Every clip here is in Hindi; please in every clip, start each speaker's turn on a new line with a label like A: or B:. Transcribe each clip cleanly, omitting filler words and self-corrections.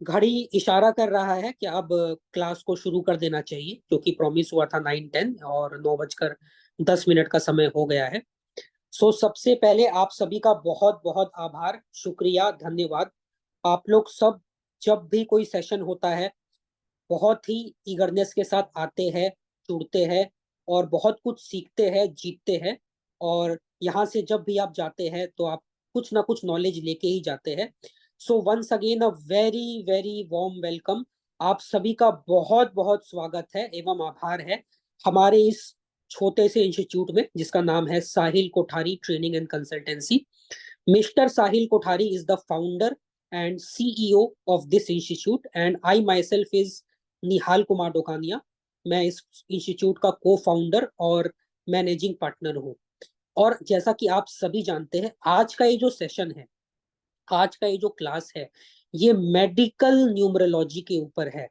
A: घड़ी इशारा कर रहा है कि अब क्लास को शुरू कर देना चाहिए, क्योंकि प्रॉमिस हुआ था 9:10 और 9:10 का समय हो गया है। सो सबसे पहले आप सभी का बहुत बहुत आभार, शुक्रिया, धन्यवाद। आप लोग सब जब भी कोई सेशन होता है बहुत ही ईगरनेस के साथ आते हैं, जुड़ते हैं और बहुत कुछ सीखते हैं, जीतते हैं। और यहाँ से जब भी आप जाते हैं तो आप कुछ ना कुछ नॉलेज लेके ही जाते हैं। So once again a very very warm welcome. आप सभी का बहुत बहुत स्वागत है एवं आभार है हमारे इस छोटे से इंस्टीट्यूट में, जिसका नाम है Sahil Kothari training and consultancy. Mr. Sahil Kothari is the founder and CEO of this institute, and I myself is निहाल कुमार डोकानिया। मैं इस इंस्टीट्यूट का को फाउंडर और मैनेजिंग पार्टनर हूँ। और जैसा कि आप सभी जानते हैं, आज का ये जो सेशन है, आज का ये जो क्लास है, ये मेडिकल न्यूमरोलॉजी के ऊपर है।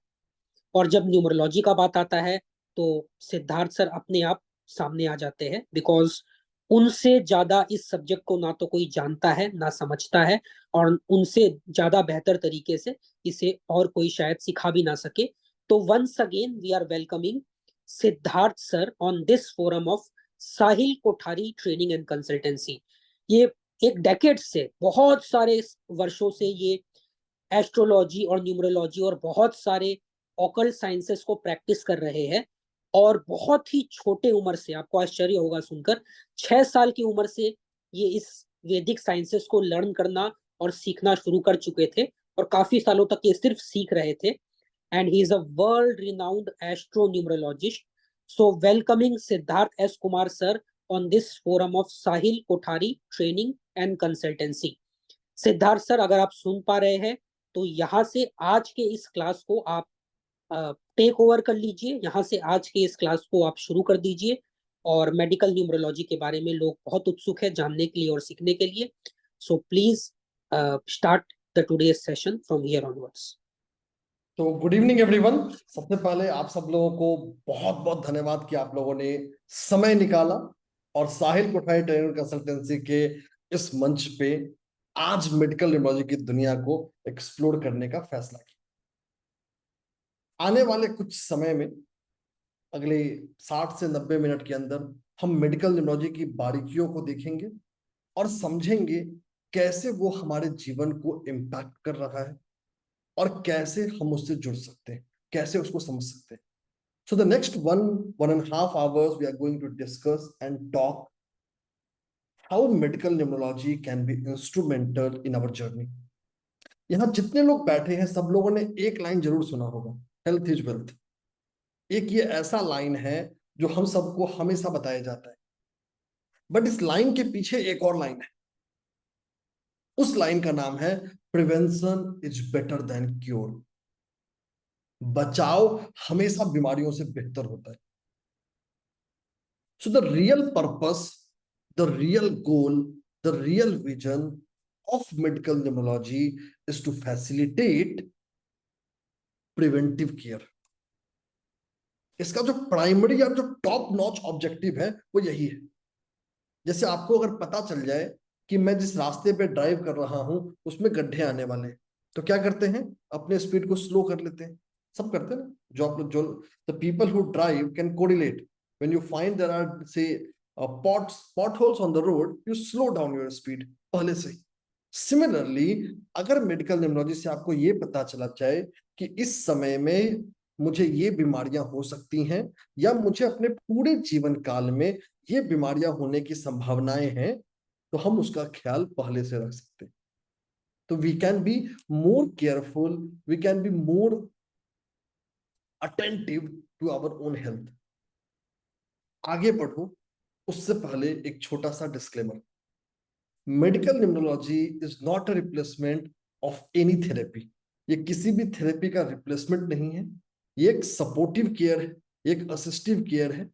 A: और जब न्यूमरोलॉजी का बात आता है तो सिद्धार्थ सर अपने आप सामने आ जाते हैं, बिकॉज उनसे ज्यादा इस सब्जेक्ट को ना तो कोई जानता है ना समझता है, और उनसे ज्यादा बेहतर तरीके से इसे और कोई शायद सिखा भी ना सके। तो once again we are welcoming Siddharth sir on this forum of Sahil Kothari training and consultancy. ये एक डेकेड से, बहुत सारे वर्षों से ये एस्ट्रोलॉजी और न्यूमरोलॉजी और बहुत सारे ऑकल्ट साइंसेस को प्रैक्टिस कर रहे हैं। और बहुत ही छोटे उम्र से, आपको आश्चर्य होगा सुनकर, 6 साल की उम्र से ये इस वैदिक साइंसेस को लर्न करना और सीखना शुरू कर चुके थे, और काफी सालों तक ये सिर्फ सीख रहे थे। And he is a world renowned astro numerologist. So welcoming Siddharth S Kumar sir on this forum of Sahil Kothari training and consultancy. Siddharth sir, अगर आप सुन पा रहे हैं तो यहाँ से आज के इस क्लास को आप टेक ओवर कर लीजिए। यहाँ से आज के इस क्लास को आप शुरू कर दीजिए। और मेडिकल न्यूमरोलॉजी के बारे में लोग बहुत उत्सुक है जानने के लिए और सीखने के लिए। So please start the today session from here onwards.
B: तो गुड इवनिंग एवरीवन। सबसे पहले आप सब लोगों को बहुत बहुत धन्यवाद कि आप लोगों ने समय निकाला और साहिल कोठारी ट्रेनिंग कंसल्टेंसी के इस मंच पे आज मेडिकल न्यूमरोलॉजी की दुनिया को एक्सप्लोर करने का फैसला किया। आने वाले कुछ समय में, अगले 60 से 90 मिनट के अंदर, हम मेडिकल न्यूमरोलॉजी की बारीकियों को देखेंगे और समझेंगे कैसे वो हमारे जीवन को इम्पैक्ट कर रहा है और कैसे हम उससे जुड़ सकते हैं, कैसे उसको समझ सकते हैं। So the next 1.5 hours, we are going to discuss and talk how medical numerology can be instrumental in our journey. यहाँ जितने लोग बैठे हैं सब लोगों ने एक लाइन जरूर सुना होगा, हेल्थ इज वेल्थ। एक ये ऐसा लाइन है जो हम सबको हमेशा बताया जाता है, बट इस लाइन के पीछे एक और लाइन है। उस लाइन का नाम है prevention is better than cure. बचाव हमेशा बीमारियों से बेहतर होता है। So the real purpose, the real goal, the real vision of medical numerology is to facilitate preventive care. इसका जो प्राइमरी या जो टॉप नॉच ऑब्जेक्टिव है वो यही है। जैसे आपको अगर पता चल जाए कि मैं जिस रास्ते पे ड्राइव कर रहा हूं उसमें गड्ढे आने वाले हैं, तो क्या करते हैं? अपने स्पीड को स्लो कर लेते हैं। सब करते हैं ना। जो the people who drive can correlate. When you find there are से potholes on the road, you slow down your speed पहले से। सिमिलरली, अगर मेडिकल न्यूमरोलॉजी से आपको ये पता चला जाए कि इस समय में मुझे ये बीमारियां हो सकती हैं या मुझे अपने पूरे जीवन काल में ये बीमारियां होने की संभावनाएं हैं, तो हम उसका ख्याल पहले से रख सकते हैं। तो we can be more careful, we can be more attentive to our own health. आगे बढ़ो उससे पहले एक छोटा सा disclaimer. Medical numerology is not a replacement of any therapy. ये किसी भी थेरेपी का रिप्लेसमेंट नहीं है। ये एक सपोर्टिव केयर है, एक असिस्टिव केयर है।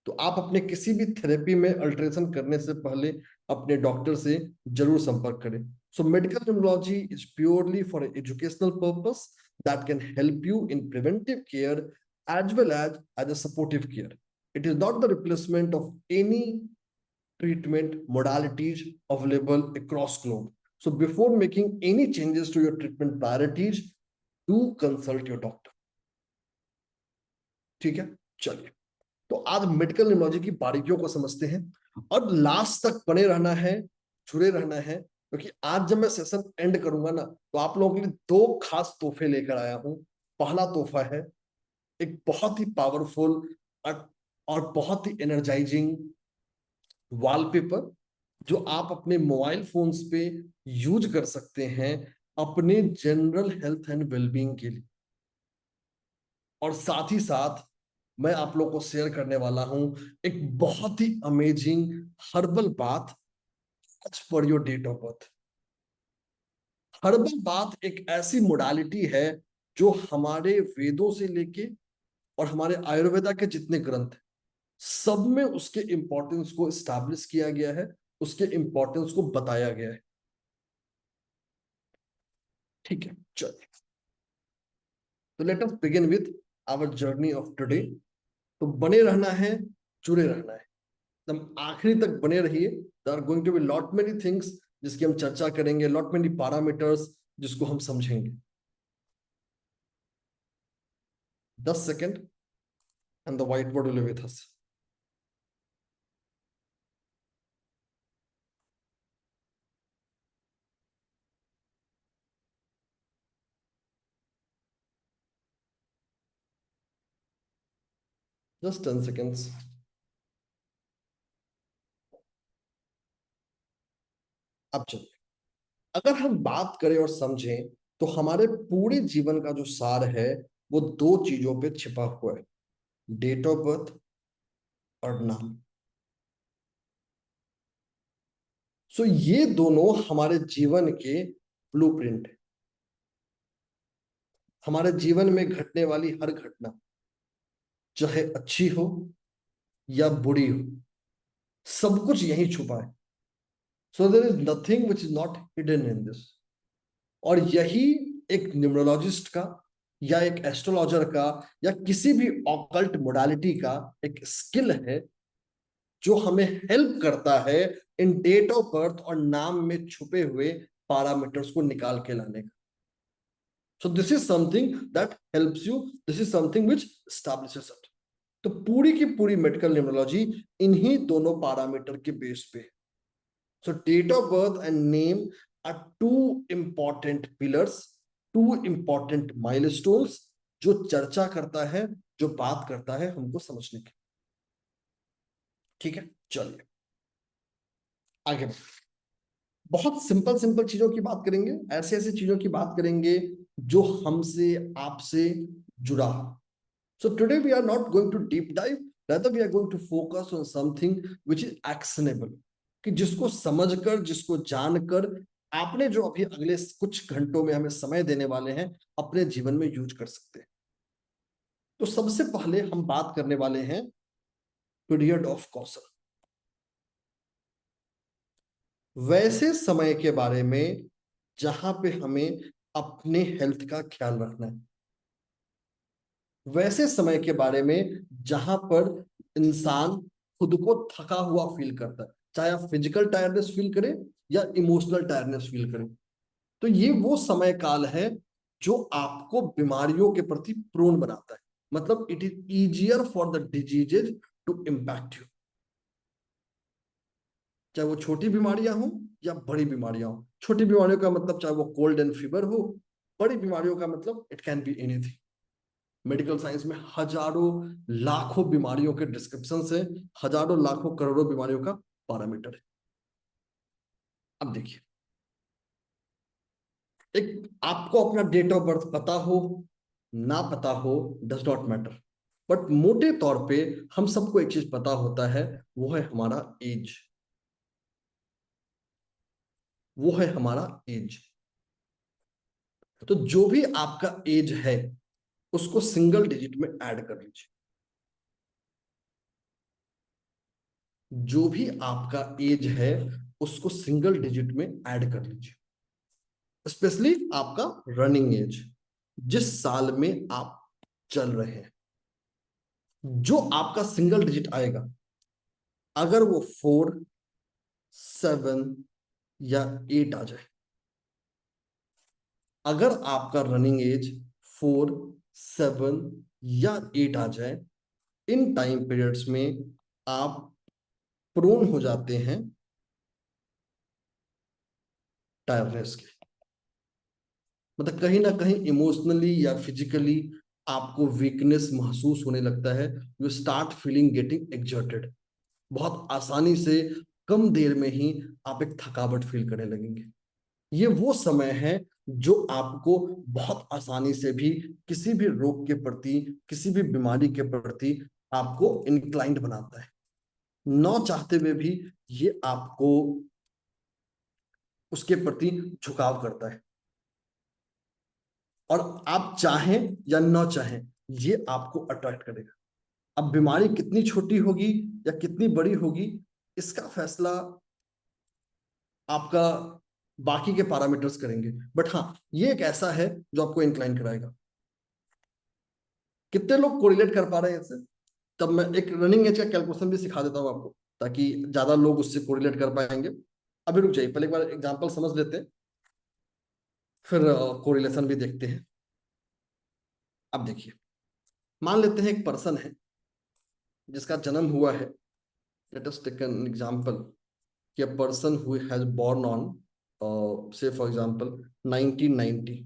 B: तो आप अपने किसी भी थेरेपी में अल्ट्रेशन करने से पहले अपने डॉक्टर से जरूर संपर्क करें। So medical numerology is purely for educational purpose that can help you in preventive care as well as a supportive care. It is not the replacement of any treatment modalities available across globe. So before making any changes to your treatment priorities, do consult your doctor. ठीक है, चलिए। तो आज मेडिकल न्यूमरोलॉजी की बारीकियों को समझते हैं और लास्ट तक बने रहना है, जुड़े रहना है, क्योंकि आज जब मैं सेशन एंड करूंगा ना, तो आप लोगों के लिए दो खास तोहफे लेकर आया हूं। पहला तोहफा है एक बहुत ही पावरफुल और बहुत ही एनर्जाइजिंग वॉलपेपर, जो आप अपने मोबाइल फोन्स पे यूज कर सकते हैं अपने जनरल हेल्थ एंड वेलबींग के लिए। और साथ ही साथ मैं आप लोग को शेयर करने वाला हूं एक बहुत ही amazing herbal bath as per your date of birth. Herbal bath एक ऐसी मोडालिटी है जो हमारे वेदों से लेके और हमारे आयुर्वेदा के जितने ग्रंथ हैं, सब में उसके इंपॉर्टेंस को स्टैब्लिश किया गया है, उसके इंपॉर्टेंस को बताया गया है। ठीक है, चलिए। तो let us begin with our journey of today. तो बने रहना है, जुड़े रहना है, एकदम आखिरी तक बने रहिए। There are going to be lot many things जिसकी हम चर्चा करेंगे, लॉट मेनी पैरामीटर्स जिसको हम समझेंगे। 10 second and the white board will be with us. Just 10 seconds। अब चलिए, अगर हम बात करें और समझें तो हमारे पूरे जीवन का जो सार है वो दो चीजों पे छिपा हुआ है, डेट ऑफ बर्थ और नाम। सो ये दोनों हमारे जीवन के ब्लूप्रिंट है। हमारे जीवन में घटने वाली हर घटना, चाहे अच्छी हो या बुरी हो, सब कुछ यही छुपा है। So there is nothing which is not hidden in this. और यही एक न्यूमरोलॉजिस्ट का या एक एस्ट्रोलॉजर का या किसी भी ऑकल्ट मोडालिटी का एक स्किल है, जो हमें हेल्प करता है इन डेट ऑफ बर्थ और नाम में छुपे हुए पैरामीटर्स को निकाल के लाने का। सो this is something that helps you, this is something which establishes it. तो पूरी की पूरी मेडिकल न्यूमरोलॉजी इन्हीं दोनों पैरामीटर के बेस पे। So date of birth and name are two important pillars, two important milestones, जो चर्चा करता है, जो बात करता है हमको समझने की। ठीक है, चलिए आगे बढ़ते। बहुत सिंपल सिंपल चीजों की बात करेंगे, ऐसे ऐसे चीजों की बात करेंगे जो हमसे आपसे जुड़ा। So today we are not going to deep dive, rather we are going to focus on something which is actionable, कि जिसको समझकर, जिसको जानकर आपने जो अभी अगले कुछ घंटों में हमें समय देने वाले हैं अपने जीवन में यूज कर सकते हैं। तो सबसे पहले हम बात करने वाले हैं पीरियड ऑफ कौशल, वैसे समय के बारे में जहां पे हमें अपने हेल्थ का ख्याल रखना है, वैसे समय के बारे में जहां पर इंसान खुद को थका हुआ फील करता है, चाहे आप फिजिकल टायर्डनेस फील करें या इमोशनल टायर्डनेस फील करें। तो ये वो समय काल है जो आपको बीमारियों के प्रति प्रोन बनाता है, मतलब it is easier for the diseases to impact you, चाहे वो छोटी बीमारियां हो या बड़ी बीमारियां हो। छोटी बीमारियों का मतलब चाहे वो कोल्ड एंड फीवर हो, बड़ी बीमारियों का मतलब it can be anything. Medical science में हजारों लाखों बीमारियों के डिस्क्रिप्शन है, हजारों लाखों करोड़ों बीमारियों का पैरामीटर है। अब देखिए, एक आपको अपना डेट ऑफ बर्थ पता हो ना पता हो डज नॉट मैटर, बट मोटे तौर पे हम सबको एक चीज पता होता है, वो है हमारा एज। वो है हमारा एज। तो जो भी आपका एज है उसको सिंगल डिजिट में ऐड कर लीजिए। जो भी आपका एज है उसको सिंगल डिजिट में ऐड कर लीजिए, स्पेशली आपका रनिंग एज, जिस साल में आप चल रहे हैं। जो आपका सिंगल डिजिट आएगा, अगर वो 4, 7 या 8 आ जाए, अगर आपका रनिंग एज 4, 7 या 8 आ जाए, इन टाइम पीरियड्स में आप प्रोन हो जाते हैं टायरनेस के। मतलब कहीं ना कहीं इमोशनली या फिजिकली आपको वीकनेस महसूस होने लगता है। You start feeling getting exerted. बहुत आसानी से कम देर में ही आप एक थकावट फील करने लगेंगे। ये वो समय है जो आपको बहुत आसानी से भी किसी भी रोग के प्रति, किसी भी बीमारी के प्रति आपको इंक्लाइंड बनाता है। ना चाहते हुए भी ये आपको उसके प्रति झुकाव करता है, और आप चाहें या ना चाहें ये आपको अट्रैक्ट करेगा। अब बीमारी कितनी छोटी होगी या कितनी बड़ी होगी, इसका फैसला आपका बाकी के पैरामीटर्स करेंगे, बट हाँ ये एक ऐसा है जो आपको इंक्लाइन कराएगा। कितने लोग कोरिलेट कर पा रहे हैं इससे? तब मैं एक रनिंग एज का कैलकुलेशन भी सिखा देता हूं आपको, ताकि ज्यादा लोग उससे कोरिलेट कर पाएंगे। अभी रुक जाइए, पहले एक बार एग्जांपल समझ लेते हैं, फिर कोरिलेशन भी देखते हैं। अब देखिए, मान लेते हैं एक पर्सन है जिसका जन्म हुआ है, let us take an example कि a person who has born on say for example 1990,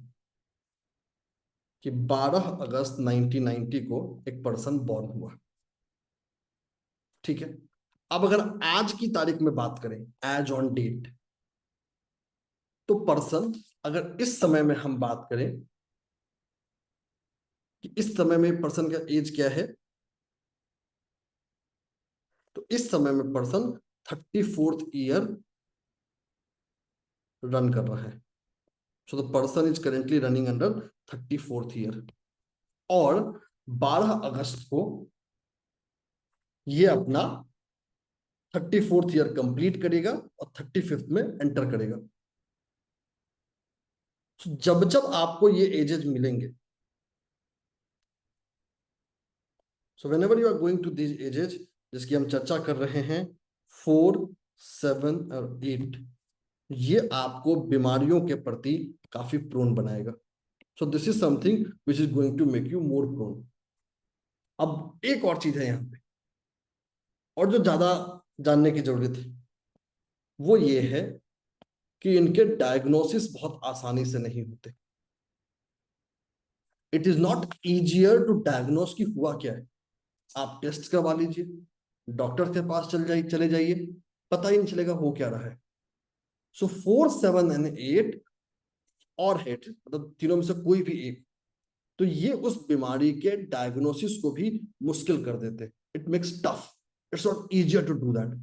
B: कि 12 अगस्त 1990 को एक पर्सन बॉर्न हुआ। ठीक है, अब अगर आज की तारीख में बात करें, एज ऑन डेट, तो पर्सन, अगर इस समय में हम बात करें कि इस समय में पर्सन का एज क्या है, तो इस समय में पर्सन 34th ईयर रन कर रहा है। So the person is currently running under 34th year, और 12 अगस्त को ये अपना 34th ईयर कंप्लीट करेगा और 35th में एंटर करेगा। तो जब जब आपको ये एजेस मिलेंगे, so whenever you are going to this ages जिसकी हम चर्चा कर रहे हैं, 4, 7 और 8, ये आपको बीमारियों के प्रति काफी प्रोन बनाएगा। So this is something which is going to make you more prone. अब एक और चीज है यहाँ पे, और जो ज्यादा जानने की जरूरत है वो ये है कि इनके डायग्नोसिस बहुत आसानी से नहीं होते। It is not easier to diagnose कि हुआ क्या है। आप टेस्ट करवा लीजिए, डॉक्टर के पास चले जाइए, पता ही नहीं चलेगा हो क्या रहा है। सो 4, 7 एंड 8 और 8, मतलब तीनों में से कोई भी एक, तो ये उस बीमारी के डायग्नोसिस को भी मुश्किल कर देते। It makes tough, it's not easier to do that.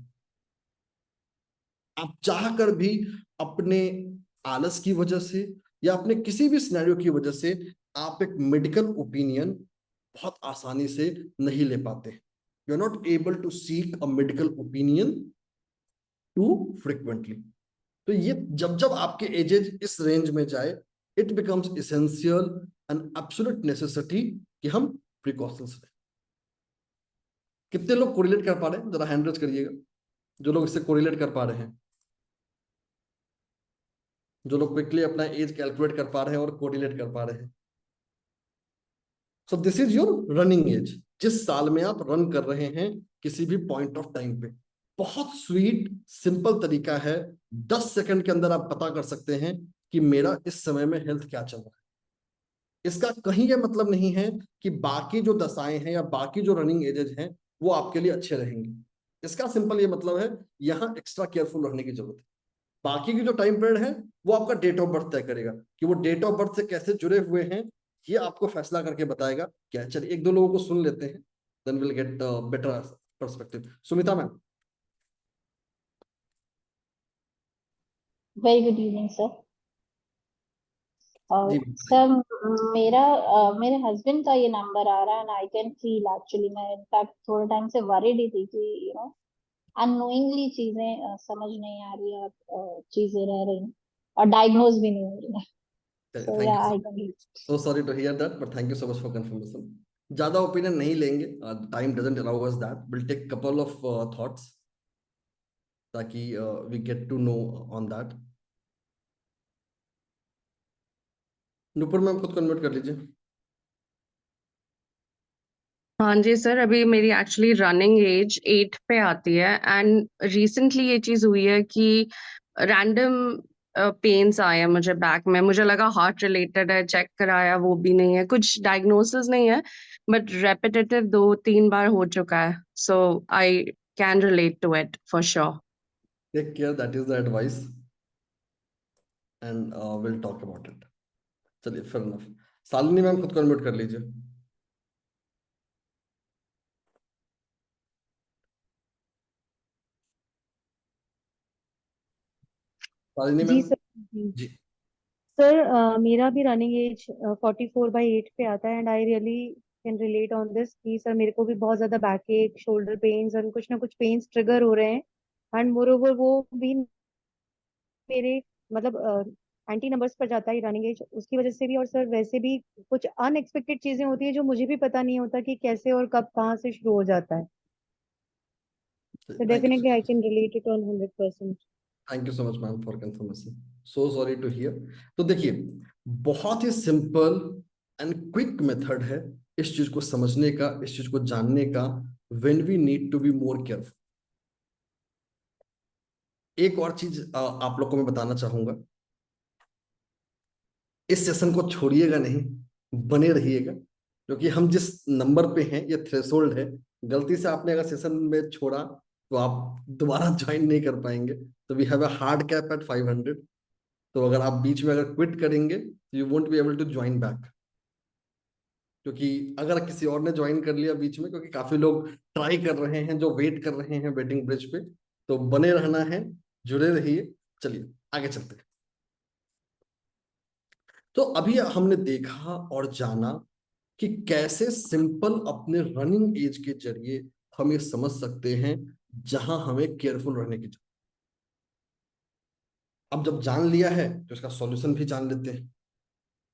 B: आप चाह कर भी अपने आलस की वजह से या अपने किसी भी सिनेरियो की वजह से आप एक मेडिकल ओपिनियन बहुत आसानी से नहीं ले पाते। You are not able to seek a medical opinion too frequently. तो ये जब जब आपके एजेज इस रेंज में जाए, it becomes essential and absolute necessity कि हम प्रिकॉशंस लें। कितने लोग कोरिलेट कर पा रहे हैं, जरा हैंड रेज करिएगा जो लोग इससे कोरिलेट कर पा रहे हैं, जो लोग क्विकली अपना एज कैलकुलेट कर पा रहे हैं और कोरिलेट कर पा रहे हैं। So this is your running age, जिस साल में आप रन कर रहे हैं किसी भी पॉइंट ऑफ टाइम पे। बहुत स्वीट सिंपल तरीका है, 10 सेकंड के अंदर आप पता कर सकते हैं कि मेरा इस समय में हेल्थ क्या चल रहा है। इसका कहीं ये मतलब नहीं है कि बाकी जो दशाएं हैं या बाकी जो रनिंग एजेज हैं वो आपके लिए अच्छे रहेंगे। इसका सिंपल ये मतलब है, यहाँ एक्स्ट्रा केयरफुल रहने की जरूरत है। बाकी की जो टाइम पीरियड है वो आपका डेट ऑफ बर्थ तय करेगा, कि वो डेट ऑफ बर्थ से कैसे जुड़े हुए हैं, ये आपको फैसला करके बताएगा क्या। चलिए एक दो लोगों को सुन लेते हैं, then will get better perspective. Sumita ma'am.
C: Very good evening sir.
B: जी
C: सर मेरे हस्बैंड का ये नंबर आ रहा है and I can feel actually, मैं इनफैक्ट थोड़े टाइम से वरीड ही थी कि अननोइंगली चीजें समझ नहीं आ रही और चीजें रह रही और डायग्नोज भी नहीं हो रही है। सो
B: थैंक
C: या
B: you,
C: I can.
B: So sorry to hear that, but thank you so much for confirmation. ज्यादा ओपिनियन नहीं लेंगे, time doesn't allow us that, will take couple of thoughts ताकि we get to know on that. Nupur ma'am खुद कन्वर्ट कर लीजिए।
D: हाँ जी सर, अभी मेरी एक्चुअली रनिंग एज 8 पे आती है एंड रिसेंटली ये चीज हुई है कि रैंडम पेन्स आए हैं मुझे बैक में। मुझे लगा हार्ट रिलेटेड है, चेक कराया वो भी नहीं है, कुछ डायग्नोसिस नहीं है, बट रेपिटेटिव 2-3 बार हो चुका है। So I can relate to it for sure.
B: Take care, that is the advice and will talk about it. चलिए, फेयर इनफ। शालिनी मैम, खुद को अनम्यूट कर लीजिए। शालिनी
E: जी
B: मैम।
E: सर। जी
B: जी।
E: सर, मेरा भी रनिंग एज 44/8 पे आता है and I really can relate on this कि सर मेरे को भी बहुत ज्यादा बैक एक, शोल्डर पेन्स और कुछ ना कुछ पेन्स ट्रिगर हो रहे हैं। एंड मोर ओवर वो भी मेरे मतलब एंटी नंबर्स पर जाता है रनिंग एज, उसकी वजह से भी। और सर वैसे भी कुछ अनएक्सपेक्टेड चीजें होती है जो मुझे भी पता नहीं होता कि कैसे और कब कहाँ से शुरू हो जाता है। So
B: thank you.
E: definitely I can relate it on 100%.
B: Thank you so much ma'am for confirmation. So sorry to hear. तो देखिए, बहुत ही सिंपल एंड क्विक मेथड है इस चीज को समझने का, इस चीज को जानने का। When we need to be more careful. एक और चीज आप लोग को मैं बताना चाहूंगा, इस सेशन को छोड़िएगा नहीं, बने रहिएगा, क्योंकि हम जिस नंबर पे हैं ये थ्रेशोल्ड है। गलती से आपने अगर सेशन में छोड़ा तो आप दोबारा ज्वाइन नहीं कर पाएंगे। तो we have a hard cap at 500। तो अगर आप बीच में अगर क्विट करेंगे तो you won't be able to join back. क्योंकि अगर किसी और ने ज्वाइन कर लिया बीच में, क्योंकि काफी लोग ट्राई कर रहे हैं, जो वेट कर रहे हैं वेटिंग ब्रिज पे, तो बने रहना है, जुड़े रहिए। चलिए आगे चलते हैं। तो अभी हमने देखा और जाना कि कैसे सिंपल अपने रनिंग एज के जरिए हम ये समझ सकते हैं जहां हमें केयरफुल रहने की जरूरत। अब जब जान लिया है तो इसका सॉल्यूशन भी जान लेते हैं।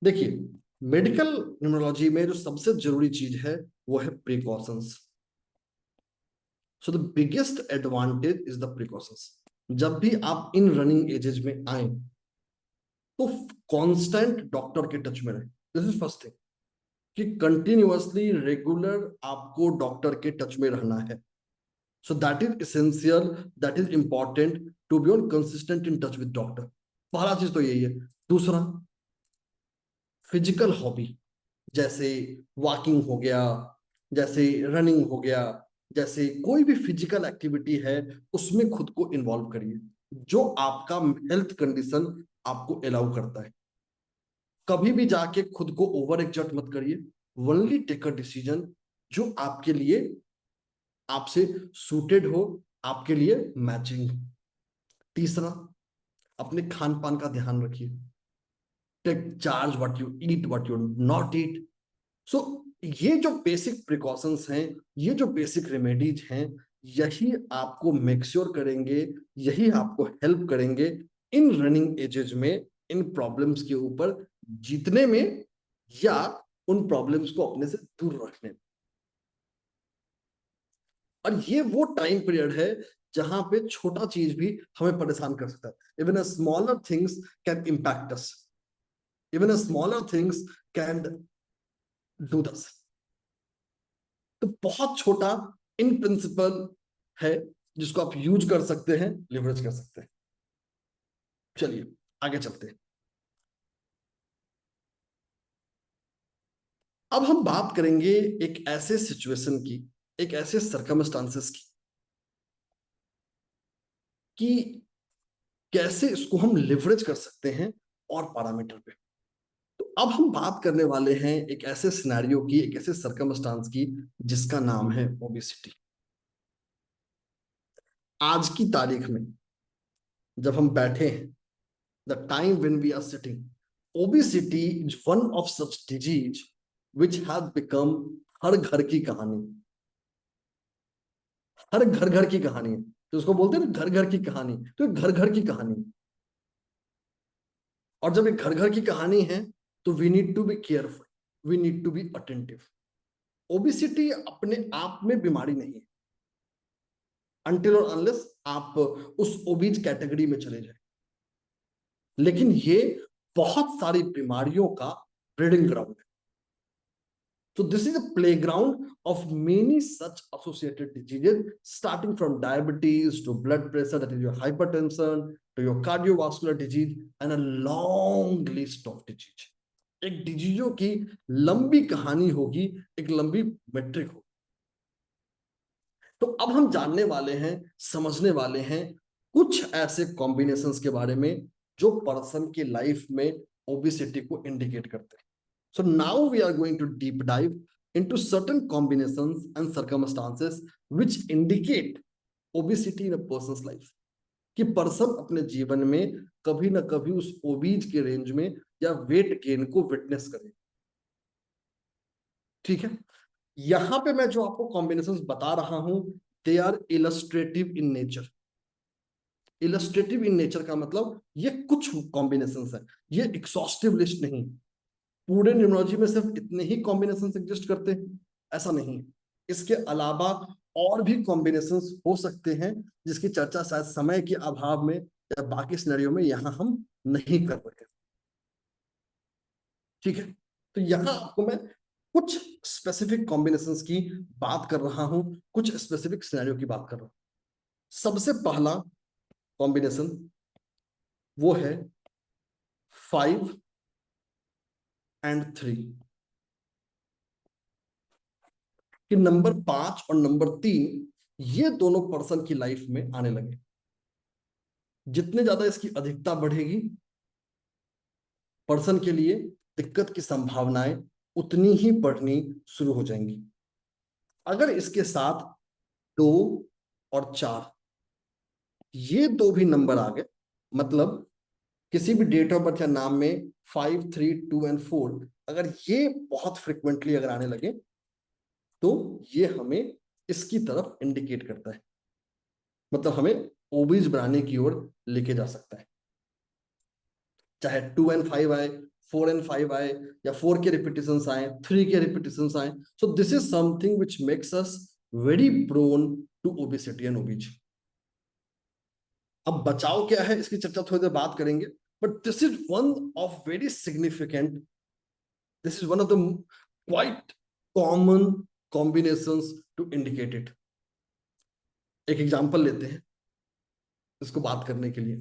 B: देखिए, मेडिकल न्यूमरोलॉजी में जो सबसे जरूरी चीज है वो है precautions. So the biggest advantage is the precautions. जब भी आप इन रनिंग एजेज में आए तो कांस्टेंट डॉक्टर के टच में रहे। दिस इज फर्स्ट थिंग, कि कंटिन्यूअसली रेगुलर आपको डॉक्टर के टच में रहना है। So that is essential, that is important to be on consistent in touch with doctor. पहला चीज तो यही है। दूसरा, फिजिकल हॉबी, जैसे वॉकिंग हो गया, जैसे रनिंग हो गया, जैसे कोई भी फिजिकल एक्टिविटी है, उसमें खुद को इन्वॉल्व करिए जो आपका हेल्थ कंडीशन आपको अलाउ करता है। कभी भी जाके खुद को ओवर एक्सर्ट मत करिए। ओनली टेक अ डिसीजन जो आपके लिए, आपसे सूटेड हो, आपके लिए मैचिंग। तीसरा, अपने खान पान का ध्यान रखिए। Take charge what you eat, what you not eat. So ये जो बेसिक प्रिकॉशंस हैं, ये जो बेसिक रेमेडीज हैं, यही आपको मेक श्योर करेंगे, यही आपको हेल्प करेंगे इन रनिंग एजेज में, इन प्रॉब्लम्स के ऊपर जीतने में, या उन प्रॉब्लम्स को अपने से दूर रखने में। और ये वो टाइम पीरियड है जहां पे छोटा चीज भी हमें परेशान कर सकता है। Even a smaller things can impact us, even a smaller things can do दस। तो बहुत छोटा इन प्रिंसिपल है जिसको आप यूज कर सकते हैं, लिवरेज कर सकते हैं। चलिए आगे चलते हैं। अब हम बात करेंगे एक ऐसे सिचुएशन की, एक ऐसे सर्कमस्टांसेस की, कि कैसे इसको हम लिवरेज कर सकते हैं और पैरामीटर पे। तो अब हम बात करने वाले हैं एक ऐसे सिनेरियो की, एक ऐसे सर्कमस्टांस की जिसका नाम है ओबेसिटी। आज की तारीख में जब हम बैठे हैं, the time when we are sitting, obesity is one of such disease which has become हर घर की कहानी। हर घर घर की कहानी है। तो उसको बोलते हैं ना घर घर की कहानी, तो घर घर की कहानी। और जब एक घर घर की कहानी है तो we need to be careful, we need to be attentive. Obesity अपने आप में बीमारी नहीं है, अनटिल और अनलेस आप उस ओबीज कैटेगरी में चले जाए। लेकिन ये बहुत सारी बीमारियों का ब्रीडिंग ग्राउंड है। So this is a playground of many such associated diseases, starting from diabetes to blood pressure, that is your hypertension, to your cardiovascular disease, and a long list of disease. एक डिजीजों की लंबी कहानी होगी, एक लंबी मैट्रिक होगी। तो अब हम जानने वाले हैं, समझने वाले हैं कुछ ऐसे कॉम्बिनेशंस के बारे में जो पर्सन की लाइफ में ओबेसिटी को इंडिकेट करते हैं। So now we are going to deep dive into certain combinations and circumstances which indicate obesity in a person's life. कि पर्सन अपने जीवन में कभी ना कभी उस ओबीज के रेंज में या वेट गेन को विटनेस करे। ठीक है, यहां पे मैं जो आपको कॉम्बिनेशंस बता रहा हूं, they are illustrative in nature. Illustrative in nature का मतलब ये कुछ कॉम्बिनेशंस हैं, ये एक्सॉस्टिव लिस्ट नहीं। पूरे न्यूमरोलॉजी में सिर्फ इतने ही कॉम्बिनेशंस एग्जिस्ट करते हैं ऐसा नहीं, इसके अलावा और भी कॉम्बिनेशंस हो सकते हैं जिसकी चर्चा शायद समय के अभाव में या बाकी सिनेरियो में यहां हम नहीं कर रहे। ठीक है, तो यहां आपको मैं कुछ स्पेसिफिक कॉम्बिनेशंस की बात कर रहा हूं, कुछ स्पेसिफिक सिनेरियो की बात कर रहा हूं। सबसे पहला कॉम्बिनेशन वो है 5 and 3 कि नंबर 5 और नंबर 3 ये दोनों पर्सन की लाइफ में आने लगे। जितने ज्यादा इसकी अधिकता बढ़ेगी, पर्सन के लिए दिक्कत की संभावनाएं उतनी ही बढ़नी शुरू हो जाएंगी। अगर इसके साथ 2 और 4 ये दो भी नंबर आ गए, मतलब किसी भी डेट ऑफ बर्थ या नाम में 5, 3, 2 and 4 अगर ये बहुत फ्रिक्वेंटली अगर आने लगे तो ये हमें इसकी तरफ इंडिकेट करता है, मतलब हमें ओबीज बनाने की ओर लेके जा सकता है। चाहे 2 and 5 आए, 4 and 5 आए, या 4 के रिपीटिशंस आए, 3 के रिपीटिशंस आए, so this is something which makes us very prone to obesity and obese. अब बचाव क्या है इसकी चर्चा थोड़ी देर बात करेंगे, but this is one of very significant, this is one of the quite common combinations to indicate it. एक एग्जांपल लेते हैं इसको बात करने के लिए,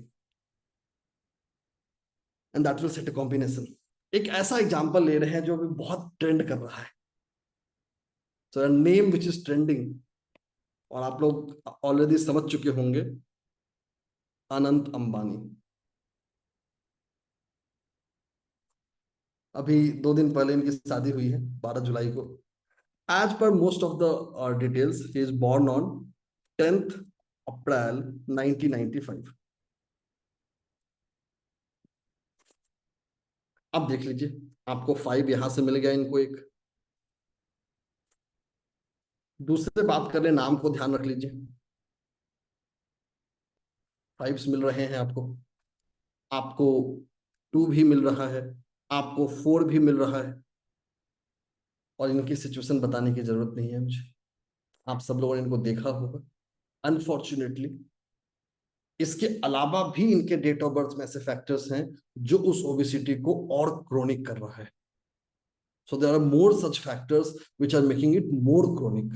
B: and that will set a combination. एक ऐसा एग्जांपल ले रहे हैं जो अभी बहुत ट्रेंड कर रहा है, so name which is trending, और आप लोग ऑलरेडी समझ चुके होंगे, अनंत अंबानी। अभी 2 दिन पहले इनकी शादी हुई है 12 जुलाई को। As per most of the details, he is born on 10th April 1995। अब देख लीजिए, आपको 5 यहां से मिल गया इनको एक। दूसरे बात कर ले, नाम को ध्यान रख लीजिए, 5 मिल रहे हैं आपको, आपको 2 भी मिल रहा है, आपको 4 भी मिल रहा है, और इनकी सिचुएशन बताने की जरूरत नहीं है मुझे, आप सब लोगों ने इनको देखा होगा। अनफॉर्चुनेटली इसके अलावा भी इनके डेट ऑफ बर्थ में ऐसे फैक्टर्स हैं जो उस ओबेसिटी को और क्रोनिक कर रहा है। So there are more such factors which are making it more chronic.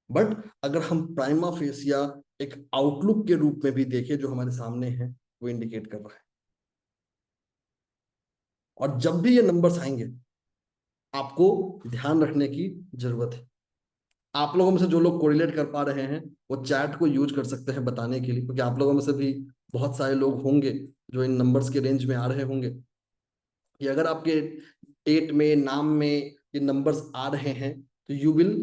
B: But अगर हम प्राइमा फेसिया एक आउटलुक के रूप में भी देखें जो हमारे सामने है, वो इंडिकेट कर रहा है। और जब भी ये नंबर्स आएंगे आपको ध्यान रखने की जरूरत है। आप लोगों में से जो लोग कोरिलेट कर पा रहे हैं वो चैट को यूज कर सकते हैं बताने के लिए, क्योंकि आप लोगों में से भी बहुत सारे लोग होंगे जो इन नंबर्स के रेंज में आ रहे होंगे कि अगर आपके डेट में, नाम में ये नंबर्स आ रहे हैं तो you will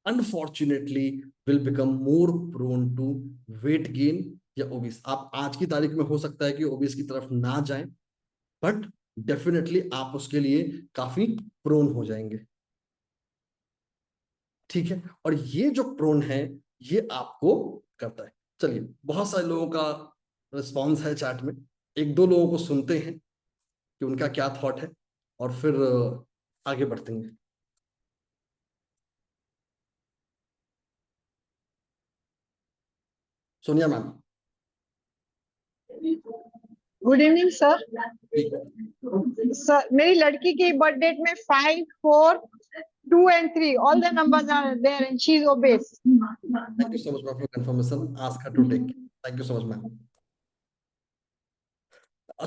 B: unfortunately will become more prone to weight gain या ओबीस। आप आज की तारीख में हो सकता है कि ओबीस की तरफ ना जाएं, बट डेफिनेटली आप उसके लिए काफी प्रोन हो जाएंगे। ठीक है, और ये जो प्रोन है ये आपको करता है। चलिए, बहुत सारे लोगों का रिस्पॉन्स है चैट में, 1-2 लोगों को सुनते हैं कि उनका क्या थॉट है और फिर आगे बढ़ते हैं। Sonia ma'am,
F: good evening sir.
B: जी,
F: सर मेरी लड़की की बर्थ डेट में 5, 4, 2 and 3 all the numbers are there and she is obese.
B: thank you so much ma'am for confirmation. Ask her to take. Thank you so much ma'am.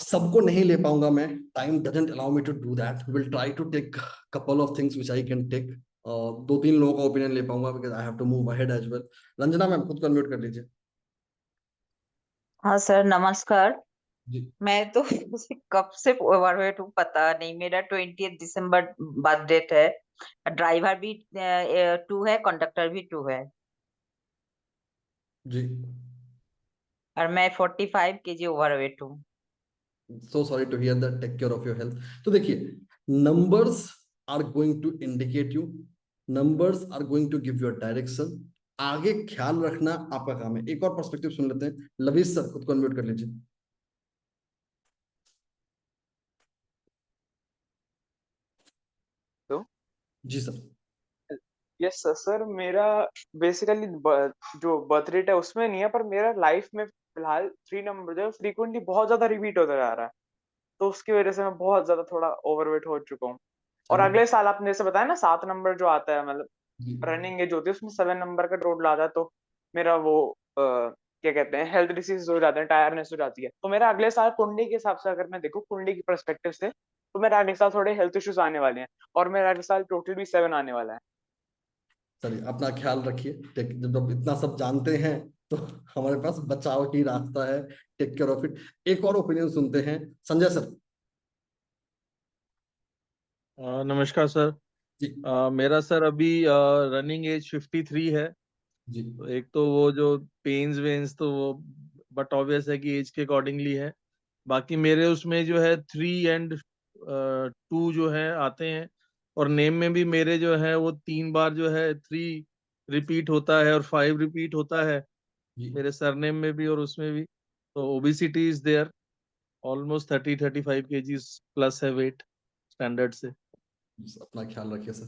B: सबको नहीं ले पाऊंगा मैं, time doesn't allow me to do that. Will try to take couple of things which I can take. दो तीन लोगों का ओपिनियन ले पाऊंगा because I have to move ahead as well. Ranjana ma'am खुद को अनम्यूट कर लीजिए.
G: हाँ सर नमस्कार।
B: जी
G: मैं तो कब से ओवरवेट हूँ पता नहीं। मेरा 20 दिसंबर बर्थ डेट है। ड्राइवर भी 2 है, कंडक्टर भी 2 है
B: जी,
G: और मैं 45 kg ओवरवेट हूँ।
B: so sorry to hear that. Take care of your health. तो देखिए, numbers are going to indicate you, numbers are going to give you a direction. आगे ख्याल रखना आपका काम है. एक और पर्सपेक्टिव सुन लेते हैं. लवीज सर खुद को अनम्यूट कर लीजिए.
H: तो
B: जी सर.
H: यस सर, मेरा बेसिकली जो बर्थ रेट है उसमें नहीं है, पर मेरा लाइफ में फिलहाल 3 नंबर जो फ्रीक्वेंटली बहुत ज्यादा रिपीट होता जा रहा है, तो उसकी वजह से मैं बहुत ज्यादा थोड़ा ओवरवेट हो चुका हूँ। और अगले साल आपने जैसे बताया ना 7 नंबर जो आता है, मतलब
B: जी
H: रनिंग एज होती है उसमें 7 नंबर का टोटल आता है, तो मेरा वो क्या कहते हैं हेल्थ डिसीज हो जाते हैं, टायरनेस हो जाती है। तो मेरा अगले साल कुंडली के हिसाब से अगर मैं देखूँ, कुंडली की पर्सपेक्टिव से, तो मेरा अगले साल थोड़े हेल्थ इश्यूज आने वाले हैं, और मेरा अगले साल टोटल भी 7 आने वाला है।
B: चलिए, अपना ख्याल रखिए. जब इतना सब जानते हैं तो हमारे पास बचाव ही रास्ता है. Take care of it. एक और ओपिनियन सुनते हैं. संजय सर.
I: नमस्कार सर।
B: जी
I: मेरा सर अभी रनिंग एज 53 है।
B: जी
I: तो एक तो वो जो पेन्स वेन्स तो वो बट ऑब्वियस है कि एज के अकॉर्डिंगली है। बाकी मेरे उसमें जो है 3 and 2 जो है आते हैं, और नेम में भी मेरे जो है वो 3 बार जो है 3 रिपीट होता है और 5 रिपीट होता है
B: जी,
I: मेरे सरनेम में भी और उसमें भी। तो obesity is there, almost 30-35 kgs plus है वेट स्टैंडर्ड से।
B: अपना ख्याल रखिए sir.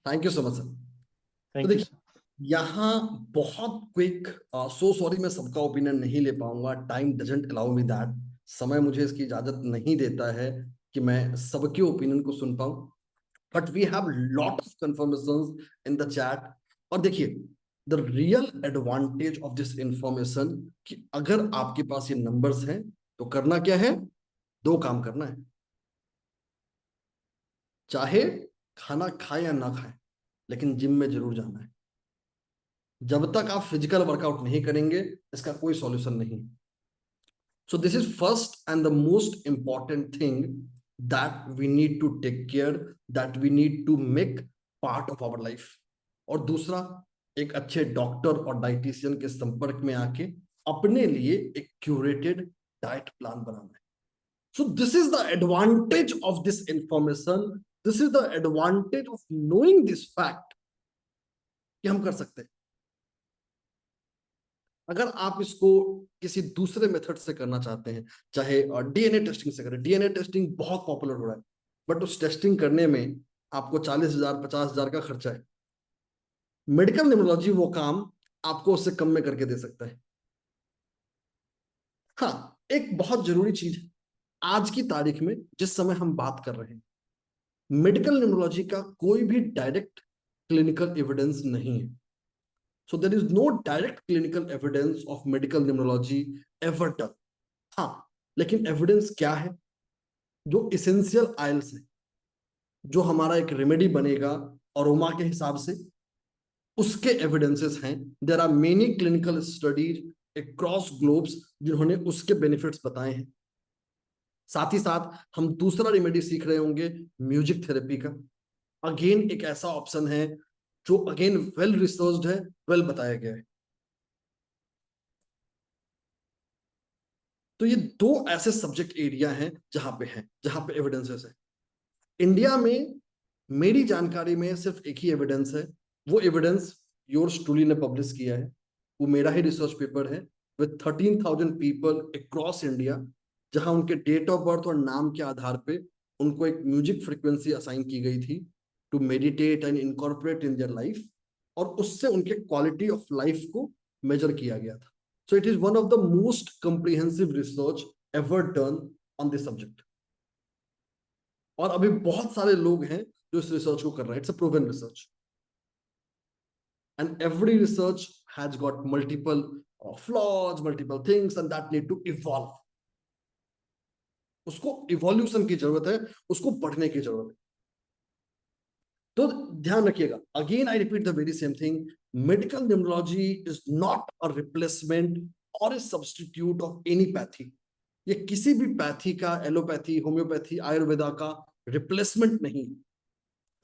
B: Thank you so much sir. तो
I: थैंक यू
B: देखिए,
I: सर।
B: यहाँ बहुत क्विक, सो सॉरी मैं सबका ओपिनियन नहीं ले पाऊंगा. Time doesn't allow me that. समय मुझे इसकी इजाजत नहीं देता है कि मैं सबके ओपिनियन को सुन पाऊं. But we have lot of confirmations in the chat. और देखिए, the real advantage of this information कि अगर आपके पास ये नंबर्स हैं तो करना क्या है? 2 काम करना है. चाहे खाना खाए या ना खाए, लेकिन जिम में जरूर जाना है. जब तक आप फिजिकल वर्कआउट नहीं करेंगे, इसका कोई सॉल्यूशन नहीं. So this is first and the most important thing that we need to take care, that we need to make part of our life. और दूसरा, एक अच्छे डॉक्टर और डाइटिशियन के संपर्क में आके अपने लिए एक क्यूरेटेड डाइट प्लान बनाना है. So this is the advantage of this information. This is the advantage of knowing this fact कि हम कर सकते हैं. अगर आप इसको किसी दूसरे मेथड से करना चाहते हैं, चाहे डीएनए टेस्टिंग से करें. डीएनए टेस्टिंग बहुत पॉपुलर हो रहा है, बट उस टेस्टिंग करने में आपको 40,000 50,000 का खर्चा है. मेडिकल न्यूमरोलॉजी वो काम आपको उससे कम में करके दे सकता है. हाँ, एक बहुत जरूरी चीज है. आज की तारीख में जिस समय हम बात कर रहे हैं, मेडिकल न्यूमरोलॉजी का कोई भी डायरेक्ट क्लिनिकल एविडेंस नहीं है. So there is no direct clinical evidence of medical numerology ever done. हाँ, लेकिन एविडेंस क्या है? जो इसेंशियल आयल्स है, जो हमारा एक रेमेडी बनेगा अरोमा के हिसाब से, उसके एविडेंसेस हैं. There are many clinical studies across globes जिन्होंने उसके बेनिफिट्स बताए हैं. साथ ही साथ हम दूसरा रेमेडी सीख रहे होंगे म्यूजिक थेरेपी का. अगेन एक ऐसा ऑप्शन है जो अगेन वेल रिसर्च्ड है, वेल बताया गया है. तो ये 2 ऐसे सब्जेक्ट एरिया हैं जहां पे एविडेंसेस है. इंडिया में मेरी जानकारी में सिर्फ एक ही एविडेंस है. वो एविडेंस योर्स ट्रूली ने पब्लिश किया है. वो मेरा ही रिसर्च पेपर है विद 13,000 पीपल अक्रॉस इंडिया, जहां उनके डेट ऑफ बर्थ और नाम के आधार पे उनको एक म्यूजिक फ्रीक्वेंसी असाइन की गई थी to meditate and incorporate in their life, और उससे उनके क्वालिटी ऑफ लाइफ को मेजर किया गया था. So it is one of the most comprehensive research ever done on this subject. और अभी बहुत सारे लोग हैं जो इस रिसर्च को कर रहे हैं. It's a proven research. And every research has got multiple flaws, multiple things, and that need to evolve. उसको evolution की जरूरत है, उसको बढ़ने की जरूरत है. तो ध्यान रखिएगा. Again, I repeat the very same thing. Medical numerology is not a replacement or a substitute of any pathy. ये किसी भी पैथी का, एलोपैथी, होम्योपैथी, आयुर्वेदा का रिप्लेसमेंट नहीं.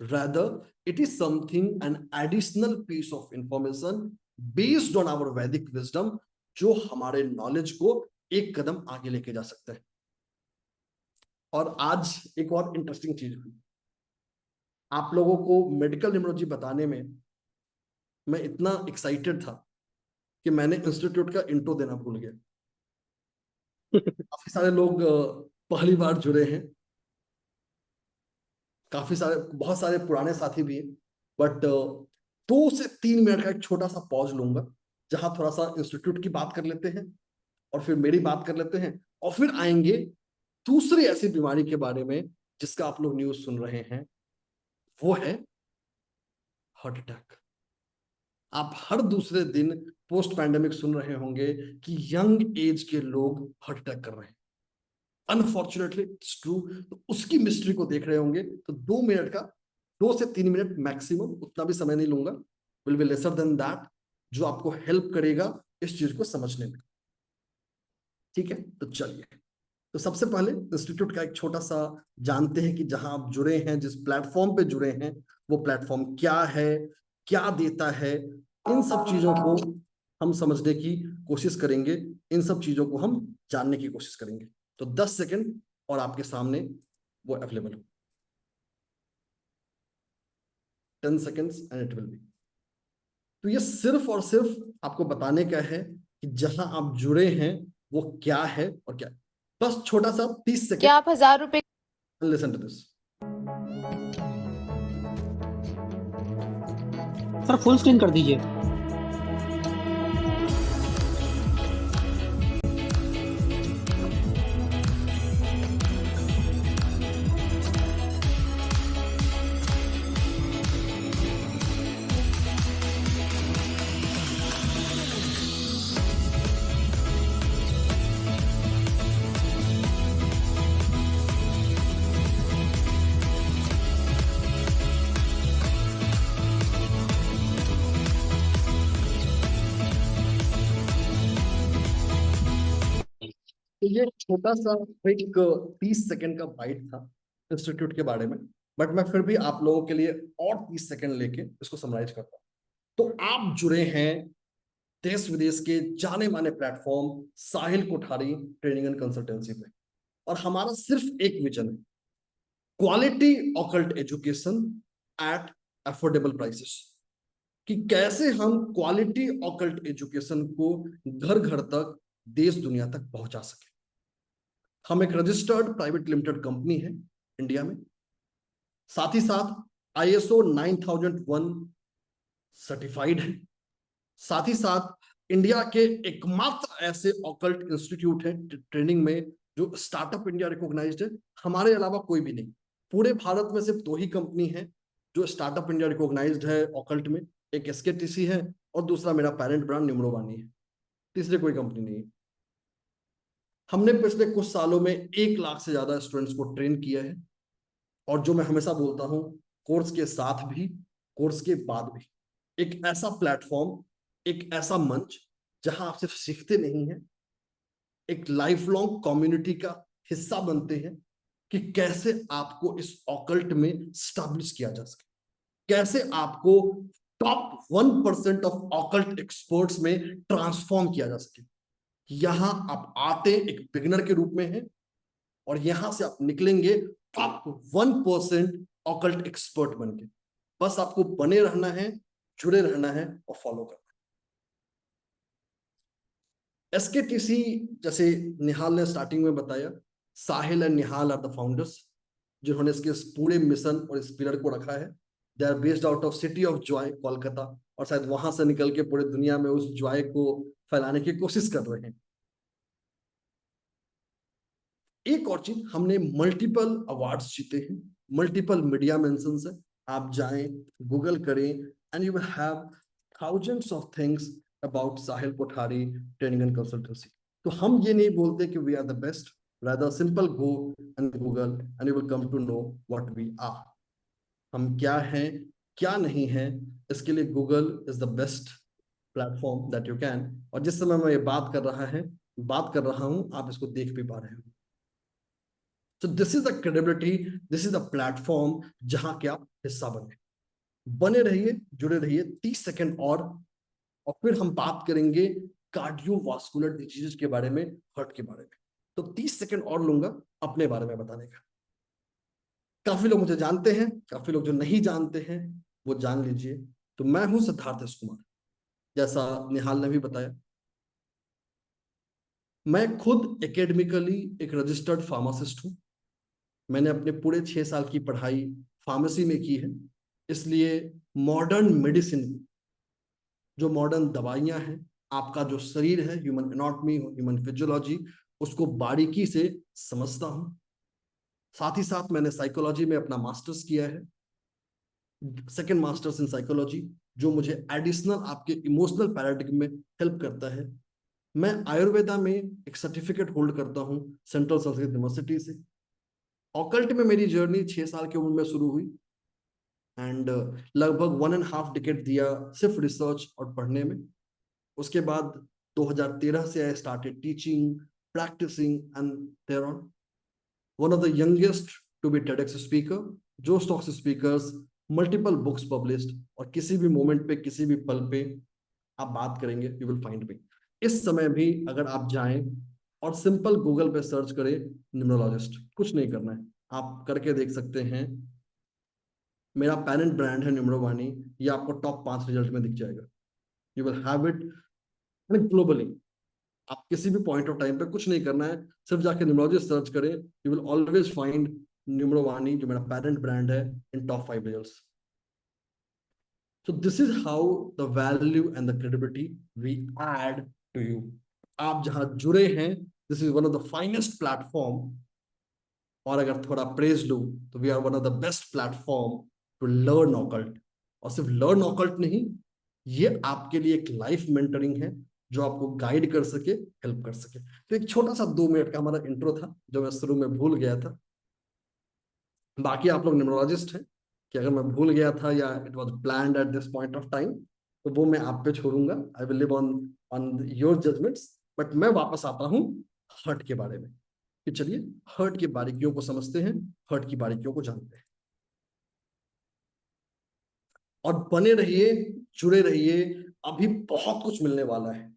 B: Rather, it is something, an additional piece of information based on our Vedic wisdom, जो हमारे नॉलेज को एक कदम आगे लेके जा सकता है. और आज एक और इंटरेस्टिंग चीज हुई. आप लोगों को मेडिकल न्यूमरोलॉजी बताने में मैं इतना एक्साइटेड था कि मैंने इंस्टीट्यूट का इंट्रो देना भूल गया. काफी सारे लोग पहली बार जुड़े हैं, बहुत सारे पुराने साथी भी हैं, बट 2 से 3 मिनट का एक छोटा सा पॉज लूंगा, जहां थोड़ा सा इंस्टीट्यूट की बात कर लेते हैं और फिर मेरी बात कर लेते हैं, और फिर आएंगे दूसरी ऐसी बीमारी के बारे में जिसका आप लोग न्यूज सुन रहे हैं, वो है हार्ट अटैक. आप हर दूसरे दिन पोस्ट पैंडेमिक सुन रहे होंगे कि यंग एज के लोग हार्ट अटैक कर रहे हैं. Unfortunately it's true. तो उसकी मिस्ट्री को देख रहे होंगे. तो 2 मिनट का, 2 से 3 मिनट मैक्सिमम, उतना भी समय नहीं लूंगा, will be lesser than that, जो आपको हेल्प करेगा इस चीज को समझने में. ठीक है, तो चलिए. तो सबसे पहले इंस्टीट्यूट का एक छोटा सा जानते हैं कि जहां आप जुड़े हैं, जिस प्लेटफॉर्म पे जुड़े हैं, वो प्लेटफॉर्म क्या है, क्या देता है. इन सब चीजों को हम समझने की कोशिश करेंगे, इन सब चीजों को हम जानने की कोशिश करेंगे. तो 10 सेकंड और आपके सामने वो अवेलेबल हो. 10 seconds and it will be. तो ये सिर्फ और सिर्फ आपको बताने का है कि जहां आप जुड़े हैं वो क्या है और क्या है. बस छोटा सा 30 सेकंड.
J: क्या आप 1000 रुपए
B: listen to this.
A: Sir full screen कर दीजिए.
B: तो ये छोटा सा एक 30 सेकंड का बाइट था इंस्टीट्यूट के बारे में, बट मैं फिर भी आप लोगों के लिए और 30 सेकंड लेके इसको समराइज करता हूँ. तो आप जुड़े हैं देश विदेश के जाने माने platform Sahil Kothari training and consultancy पे, और हमारा सिर्फ एक विजन है, quality occult education at affordable prices. कि कैसे हम क्वालिटी ऑकल्ट एजुकेशन को घर घर तक, देश दुनिया तक पहुंचा सके. हम एक रजिस्टर्ड प्राइवेट लिमिटेड कंपनी है इंडिया में, साथ ही साथ ISO 9001 सर्टिफाइड है, साथ ही साथ इंडिया के एकमात्र ऐसे ऑकल्ट इंस्टीट्यूट है ट्रेनिंग में जो स्टार्टअप इंडिया रिकॉग्नाइज्ड है. हमारे अलावा कोई भी नहीं. पूरे भारत में सिर्फ 2 ही कंपनी है जो स्टार्टअप इंडिया रिकॉग्नाइज्ड है ऑकल्ट में. एक SKTC है और दूसरा मेरा पेरेंट ब्रांड न्यूमरोवानी है. तीसरे कोई कंपनी नहीं है. हमने पिछले कुछ सालों में 1 लाख से ज्यादा स्टूडेंट्स को ट्रेन किया है, और जो मैं हमेशा बोलता हूं, कोर्स के साथ भी, कोर्स के बाद भी, एक ऐसा प्लेटफॉर्म, एक ऐसा मंच जहां आप सिर्फ सीखते नहीं हैं, एक लाइफ लॉन्ग कम्युनिटी का हिस्सा बनते हैं कि कैसे आपको इस ऑकल्ट में स्टैब्लिश किया जा सके, कैसे आपको टॉप 1% ऑफ ऑकल्ट एक्सपर्ट्स में ट्रांसफॉर्म किया जा सके. यहां आप आते एक बिगिनर के रूप में हैं, और यहां से आप निकलेंगे टॉप 1% ऑकल्ट एक्सपर्ट बनके. बस आपको बने रहना है, जुड़े रहना है और फॉलो करना है. SKTC, जैसे निहाल ने स्टार्टिंग में बताया, Sahil and Nihal are the founders जिन्होंने इसके पूरे मिशन और इस पिलर को रखा है. They are based out of city of joy Kolkata, और शायद वहां से निकल के पूरे दुनिया में उस जॉय को फैलाने की कोशिश कर रहे हैं. एक और चीज, हमने मल्टीपल अवार्ड्स जीते हैं, मल्टीपल मीडिया मेंशंस है। आप जाएं, गूगल करें, and you will have thousands of things about Sahil Kothari training and consultancy. तो हम ये नहीं बोलते कि we are the best, rather simple go and Google and you will come to know what we are. हम क्या हैं, क्या नहीं है, इसके लिए Google is the best platform that you can. और जिस समय मैं ये बात कर रहा हूं, आप इसको देख भी पा रहे हो। So this is the credibility, this is the platform जहां के आप हिस्सा बने रहिए, जुड़े रहिए। 30 सेकंड और फिर हम बात करेंगे कार्डियोवास्कुलर डिजीज के बारे में, हार्ट के बारे में। तो 30 सेकंड और लूंगा अपने बारे में बताने का। काफी लोग मुझे जानते हैं, काफी लोग जो नहीं जानते हैं वो जान लीजिए। तो मैं हूं सिद्धार्थ एस कुमार, जैसा निहाल ने भी बताया। मैं खुद एकेडमिकली एक रजिस्टर्ड फार्मासिस्ट हूं। मैंने अपने पूरे 6 साल की पढ़ाई फार्मेसी में की है, इसलिए मॉडर्न मेडिसिन, जो मॉडर्न दवाइयां हैं, आपका जो शरीर है, ह्यूमन एनाटॉमी, ह्यूमन फिजियोलॉजी, उसको बारीकी से समझता हूं। साथ ही साथ मैंने साइकोलॉजी में अपना मास्टर्स किया है, सेकंड मास्टर्स इन साइकोलॉजी, जो मुझे एडिशनल आपके इमोशनल पैराडिग्म में हेल्प करता है। मैं आयुर्वेदा में एक सर्टिफिकेट होल्ड करता हूं सेंट्रल संस्कृत यूनिवर्सिटी से। ऑकल्ट में मेरी जर्नी 6 साल की उम्र में शुरू हुई, एंड लगभग 1.5 डिकेड दिया सिर्फ रिसर्च और पढ़ने में। उसके बाद 2013 से I started teaching, practicing and there on. One of the youngest to be TEDx speaker, Josh talks speakers, multiple books published, और किसी भी मोमेंट पे, किसी भी पल पे आप बात करेंगे, यू विल फाइंड मी। इस समय भी अगर आप जाएं और सिंपल गूगल पे सर्च करें न्यूमरोलॉजिस्ट, कुछ नहीं करना है, आप करके देख सकते हैं। मेरा पेरेंट ब्रांड है न्यूमरोवाणी, ये आपको टॉप 5 रिजल्ट में दिख जाएगा। You will have it globally. आप किसी भी पॉइंट ऑफ टाइम पे कुछ नहीं करना है, सिर्फ जाके न्यूमरोलॉजिस्ट सर्च करें, you will always find Numerovani, जो मेरा पेरेंट ब्रांड है, in top 5 results. So this is how the value and the credibility we add to you. आप जहां जुड़े हैं, this is one of the finest platform, और अगर थोड़ा प्रेज लूं तो we are one of the best platform to learn occult। और सिर्फ learn occult नहीं, ये आपके लिए एक लाइफ मेंटरिंग है, जो आपको गाइड कर सके, हेल्प कर सके। तो एक छोटा सा 2 मिनट का हमारा इंट्रो था, जो मैं शुरू में भूल गया था। बाकी आप लोग न्यूमरोलॉजिस्ट हैं, कि अगर मैं भूल गया था या it was planned at this point of time, तो वो मैं आप पे छोड़ूंगा। I will leave on your judgements. बट मैं वापस आता हूं हर्ट के बारे में, कि चलिए हर्ट की बारीकियों को समझते हैं, हर्ट की बारीकियों को जानते हैं। और बने रहिए, जुड़े रहिए, अभी बहुत कुछ मिलने वाला है।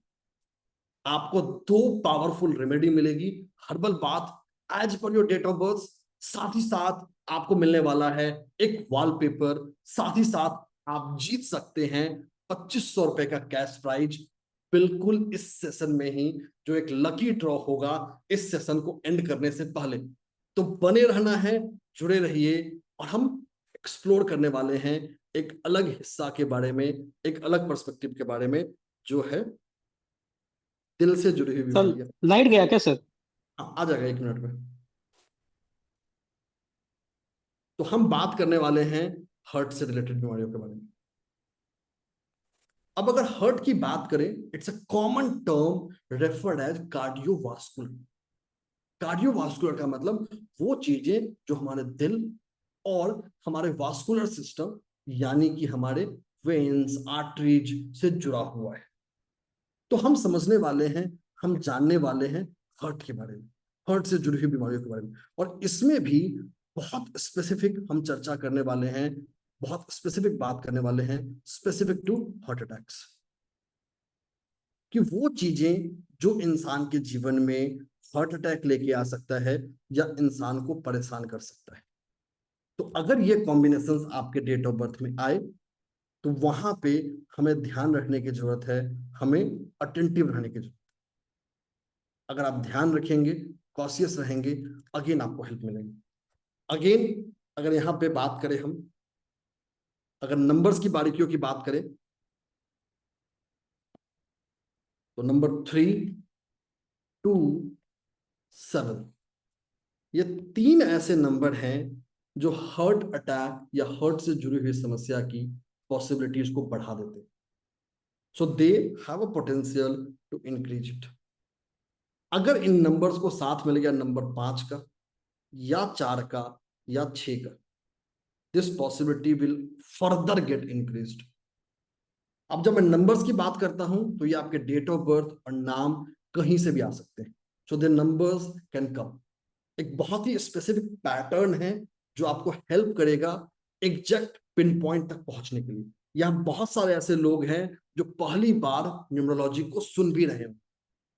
B: आपको 2 पावरफुल रेमेडी मिलेगी, herbal bath as per your date of birth. साथ ही साथ आपको मिलने वाला है एक वॉलपेपर। साथ ही साथ आप जीत सकते हैं 2500 रुपए का कैश प्राइज, बिल्कुल इस सेशन में ही, जो एक लकी ड्रॉ होगा इस सेशन को एंड करने से पहले। तो बने रहना है, जुड़े रहिए, और हम एक्सप्लोर करने वाले हैं एक अलग हिस्सा के बारे में, एक अलग पर्सपेक्टिव के बारे में, जो है दिल से जुड़ी हुई बीमारियां।
A: लाइट गया क्या सर?
B: आ जाएगा 1 मिनट में। तो हम बात करने वाले हैं हार्ट से रिलेटेड बीमारियों के बारे में। अब अगर हार्ट की बात करें, it's a common term referred as cardiovascular. Cardiovascular का मतलब वो चीजें जो हमारे दिल और हमारे वास्कुलर सिस्टम, यानी कि हमारे वेन्स, आर्टरीज से जुड़ा हुआ है। तो हम समझने वाले हैं, हम जानने वाले हैं हार्ट के बारे में, हार्ट से जुड़ी हुई बीमारियों के बारे में। और इसमें भी बहुत स्पेसिफिक हम चर्चा करने वाले हैं, बहुत स्पेसिफिक बात करने वाले हैं, स्पेसिफिक टू हार्ट अटैक्स, कि वो चीजें जो इंसान के जीवन में हार्ट अटैक लेके आ सकता है या इंसान को परेशान कर सकता है। तो अगर ये कॉम्बिनेशंस आपके डेट ऑफ बर्थ में आए, तो वहां पे हमें ध्यान रखने की जरूरत है, हमें अटेंटिव रहने की जरूरत। अगर आप ध्यान रखेंगे, कॉशियस रहेंगे, अगेन आपको हेल्प मिलेगी। अगेन अगर यहाँ पे बात करें हम, अगर नंबर्स की बारीकियों की बात करें, तो नंबर 3, 2, 7, ये 3 ऐसे नंबर हैं जो हार्ट अटैक या हार्ट से जुड़ी हुई समस्या की पॉसिबिलिटीज को बढ़ा देते हैं। So they have a potential to increase it. अगर इन नंबर्स को साथ मिल गया नंबर 5 का या 4 का या 6 का, this possibility will further get increased. अब जब मैं नंबर्स की बात करता हूं तो ये आपके डेट ऑफ बर्थ और नाम कहीं से भी आ सकते हैं। So the numbers can come. एक बहुत ही स्पेसिफिक पैटर्न है जो आपको हेल्प करेगा एग्जैक्ट पिन पॉइंट तक पहुंचने के लिए। यहाँ बहुत सारे ऐसे लोग हैं जो पहली बार न्यूमरोलॉजी को सुन भी रहे हैं,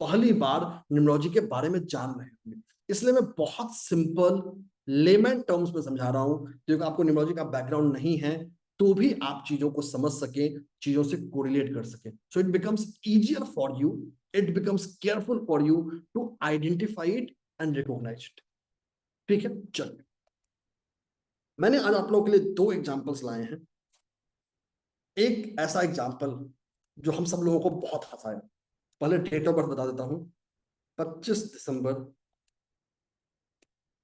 B: पहली बार न्यूमरोलॉजी के बारे में जान रहे हैं। इसलिए मैं बहुत सिंपल लेमैन टर्म्स में समझा रहा हूं, क्योंकि आपको न्यूमरोलॉजी का बैकग्राउंड नहीं है तो भी आप चीजों को समझ सके, चीजों से कोरिलेट कर सके। So it becomes easier for you, it becomes careful for you to identify it and recognise it. ठीक है, चलिए मैंने आज आप लोगों के लिए 2 एग्जांपल्स लाए हैं। एक ऐसा एग्जांपल जो हम सब लोगों को बहुत हंसाया। पहले डेट ऑफ बर्थ बता देता हूं, 25 दिसंबर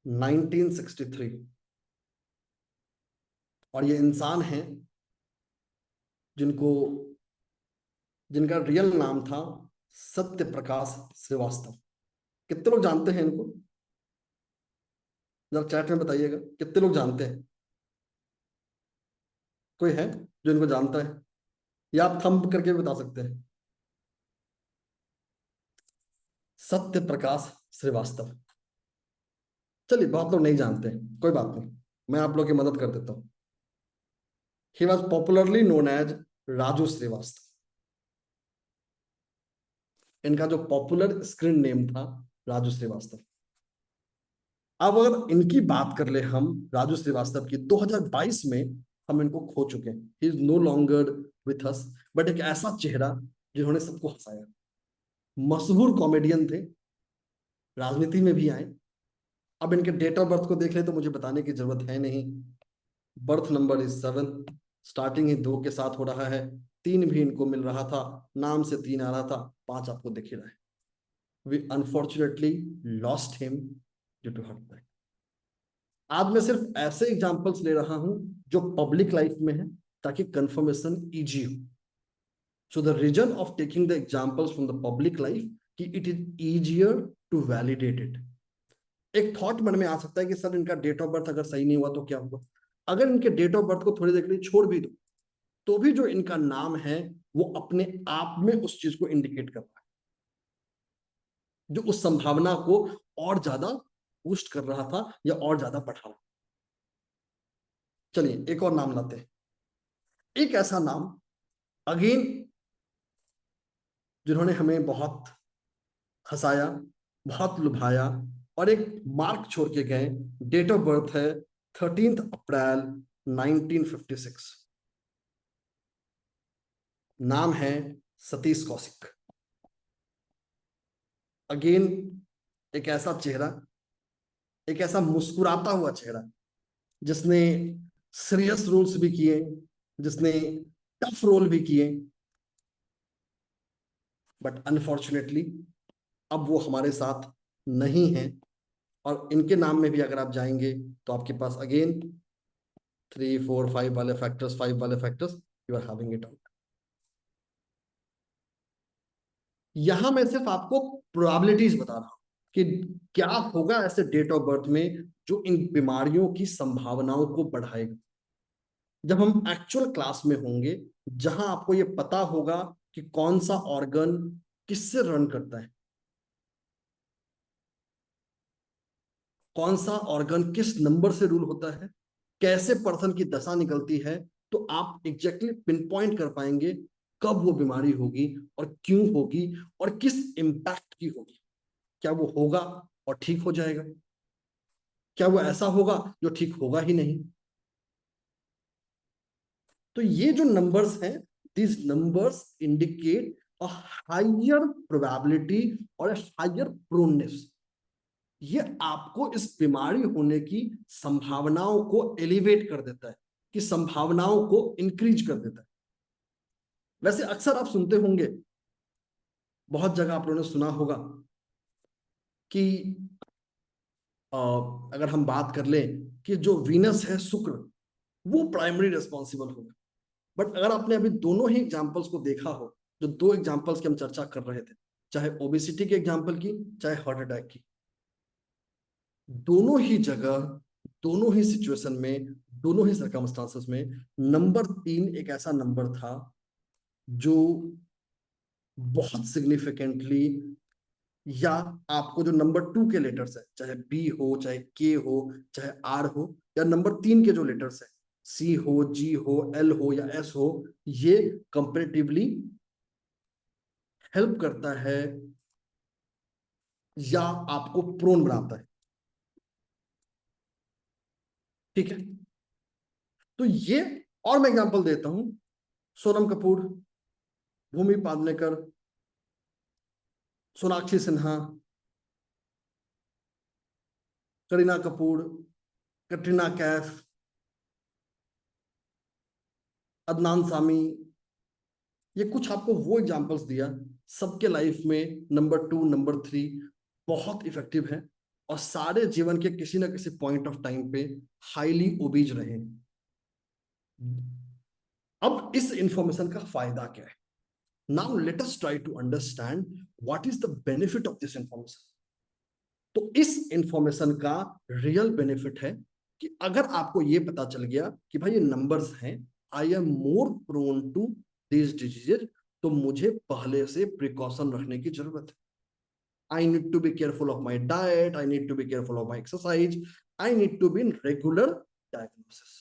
B: 1963। और ये इंसान हैं जिनका रियल नाम था सत्य प्रकाश श्रीवास्तव। कितने लोग जानते हैं इनको? जरा चैट में बताइएगा कितने लोग जानते हैं। कोई है जो इनको जानता है, या आप थंब करके बता सकते हैं? सत्य प्रकाश श्रीवास्तव। चलिए बहुत लोग नहीं जानते हैं, कोई बात नहीं, मैं आप लोग की मदद कर देता हूं। He was popularly known as Raju Srivastava. इनका जो पॉपुलर स्क्रीन नेम था राजू श्रीवास्तव। अब अगर इनकी बात कर ले हम, राजू श्रीवास्तव की, 2022 में हम इनको खो चुके हैं। He is no longer with us, but एक ऐसा चेहरा जिन्होंने सबको हंसाया। मशहूर कॉमेडियन थे, राजनीति में भी आए। अब इनके डेट ऑफ बर्थ को देख ले तो मुझे बताने की जरूरत है नहीं। बर्थ नंबर इज 7, स्टार्टिंग ही 2 के साथ हो रहा है, 3 भी इनको मिल रहा था, नाम से 3 आ रहा था, 5 आपको दिख ही रहा है। We unfortunately lost him due to heart attack. आज मैं सिर्फ ऐसे एग्जांपल्स ले रहा हूं जो पब्लिक लाइफ में है, ताकि कंफर्मेशन इजी हो। So the reason of taking the examples from the public life कि it is easier to validate it. एक थॉट मन में आ सकता है कि सर इनका डेट ऑफ बर्थ अगर सही नहीं हुआ तो क्या हुआ? अगर इनके डेट ऑफ बर्थ को थोड़ी देर के लिए छोड़ भी दो तो भी जो इनका नाम है वो अपने आप में उस चीज को इंडिकेट कर रहा है, जो उस संभावना को और ज्यादा बूस्ट कर रहा था या और ज्यादा बढ़ा रहा। चलिए एक और नाम लाते हैं। एक ऐसा नाम अगेन जिन्होंने हमें बहुत हंसाया, बहुत लुभाया और एक मार्क छोड़ के गए। डेट ऑफ बर्थ है 13 अप्रैल 1956। नाम है सतीश कौशिक। अगेन एक ऐसा चेहरा, एक ऐसा मुस्कुराता हुआ चेहरा जिसने सीरियस रोल्स भी किए, जिसने टफ रोल भी किए, बट अनफॉर्चुनेटली अब वो हमारे साथ नहीं है। और इनके नाम में भी अगर आप जाएंगे तो आपके पास अगेन 3, 4, 5 वाले फैक्टर्स, 5 वाले factors, you are having it out. यहां मैं सिर्फ आपको प्रोबेबिलिटीज बता रहा हूं कि क्या होगा ऐसे डेट ऑफ बर्थ में जो इन बीमारियों की संभावनाओं को बढ़ाएगा। जब हम एक्चुअल क्लास में होंगे, जहां आपको ये पता होगा कि कौन सा ऑर्गन किससे रन करता है, कौन सा ऑर्गन किस नंबर से रूल होता है, कैसे पर्सन की दशा निकलती है, तो आप एग्जैक्टली पिन पॉइंट कर पाएंगे कब वो बीमारी होगी और क्यों होगी और किस इम्पैक्ट की होगी। क्या वो होगा और ठीक हो जाएगा, क्या वो ऐसा होगा जो ठीक होगा ही नहीं। तो ये जो नंबर्स हैं, these numbers indicate a higher probability और a higher proneness। ये आपको इस बीमारी होने की संभावनाओं को एलिवेट कर देता है, कि संभावनाओं को इंक्रीज कर देता है। वैसे अक्सर आप सुनते होंगे, बहुत जगह आप लोगों ने सुना होगा कि अगर हम बात कर लें कि जो वीनस है, शुक्र, वो प्राइमरी रिस्पॉन्सिबल होगा। बट अगर आपने अभी दोनों ही एग्जाम्पल्स को देखा हो, जो दो एग्जाम्पल्स की हम चर्चा कर रहे थे, चाहे ओबेसिटी के एग्जाम्पल की, चाहे हार्ट अटैक की, दोनों ही जगह, दोनों ही सिचुएशन में, दोनों ही सर्कमस्टांसेस में नंबर 3 एक ऐसा नंबर था जो बहुत सिग्निफिकेंटली, या आपको जो नंबर 2 के लेटर्स है, चाहे बी हो, चाहे के हो, चाहे आर हो, या नंबर 3 के जो लेटर्स है, सी हो, जी हो, एल हो या एस हो, ये कंपेरेटिवली हेल्प करता है या आपको प्रोन बनाता है। ठीक है, तो ये, और मैं एग्जांपल देता हूं, सोनम कपूर, भूमि पादनेकर, सोनाक्षी सिन्हा, करीना कपूर, कटरीना कैफ, अदनान सामी, ये कुछ आपको वो एग्जांपल्स दिया, सबके लाइफ में नंबर 2, नंबर 3 बहुत इफेक्टिव है, और सारे जीवन के किसी ना किसी पॉइंट ऑफ टाइम पे हाईली ओबीज रहे। अब इस इंफॉर्मेशन का फायदा क्या है? Now let us try to understand what is the benefit of this information. तो इस इंफॉर्मेशन का रियल बेनिफिट है कि अगर आपको ये पता चल गया कि भाई ये नंबर्स हैं, I am more prone to this disease, तो मुझे पहले से प्रिकॉशन रखने की जरूरत है। I need to be careful of my diet, I need to be careful of my exercise, I need to be in regular diagnosis,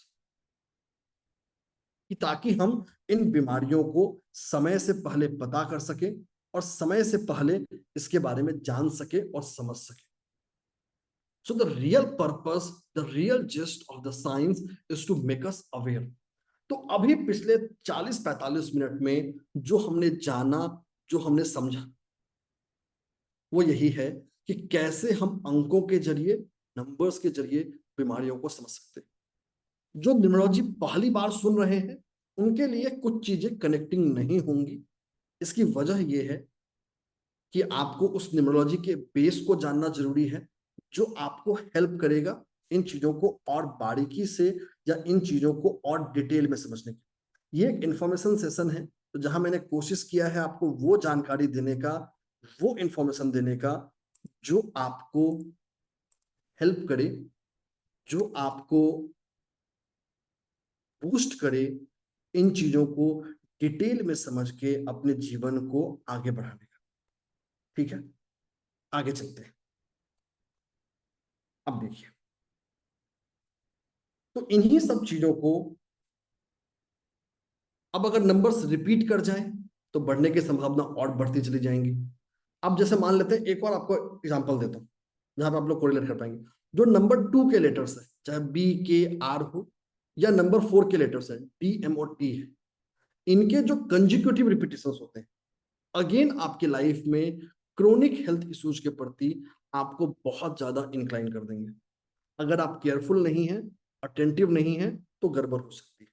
B: ताकि हम इन बीमारियों को समय से पहले पता कर सके और समय से पहले इसके बारे में जान सके और समझ सके। So the real purpose, the real gist of the science is to make us aware. तो अभी पिछले 40-45 मिनट में जो हमने जाना, जो हमने समझा, वो यही है कि कैसे हम अंकों के जरिए, नंबर्स के जरिए बीमारियों को समझ सकते हैं। जो न्यूमरोलॉजी पहली बार सुन रहे हैं उनके लिए कुछ चीजें कनेक्टिंग नहीं होंगी। इसकी वजह यह है कि आपको उस न्यूमरोलॉजी के बेस को जानना जरूरी है, जो आपको हेल्प करेगा इन चीजों को और बारीकी से या इन चीजों को और डिटेल में समझने की। ये एक इंफॉर्मेशन सेशन है, तो जहां मैंने कोशिश किया है आपको वो जानकारी देने का, वो इंफॉर्मेशन देने का जो आपको हेल्प करे, जो आपको बूस्ट करे इन चीजों को डिटेल में समझ के अपने जीवन को आगे बढ़ाने का। ठीक है, आगे चलते हैं। अब देखिए, तो इन्हीं सब चीजों को अब अगर नंबर्स रिपीट कर जाएं तो बढ़ने की संभावना और बढ़ती चली जाएंगी। अब जैसे मान लेते हैं, एक और आपको एग्जांपल देता हूं जहां पे आप लोग कोरिलेट कर पाएंगे। जो नंबर 2 के लेटर्स है, चाहे बी के आर हो, या नंबर 4 के लेटर्स है, डी एम और टी है, इनके जो कंजिक्यूटिव रिपीटेशंस होते हैं, अगेन आपके लाइफ में क्रोनिक हेल्थ इश्यूज के प्रति आपको बहुत ज्यादा इंक्लाइन कर देंगे। अगर आप केयरफुल नहीं है, अटेंटिव नहीं है, तो गड़बड़ हो सकती है।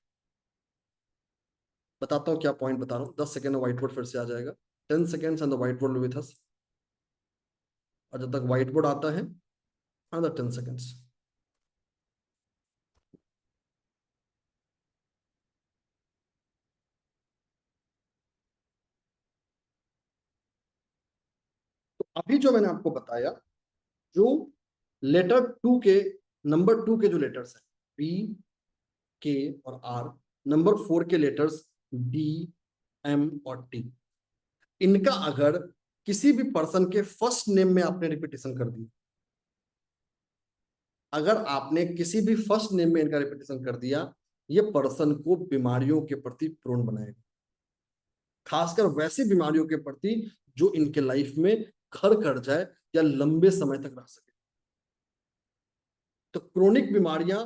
B: बताता हूं क्या पॉइंट बता रहा हूं। 10 सेकेंड में व्हाइट बोर्ड फिर से आ जाएगा। 10 seconds and the whiteboard with us. और जब तक व्हाइट बोर्ड आता है, another 10 seconds. तो अभी जो मैंने आपको बताया, जो लेटर 2 के, नंबर 2 के जो लेटर्स हैं, बी, के और आर, नंबर 4 के लेटर्स डी, एम और टी, इनका अगर किसी भी पर्सन के फर्स्ट नेम में आपने रिपीटेशन कर दिया, अगर आपने किसी भी फर्स्ट नेम में इनका रिपीटेशन कर दिया, ये पर्सन को बीमारियों के प्रति प्रोन बनाएगा, खासकर वैसी बीमारियों के प्रति जो इनके लाइफ में घर कर जाए या लंबे समय तक रह सके। तो क्रोनिक बीमारियां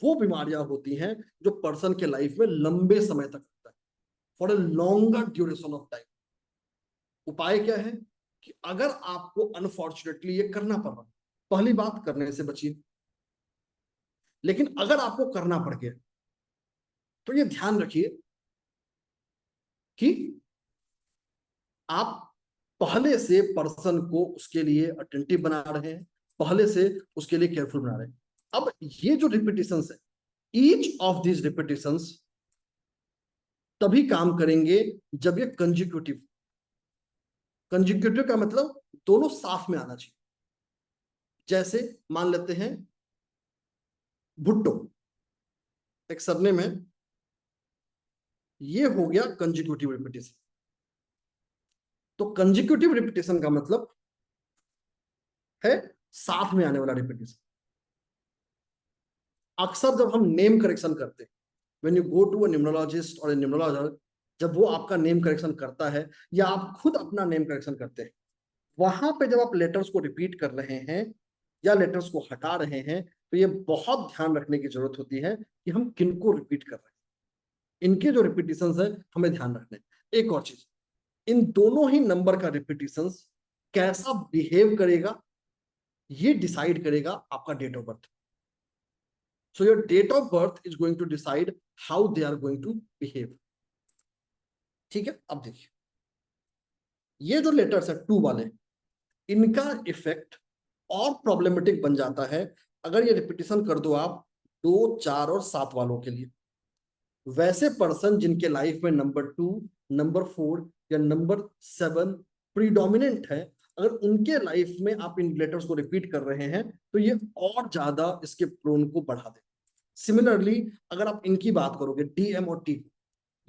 B: वो बीमारियां होती हैं जो पर्सन के लाइफ में लंबे समय तक रहता है, for a longer duration of time. उपाय क्या है कि अगर आपको अनफॉर्चुनेटली ये करना पड़ रहा, पहली बात करने से बचिए, लेकिन अगर आपको करना पड़ गया तो ये ध्यान रखिए कि आप पहले से पर्सन को उसके लिए अटेंटिव बना रहे हैं, पहले से उसके लिए केयरफुल बना रहे हैं। अब ये जो रिपीटिशंस है, ईच ऑफ दिस रिपीटिशंस तभी काम करेंगे जब ये कंजिक्यूटिव। कंजिक्यूटिव का मतलब दोनों साथ में आना चाहिए। जैसे मान लेते हैं भुट्टो, एक सरनेम है, ये हो गया कंजिक्यूटिव रिपीटिशन। तो कंजिक्यूटिव रिपीटिशन का मतलब है साथ में आने वाला रिपीटिशन। अक्सर जब हम नेम करेक्शन करते हैं, when you go to a numerologist और न्यूमरोलॉजर, जब वो आपका नेम करेक्शन करता है या आप खुद अपना नेम करेक्शन करते हैं, वहां पे जब आप लेटर्स को रिपीट कर रहे हैं या लेटर्स को हटा रहे हैं, तो ये बहुत ध्यान रखने की जरूरत होती है कि हम किनको रिपीट कर रहे हैं। इनके जो रिपीटिशंस है हमें ध्यान रखने। एक और चीज, इन दोनों ही नंबर का रिपीटिशंस कैसा बिहेव करेगा ये डिसाइड करेगा आपका date of birth. So your date of birth is going to decide how they are going to behave. ठीक है, अब देखिए ये जो लेटर्स है 2 वाले, इनका इफेक्ट और प्रॉब्लमेटिक बन जाता है अगर ये रिपीटिशन कर दो आप 2, 4 और 7 वालों के लिए। वैसे पर्सन जिनके लाइफ में नंबर 2, नंबर 4 या नंबर 7 प्रीडोमिनेंट है, अगर उनके लाइफ में आप इन लेटर्स को रिपीट कर रहे हैं तो ये और ज्यादा इसके प्रोन को बढ़ा दे। सिमिलरली अगर आप इनकी बात करोगे DM और T,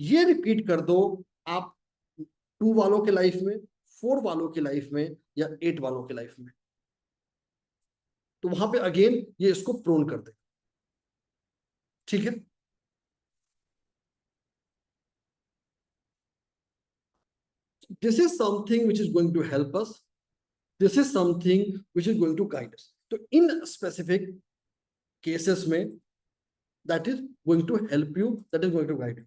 B: ये रिपीट कर दो आप 2 वालों के लाइफ में, 4 वालों की लाइफ में या 8 वालों की लाइफ में, तो वहां पे अगेन ये इसको प्रोन कर दे। ठीक है, this is something which is going to help us, this is something which is going to guide us. तो इन specific cases में that is going to help you, that is going to guide you.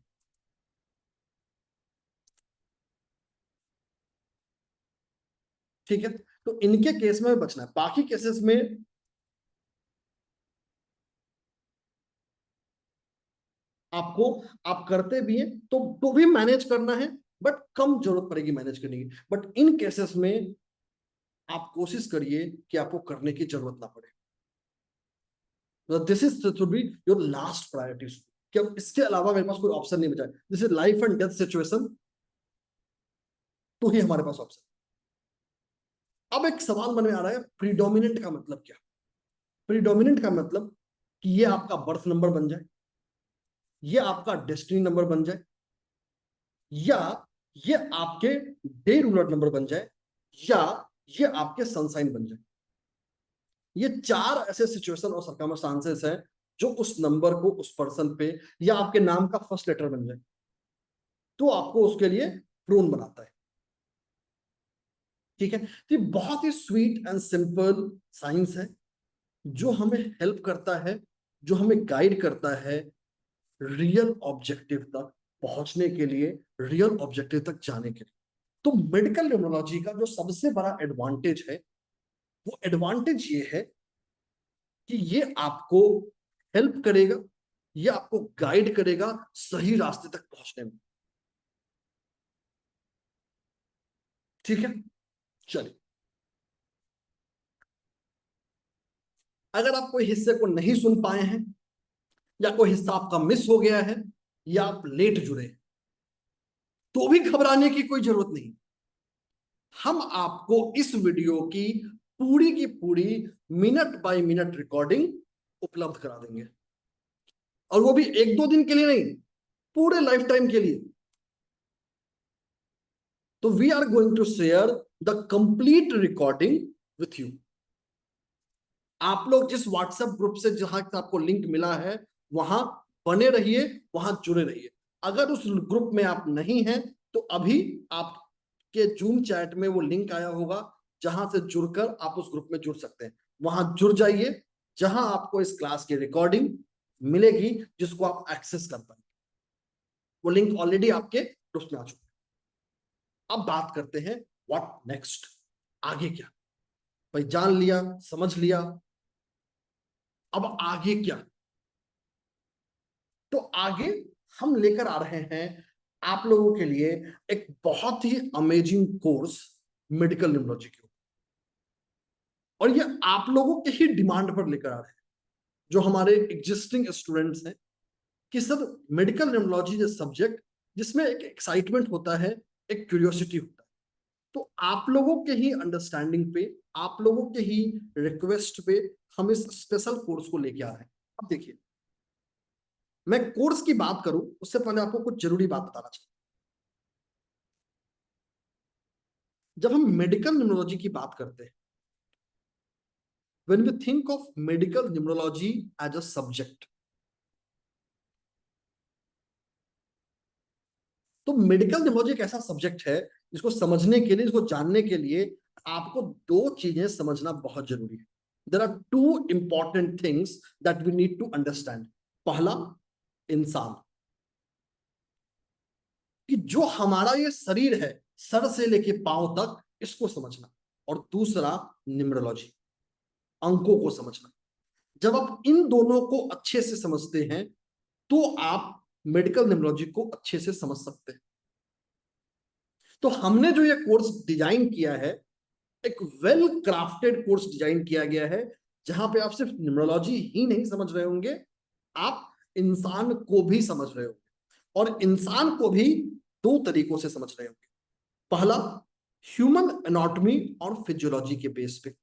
B: ठीक है, तो इनके केस में बचना है। बाकी केसेस में आपको आप करते भी हैं तो भी मैनेज करना है, बट कम जरूरत पड़ेगी मैनेज करने की। बट इन केसेस में आप कोशिश करिए कि आपको करने की जरूरत ना पड़े। This is should be your last priority कि अब इसके अलावा मेरे पास कोई ऑप्शन नहीं बचा है। This is life and death situation, तो ही हमारे पास ऑप्शन। अब एक सवाल मन में आ रहा है, प्रीडोमिनेंट का मतलब क्या? प्रीडोमिनेंट का मतलब कि ये आपका बर्थ नंबर बन जाए, ये आपका डेस्टिनी नंबर बन जाए, या ये आपके डे रूलर नंबर बन जाए, या ये आपके सन साइन बन जाए। ये 4 ऐसे सिचुएशन और सर्कमस्टांसेस हैं जो उस नंबर को उस पर्सन पे या आपके नाम का फर्स्ट लेटर बन जाए तो आपको उसके लिए प्रोन बनाता है। ठीक है, तो ये बहुत ही स्वीट एंड सिंपल साइंस है जो हमें हेल्प करता है, जो हमें गाइड करता है रियल ऑब्जेक्टिव तक पहुंचने के लिए, रियल ऑब्जेक्टिव तक जाने के लिए। तो मेडिकल न्यूमरोलॉजी का जो सबसे बड़ा एडवांटेज है वो एडवांटेज ये है कि ये आपको हेल्प करेगा, ये आपको गाइड करेगा सही रास्ते तक पहुंचने में। ठीक है, चलिए अगर आप कोई हिस्से को नहीं सुन पाए हैं या कोई हिस्सा आपका मिस हो गया है या आप लेट जुड़े हैं, तो भी घबराने की कोई जरूरत नहीं। हम आपको इस वीडियो की पूरी मिनट बाय मिनट रिकॉर्डिंग उपलब्ध करा देंगे, और वो भी 1-2 दिन के लिए नहीं, पूरे लाइफ टाइम के लिए। तो we are going to share the complete recording with you. आप लोग जिस व्हाट्सएप ग्रुप से जहां आपको लिंक मिला है वहां बने रहिए, वहां जुड़े रहिए। अगर उस ग्रुप में आप नहीं हैं तो अभी आपके जूम चैट में वो लिंक आया होगा जहां से जुड़कर आप उस ग्रुप में जुड़ सकते हैं। वहां जुड़ जाइए जहां आपको इस क्लास की रिकॉर्डिंग मिलेगी जिसको आप एक्सेस कर पाएंगे। वो लिंक ऑलरेडी आपके ग्रुप में आ चुका है। अब बात करते हैं व्हाट नेक्स्ट, आगे क्या? भाई जान लिया, समझ लिया, अब आगे क्या? तो आगे हम लेकर आ रहे हैं आप लोगों के लिए एक बहुत ही अमेजिंग कोर्स मेडिकल न्यूमरोलॉजी के ऊपर। और ये आप लोगों के ही डिमांड पर लेकर आ रहे हैं, जो हमारे एग्जिस्टिंग स्टूडेंट्स हैं, कि sir medical neurology is subject जिसमें एक एक्साइटमेंट होता है, एक क्यूरियोसिटी होता है। तो आप लोगों के ही अंडरस्टैंडिंग पे, आप लोगों के ही रिक्वेस्ट पे हम इस स्पेशल कोर्स को लेके आ रहे हैं। अब देखिए, मैं कोर्स की बात करूं उससे पहले आपको कुछ जरूरी बात बताना चाहता हूं। जब हम मेडिकल न्यूरोलॉजी की बात करते हैं, when we think of medical numerology as a subject, तो मेडिकल न्यूरोलॉजी एक ऐसा सब्जेक्ट है जिसको समझने के लिए, इसको जानने के लिए आपको दो चीजें समझना बहुत जरूरी है। There are two important things that we need to understand. पहला, इंसान, कि जो हमारा ये शरीर है सर से लेके पांव तक, इसको समझना। और दूसरा, न्यूमरोलॉजी, अंकों को समझना। जब आप इन दोनों को अच्छे से समझते हैं तो आप मेडिकल न्यूमरोलॉजी को अच्छे से समझ सकते हैं। तो हमने जो ये कोर्स डिजाइन किया है, एक वेल क्राफ्टेड कोर्स डिजाइन किया गया है, जहां पे आप सिर्फ न्यूमरोलॉजी ही नहीं समझ रहे होंगे, आप इंसान को भी समझ रहे होंगे। और इंसान को भी दो तरीकों से समझ रहे होंगे। पहला, ह्यूमन एनाटॉमी और फिजियोलॉजी के बेस पे,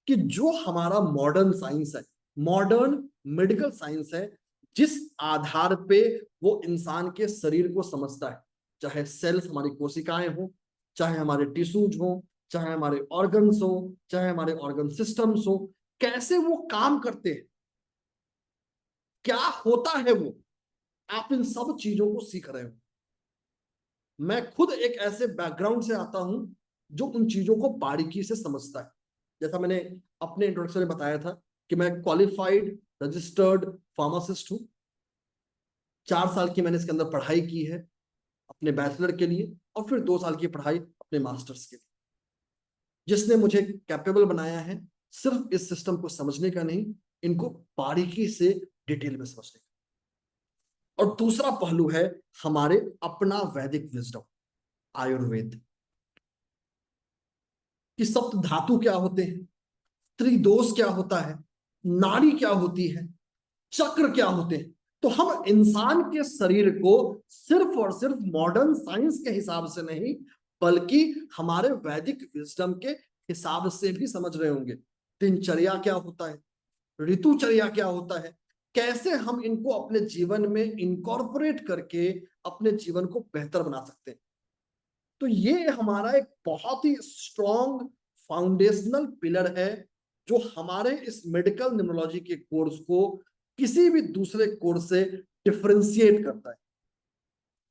B: कि जो हमारा मॉडर्न साइंस है, मॉडर्न मेडिकल साइंस है, जिस आधार पे वो इंसान के शरीर को समझता है, चाहे सेल्स, हमारी कोशिकाएं हो, चाहे हमारे टिश्यूज हो, चाहे हमारे ऑर्गन्स हो, चाहे हमारे ऑर्गन सिस्टम्स हो, कैसे वो काम करते हैं, क्या होता है वो, आप इन सब चीजों को सीख रहे हो। मैं खुद एक ऐसे बैकग्राउंड से आता हूं जो उन चीजों को बारीकी से समझता है। जैसा मैंने अपने इंट्रोडक्शन में बताया था कि मैं क्वालिफाइड रजिस्टर्ड फार्मासिस्ट हूं। 4 साल की मैंने इसके अंदर पढ़ाई की है अपने बैचलर के लिए, और फिर 2 साल की पढ़ाई अपने मास्टर्स के लिए, जिसने मुझे कैपेबल बनाया है सिर्फ इस सिस्टम को समझने का नहीं, इनको बारीकी से डिटेल में समझने का। और दूसरा पहलू है हमारे अपना वैदिक विजडम, आयुर्वेद, कि सप्त धातु क्या होते हैं, त्रिदोष क्या होता है, नाड़ी क्या होती है, चक्र क्या होते हैं। तो हम इंसान के शरीर को सिर्फ और सिर्फ मॉडर्न साइंस के हिसाब से नहीं, बल्कि हमारे वैदिक विजडम के हिसाब से भी समझ रहे होंगे। दिनचर्या क्या होता है, ऋतुचर्या क्या होता है, कैसे हम इनको अपने जीवन में इनकॉर्पोरेट करके अपने जीवन को बेहतर बना सकते हैं। तो ये हमारा एक बहुत ही स्ट्रॉन्ग फाउंडेशनल पिलर है, जो हमारे इस मेडिकल न्यूरोलॉजी के कोर्स को किसी भी दूसरे कोर्स से डिफरेंशिएट करता है,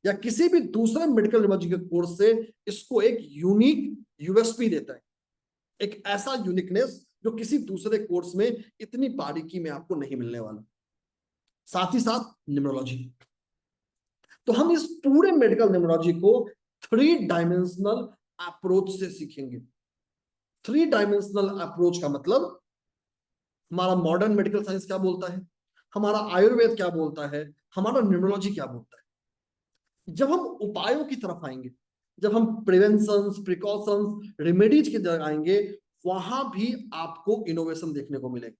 B: या किसी भी दूसरे मेडिकल न्यूरोलॉजी के कोर्स से इसको एक यूनिक यूएसपी देता है, एक ऐसा यूनिकनेस जो किसी दूसरे कोर्स में इतनी बारीकी में आपको नहीं मिलने वाला। साथ ही साथ न्यूमरोलॉजी, तो हम इस पूरे मेडिकल न्यूमरोलॉजी को 3 डायमेंशनल अप्रोच से सीखेंगे। 3 डायमेंशनल अप्रोच का मतलब, हमारा मॉडर्न मेडिकल साइंस क्या बोलता है, हमारा आयुर्वेद क्या बोलता है, हमारा न्यूमरोलॉजी क्या बोलता है। जब हम उपायों की तरफ आएंगे, जब हम प्रिवेंशन, प्रिकॉशंस, रेमेडीज की तरफ आएंगे, वहां भी आपको इनोवेशन देखने को मिलेगा।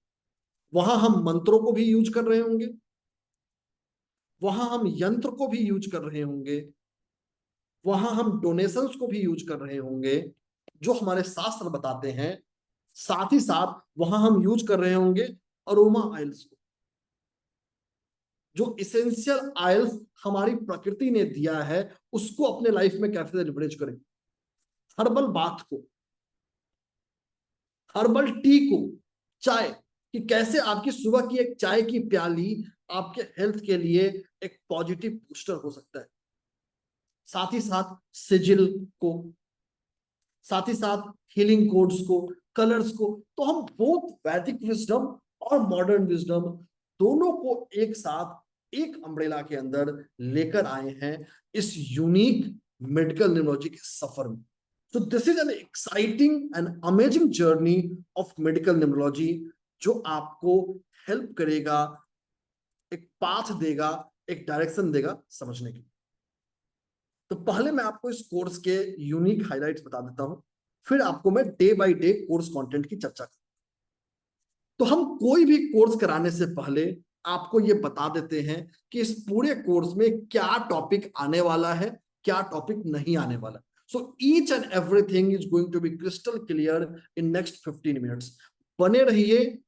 B: वहां हम मंत्रों को भी यूज कर रहे होंगे, वहां हम यंत्र को भी यूज कर रहे होंगे, वहां हम डोनेशंस को भी यूज कर रहे होंगे जो हमारे शास्त्र बताते हैं। साथ ही साथ वहां हम यूज कर रहे होंगे अरोमा ऑयल्स को, जो इसेंशियल ऑयल्स हमारी प्रकृति ने दिया है, उसको अपने लाइफ में कैसे लिवरेज करें। हर्बल बाथ को, हर्बल टी को, चाय, कि कैसे आपकी सुबह की एक चाय की प्याली आपके हेल्थ के लिए एक पॉजिटिव बूस्टर हो सकता है। साथ ही साथ सिजिल को, साथ ही साथ हीलिंग कोड्स को, कलर्स को। तो हम बोथ वैदिक विजडम और मॉडर्न विजडम दोनों को एक साथ एक अम्ब्रेला के अंदर लेकर आए हैं इस यूनिक मेडिकल न्यूरोलॉजी के सफर में। So this is an exciting and amazing journey of medical numerology, जो आपको हेल्प करेगा, एक पाथ देगा, एक डायरेक्शन देगा समझने की। तो पहले मैं आपको इस कोर्स के यूनिक हाइलाइट्स बता देता हूं। फिर आपको मैं day by day course content की चर्चा करूंगा। तो हम कोई भी कोर्स कराने से पहले आपको ये बता देते हैं कि इस पूरे कोर्स में क्या टॉपिक आने वाला है, क्या टॉपिक नहीं आने वाला। So each and everything is going to be crystal clear in next 15 minutes. बने रहिए,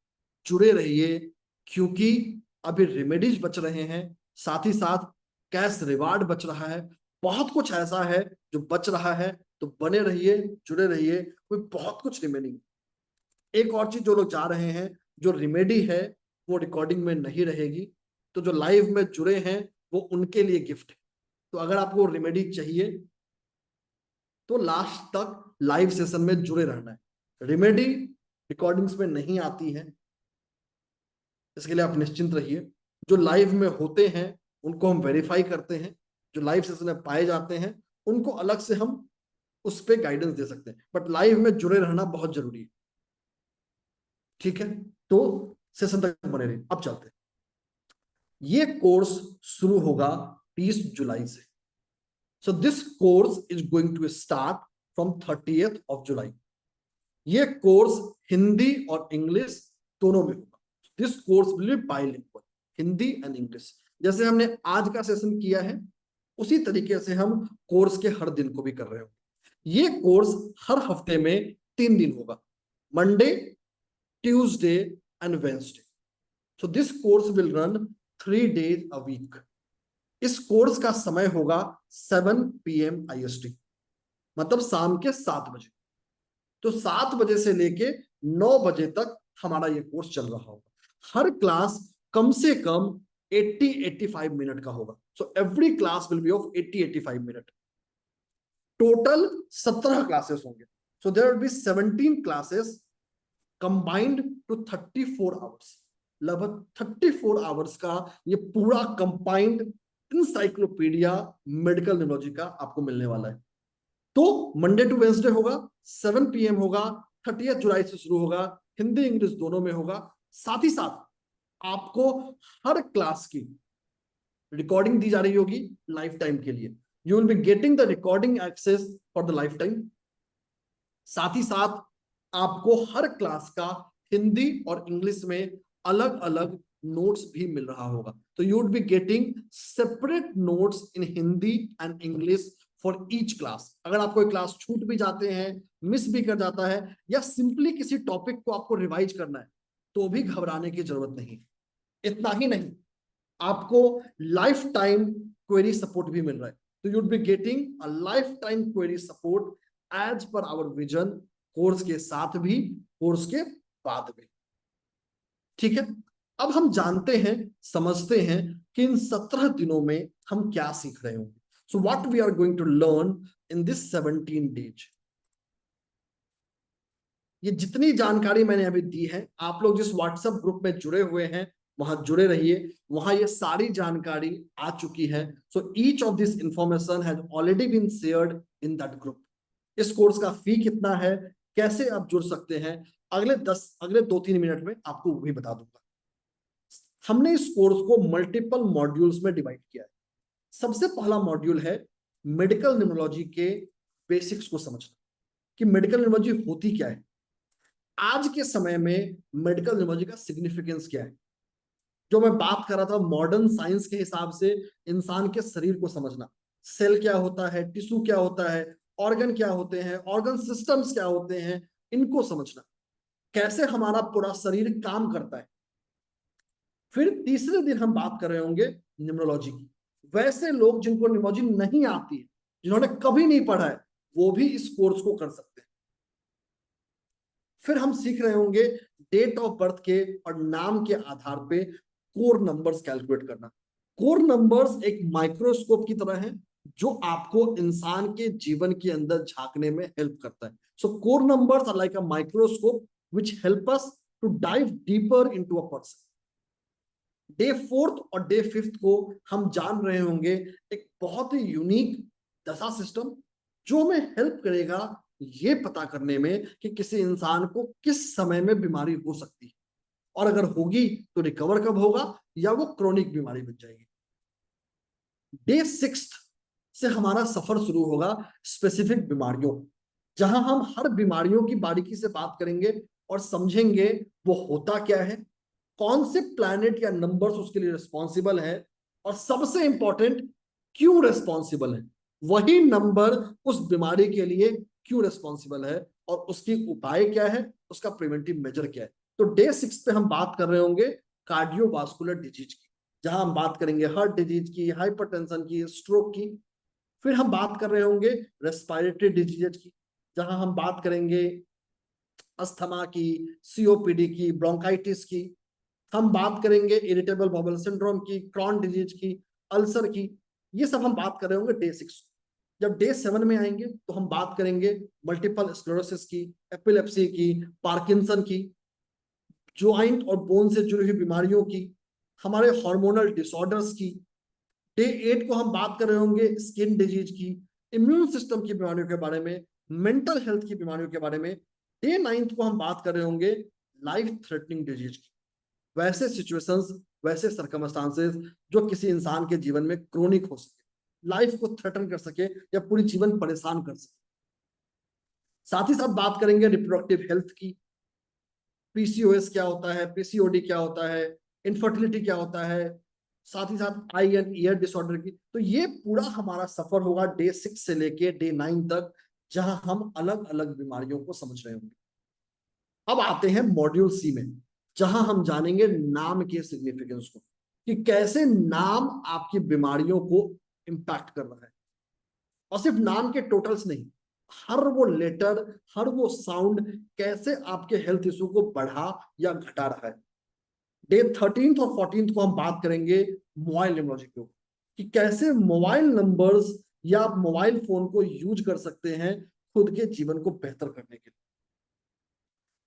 B: जुड़े रहिए, क्योंकि अभी रेमेडीज बच रहे हैं, साथ ही साथ कैश रिवार्ड बच रहा है, बहुत कुछ ऐसा है जो बच रहा है। तो बने रहिए, जुड़े रहिए, कोई बहुत कुछ रिमेनिंग। एक और चीज, जो लोग जा रहे हैं, जो रेमेडी है वो रिकॉर्डिंग में नहीं रहेगी, तो जो लाइव में जुड़े हैं वो उनके लिए गिफ्ट है। तो अगर आपको रेमेडी चाहिए तो लास्ट तक लाइव सेशन में जुड़े रहना है। रेमेडी रिकॉर्डिंग्स में नहीं आती है, इसके लिए आप निश्चिंत रहिए। जो लाइव में होते हैं उनको हम वेरीफाई करते हैं, जो लाइव सेशन में पाए जाते हैं उनको अलग से हम उस पर गाइडेंस दे सकते हैं, बट लाइव में जुड़े रहना बहुत जरूरी है। ठीक है, तो सेशन तक बने रहिए। अब चलते हैं। ये कोर्स शुरू होगा 30 जुलाई से। So this course is going to start from 30th of July। ये कोर्स हिंदी और इंग्लिश दोनों में होगा। This course will be bilingual, Hindi and English. जैसे हमने आज का सेशन किया है उसी तरीके से हम कोर्स के हर दिन को भी कर रहे हो। ये कोर्स हर हफ्ते में 3 दिन होगा, Monday, Tuesday and Wednesday. So this course will run 3 days a week। इस कोर्स का समय होगा 7 PM IST, मतलब शाम के 7 बजे। तो 7 बजे से लेके 9 बजे तक हमारा ये कोर्स चल रहा होगा। हर क्लास कम से कम 80-85 मिनट का होगा। So every class will be of 80-85 minute. Total 17 classes होंगे। So there will be 17 classes combined to 34 hours. लगभग 34 आवर्स का ये पूरा कंबाइंड इंसाइक्लोपीडिया मेडिकल न्यूरोलॉजी का आपको मिलने वाला है। तो मंडे टू वेडनेसडे होगा, 7 PM होगा, 30 जुलाई से शुरू होगा, हिंदी इंग्लिश दोनों में होगा। साथ ही साथ आपको हर क्लास की रिकॉर्डिंग दी जा रही होगी लाइफ टाइम के लिए। You will be getting the recording access for the lifetime. साथ ही साथ आपको हर क्लास का हिंदी और इंग्लिश में अलग अलग नोट्स भी मिल रहा होगा। तो you would be getting separate notes in Hindi and English for each class. अगर आप कोई क्लास छूट भी जाते हैं, मिस भी कर जाता है, या सिंपली किसी टॉपिक को आपको रिवाइज करना है, तो भी घबराने की जरूरत नहीं। इतना ही नहीं, आपको लाइफ टाइम क्वेरी सपोर्ट भी मिल रहा है। तो you would be getting a lifetime query support as per our vision, course के साथ भी, कोर्स के बाद भी। ठीक है, अब हम जानते हैं, समझते हैं कि इन 17 दिनों में हम क्या सीख रहे होंगे। So what we are going to learn in this 17 days। ये जितनी जानकारी मैंने अभी दी है, आप लोग जिस व्हाट्सएप ग्रुप में जुड़े हुए हैं वहां जुड़े रहिए, वहां ये सारी जानकारी आ चुकी है। So each of this information has already been shared in that group. इस कोर्स का फी कितना है, कैसे आप जुड़ सकते हैं, अगले 2-3 मिनट में आपको वो भी बता दूंगा। हमने इस कोर्स को मल्टीपल मॉड्यूल्स में डिवाइड किया है। सबसे पहला मॉड्यूल है मेडिकल न्यूरोलॉजी के बेसिक्स को समझना, कि मेडिकल न्यूरोलॉजी होती क्या है, आज के समय में मेडिकल न्यूरोलॉजी का सिग्निफिकेंस क्या है। जो मैं बात कर रहा था मॉडर्न साइंस के हिसाब से इंसान के शरीर को समझना, सेल क्या होता है, टिश्यू क्या होता है, ऑर्गन क्या होते हैं, ऑर्गन सिस्टम्स क्या होते हैं, इनको समझना, कैसे हमारा पूरा शरीर काम करता है। फिर तीसरे दिन हम बात कर रहे होंगे न्यूरोलॉजी की। वैसे लोग जिनको न्यूरोलॉजी नहीं आती है, जिन्होंने कभी नहीं पढ़ा है, वो भी इस कोर्स को कर सकते हैं। फिर हम सीख रहे होंगे डेट ऑफ बर्थ के और नाम के आधार पे कोर नंबर्स कैलकुलेट करना। कोर नंबर्स एक माइक्रोस्कोप की तरह है जो आपको इंसान के जीवन के अंदर झांकने में हेल्प करता है। So core numbers are like a microscope which help us to dive deeper into a person. Day 4th और डे 5th को हम जान रहे होंगे एक बहुत ही यूनिक दशा सिस्टम, जो हमें हेल्प करेगा ये पता करने में कि किसी इंसान को किस समय में बीमारी हो सकती है, और अगर होगी तो रिकवर कब होगा, या वो क्रोनिक बीमारी बन जाएगी। डे 6th से हमारा सफर शुरू होगा स्पेसिफिक बीमारियों, जहां हम हर बीमारियों की बारीकी से बात करेंगे और समझेंगे वो होता क्या है, कौन से प्लैनेट या नंबर्स उसके लिए रिस्पॉन्सिबल है, और सबसे इंपॉर्टेंट क्यों रिस्पॉन्सिबल है, वही नंबर उस बीमारी के लिए क्यों रिस्पॉन्सिबल है और उसकी उपाय क्या है, उसका प्रिवेंटिव मेजर क्या है। तो डे 6 पे हम बात कर रहे होंगे कार्डियोवास्कुलर डिजीज की, जहां हम बात करेंगे हार्ट डिजीज की, हाइपरटेंशन की, स्ट्रोक की। फिर हम बात कर रहे होंगे रेस्पिरेटरी डिजीज की, जहां हम बात करेंगे अस्थमा की, सीओपीडी की, ब्रोंकाइटिस की। हम बात करेंगे इरिटेबल बाउल सिंड्रोम की, क्रॉन डिजीज की, अल्सर की। ये सब हम बात कर रहे होंगे डे 6। जब डे 7 में आएंगे तो हम बात करेंगे मल्टीपल स्क्लेरोसिस की, एपिलेप्सी की, पार्किंसन की, ज्वाइंट और बोन से जुड़ी हुई बीमारियों की, हमारे हार्मोनल डिसऑर्डर्स की। डे 8 को हम बात कर रहे होंगे स्किन डिजीज की, इम्यून सिस्टम की बीमारियों के बारे में, मेंटल हेल्थ की बीमारियों के बारे में। डे 9 को हम बात कर रहे होंगे लाइफ थ्रेटनिंग डिजीज की, वैसे सिचुएशंस, वैसे सर्कमस्टांसेस जो किसी इंसान के जीवन में क्रोनिक हो सके, लाइफ को थ्रेटन कर सके या पूरी जीवन परेशान कर सके। साथ ही साथ बात करेंगे रिप्रोडक्टिव हेल्थ की, पीसीओएस क्या होता है, पीसीओडी क्या होता है, इनफर्टिलिटी क्या होता है, साथ ही साथ आई एंड ईयर डिसऑर्डर की। तो ये पूरा हमारा सफर होगा डे 6 से लेके डे 9 तक, जहां हम अलग अलग बीमारियों को समझ रहे होंगे। अब आते हैं मॉड्यूल सी में, जहां हम जानेंगे नाम के सिग्निफिकेंस को, कि कैसे नाम आपकी बीमारियों को इंपैक्ट कर रहा है। और सिर्फ नाम के टोटल्स नहीं, हर वो लेटर, हर वो साउंड कैसे आपके हेल्थ इशू को बढ़ा या घटा रहा है। डे 13 और 14 को हम बात करेंगे मोबाइल न्यूमरोलॉजी के ऊपर, कि कैसे मोबाइल नंबर्स या आप मोबाइल फोन को यूज कर सकते हैं खुद के जीवन को बेहतर करने के लिए,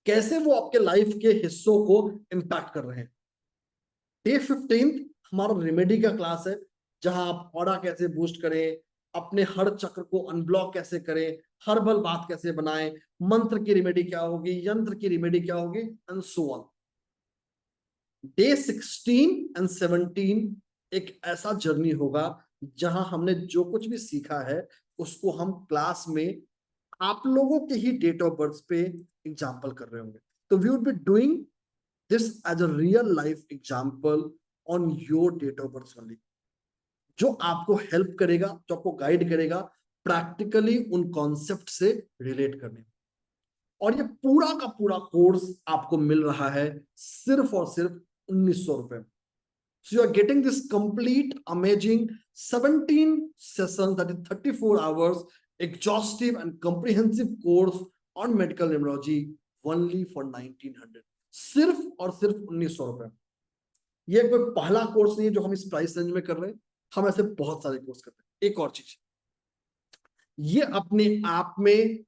B: कैसे वो आपके लाइफ के हिस्सों को इंपैक्ट कर रहे हैं। डे 15 हमारा रेमेडी का क्लास है, जहां आप ऑरा कैसे बूस्ट करें, अपने हर चक्र को अनब्लॉक कैसे करें, हर्बल बात कैसे बनाएं, मंत्र की रेमेडी क्या होगी, यंत्र की रेमेडी क्या होगी, and so on. Day 16 and 17 एक ऐसा जर्नी होगा जहां हमने जो कुछ भी सीखा है उसको हम क्लास में आप लोगों के ही डेट ऑफ बर्थ पे एग्जाम्पल कर रहे होंगे। तो we would be doing this as a real life example on your date of birth only, जो आपको हेल्प करेगा, जो आपको गाइड करेगा प्रैक्टिकली उन कॉन्सेप्ट से रिलेट करने में। और ये पूरा का पूरा कोर्स आपको मिल रहा है सिर्फ और सिर्फ 1900 रुपए में। So you are getting this complete, amazing 17 sessions, that is 34 hours, exhaustive and comprehensive course on medical numerology only for 1900, सिर्फ और सिर्फ 1900 रुपए। ये कोई पहला कोर्स नहीं है जो हम इस प्राइस रेंज में कर रहे हैं, हम ऐसे बहुत सारे कोर्स करते हैं। एक और चीज, ये अपने आप में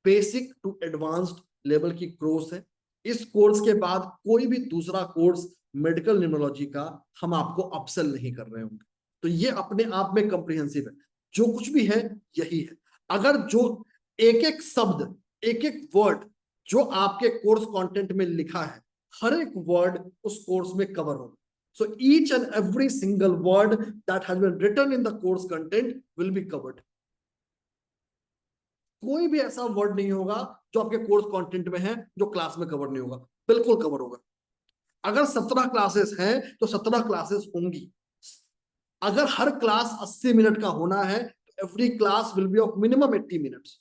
B: बेसिक टू एडवांस्ड लेवल की कोर्स है। इस कोर्स के बाद कोई भी दूसरा कोर्स मेडिकल न्यूमरोलॉजी का हम आपको अपसेल नहीं कर रहे होंगे। तो ये अपने आप में कॉम्प्रिहेंसिव है, जो कुछ भी है यही है। अगर जो एक एक शब्द, एक एक वर्ड जो आपके कोर्स कंटेंट में लिखा है, हर एक वर्ड उस कोर्स में कवर होगा। So each and every single word that has been written in the course content will be covered. कोई भी ऐसा वर्ड नहीं होगा जो आपके कोर्स कंटेंट में है जो क्लास में कवर नहीं होगा, बिल्कुल कवर होगा। अगर 17 क्लासेस हैं तो 17 क्लासेस होंगी। अगर हर क्लास 80 मिनट का होना है तो every class will be of minimum 80 minutes.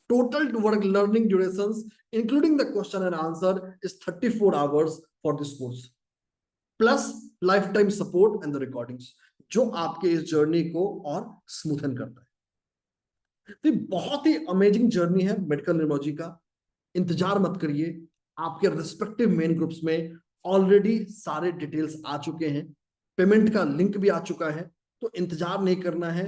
B: Total work learning durations including the question and answer is 34 hours for this course, plus life time support and the recordings, जो आपके इस जर्नी को और स्मूथन करता है। तो बहुत ही अमेजिंग जर्नी है मेडिकल न्यूमरोलॉजी का। इंतजार मत करिए, आपके रिस्पेक्टिव मेन ग्रुप्स में ऑलरेडी सारे डिटेल्स आ चुके हैं, पेमेंट का लिंक भी आ चुका है। तो इंतजार नहीं करना है,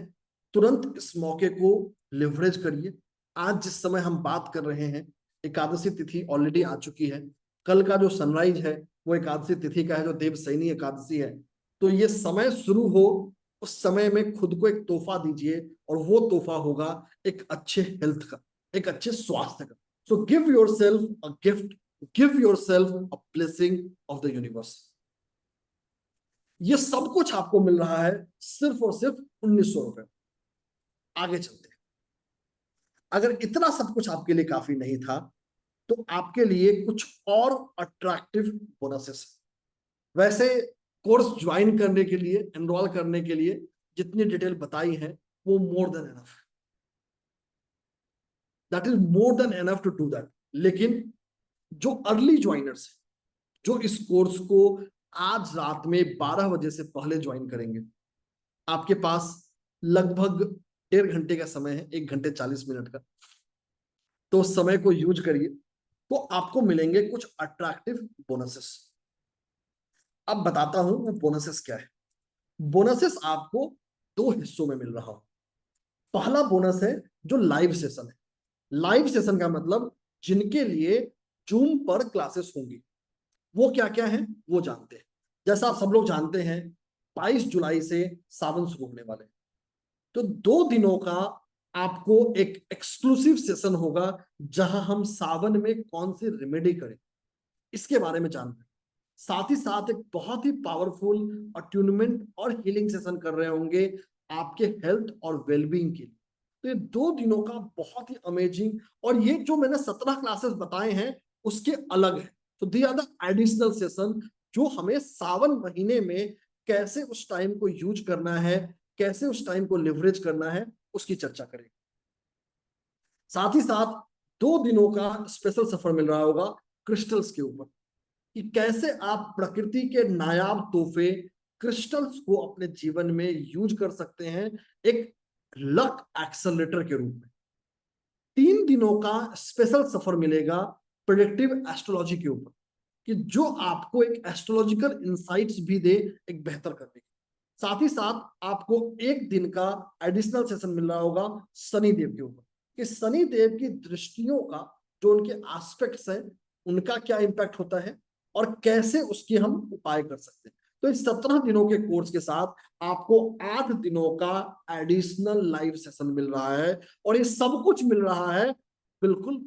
B: तुरंत इस मौके को लिवरेज करिए। आज जिस समय हम बात कर रहे हैं, एकादशी तिथि ऑलरेडी आ चुकी है। कल का जो सनराइज है वो एकादशी तिथि का है, जो देवशयनी एकादशी है। तो ये समय शुरू हो, उस समय में खुद को एक तोहफा दीजिए, और वो तोहफा होगा एक अच्छे हेल्थ का, एक अच्छे स्वास्थ्य का। So give yourself a gift, give yourself a blessing of the universe. ये सब कुछ आपको मिल रहा है सिर्फ और सिर्फ 1900 रुपए। आगे चलते हैं। अगर इतना सब कुछ आपके लिए काफी नहीं था तो आपके लिए कुछ और अट्रैक्टिव बोनसेस। वैसे कोर्स ज्वाइन करने के लिए, एनरोल करने के लिए जितनी डिटेल बताई है वो more than enough, that is more than enough to do that. लेकिन जो अर्ली ज्वाइनर्स, जो इस कोर्स को आज रात में 12 बजे से पहले ज्वाइन करेंगे, आपके पास लगभग 1.5 घंटे का समय है, 1 घंटे 40 मिनट का, तो उस समय को यूज करिए, तो आपको मिलेंगे कुछ अट्रैक्टिव बोनसेस। अब बताता हूं वो बोनसेस क्या है। बोनसेस आपको 2 हिस्सों में मिल रहा हो। पहला बोनस है जो लाइव सेशन है। लाइव सेशन का मतलब जिनके लिए जूम पर क्लासेस होंगी, वो क्या क्या है वो जानते हैं। जैसा आप सब लोग जानते हैं 22 जुलाई से सावन शुरू होने वाले हैं, तो 2 दिनों का आपको एक एक्सक्लूसिव सेशन होगा जहां हम सावन में कौन सी रेमेडी करें इसके बारे में जानते हैं। साथ ही साथ एक बहुत ही पावरफुल अट्यूनमेंट और हीलिंग सेशन कर रहे होंगे आपके हेल्थ और वेलबींग के लिए। तो ये 2 दिनों का बहुत ही अमेजिंग, और ये जो मैंने 17 क्लासेस बताए हैं उसके अलग है। तो दी आर द एडिशनल सेशन जो हमें सावन महीने में कैसे उस टाइम को यूज करना है, कैसे उस टाइम को लिवरेज करना है, उसकी चर्चा करेंगे। साथ ही साथ 2 दिनों का स्पेशल सफर मिल रहा होगा क्रिस्टल्स के ऊपर, कि कैसे आप प्रकृति के नायाब तोहफे क्रिस्टल्स को अपने जीवन में यूज कर सकते हैं एक लक एक्सेलरेटर के रूप में। 3 दिनों का स्पेशल सफर मिलेगा प्रेडिक्टिव एस्ट्रोलॉजी के ऊपर, कि जो आपको एक एस्ट्रोलॉजिकल इंसाइट्स भी दे एक बेहतर करने की। साथ ही साथ आपको 1 दिन का एडिशनल सेशन मिल रहा होगा शनि देव के ऊपर, कि शनि देव की दृष्टियों का जो उनके एस्पेक्ट्स हैं उनका क्या इंपैक्ट होता है और कैसे उसके हम उपाय कर सकते हैं। तो इस 17 दिनों के कोर्स के साथ आपको 8 दिनों का एडिशनल लाइव सेशन मिल रहा है, और ये सब कुछ मिल रहा है बिल्कुल।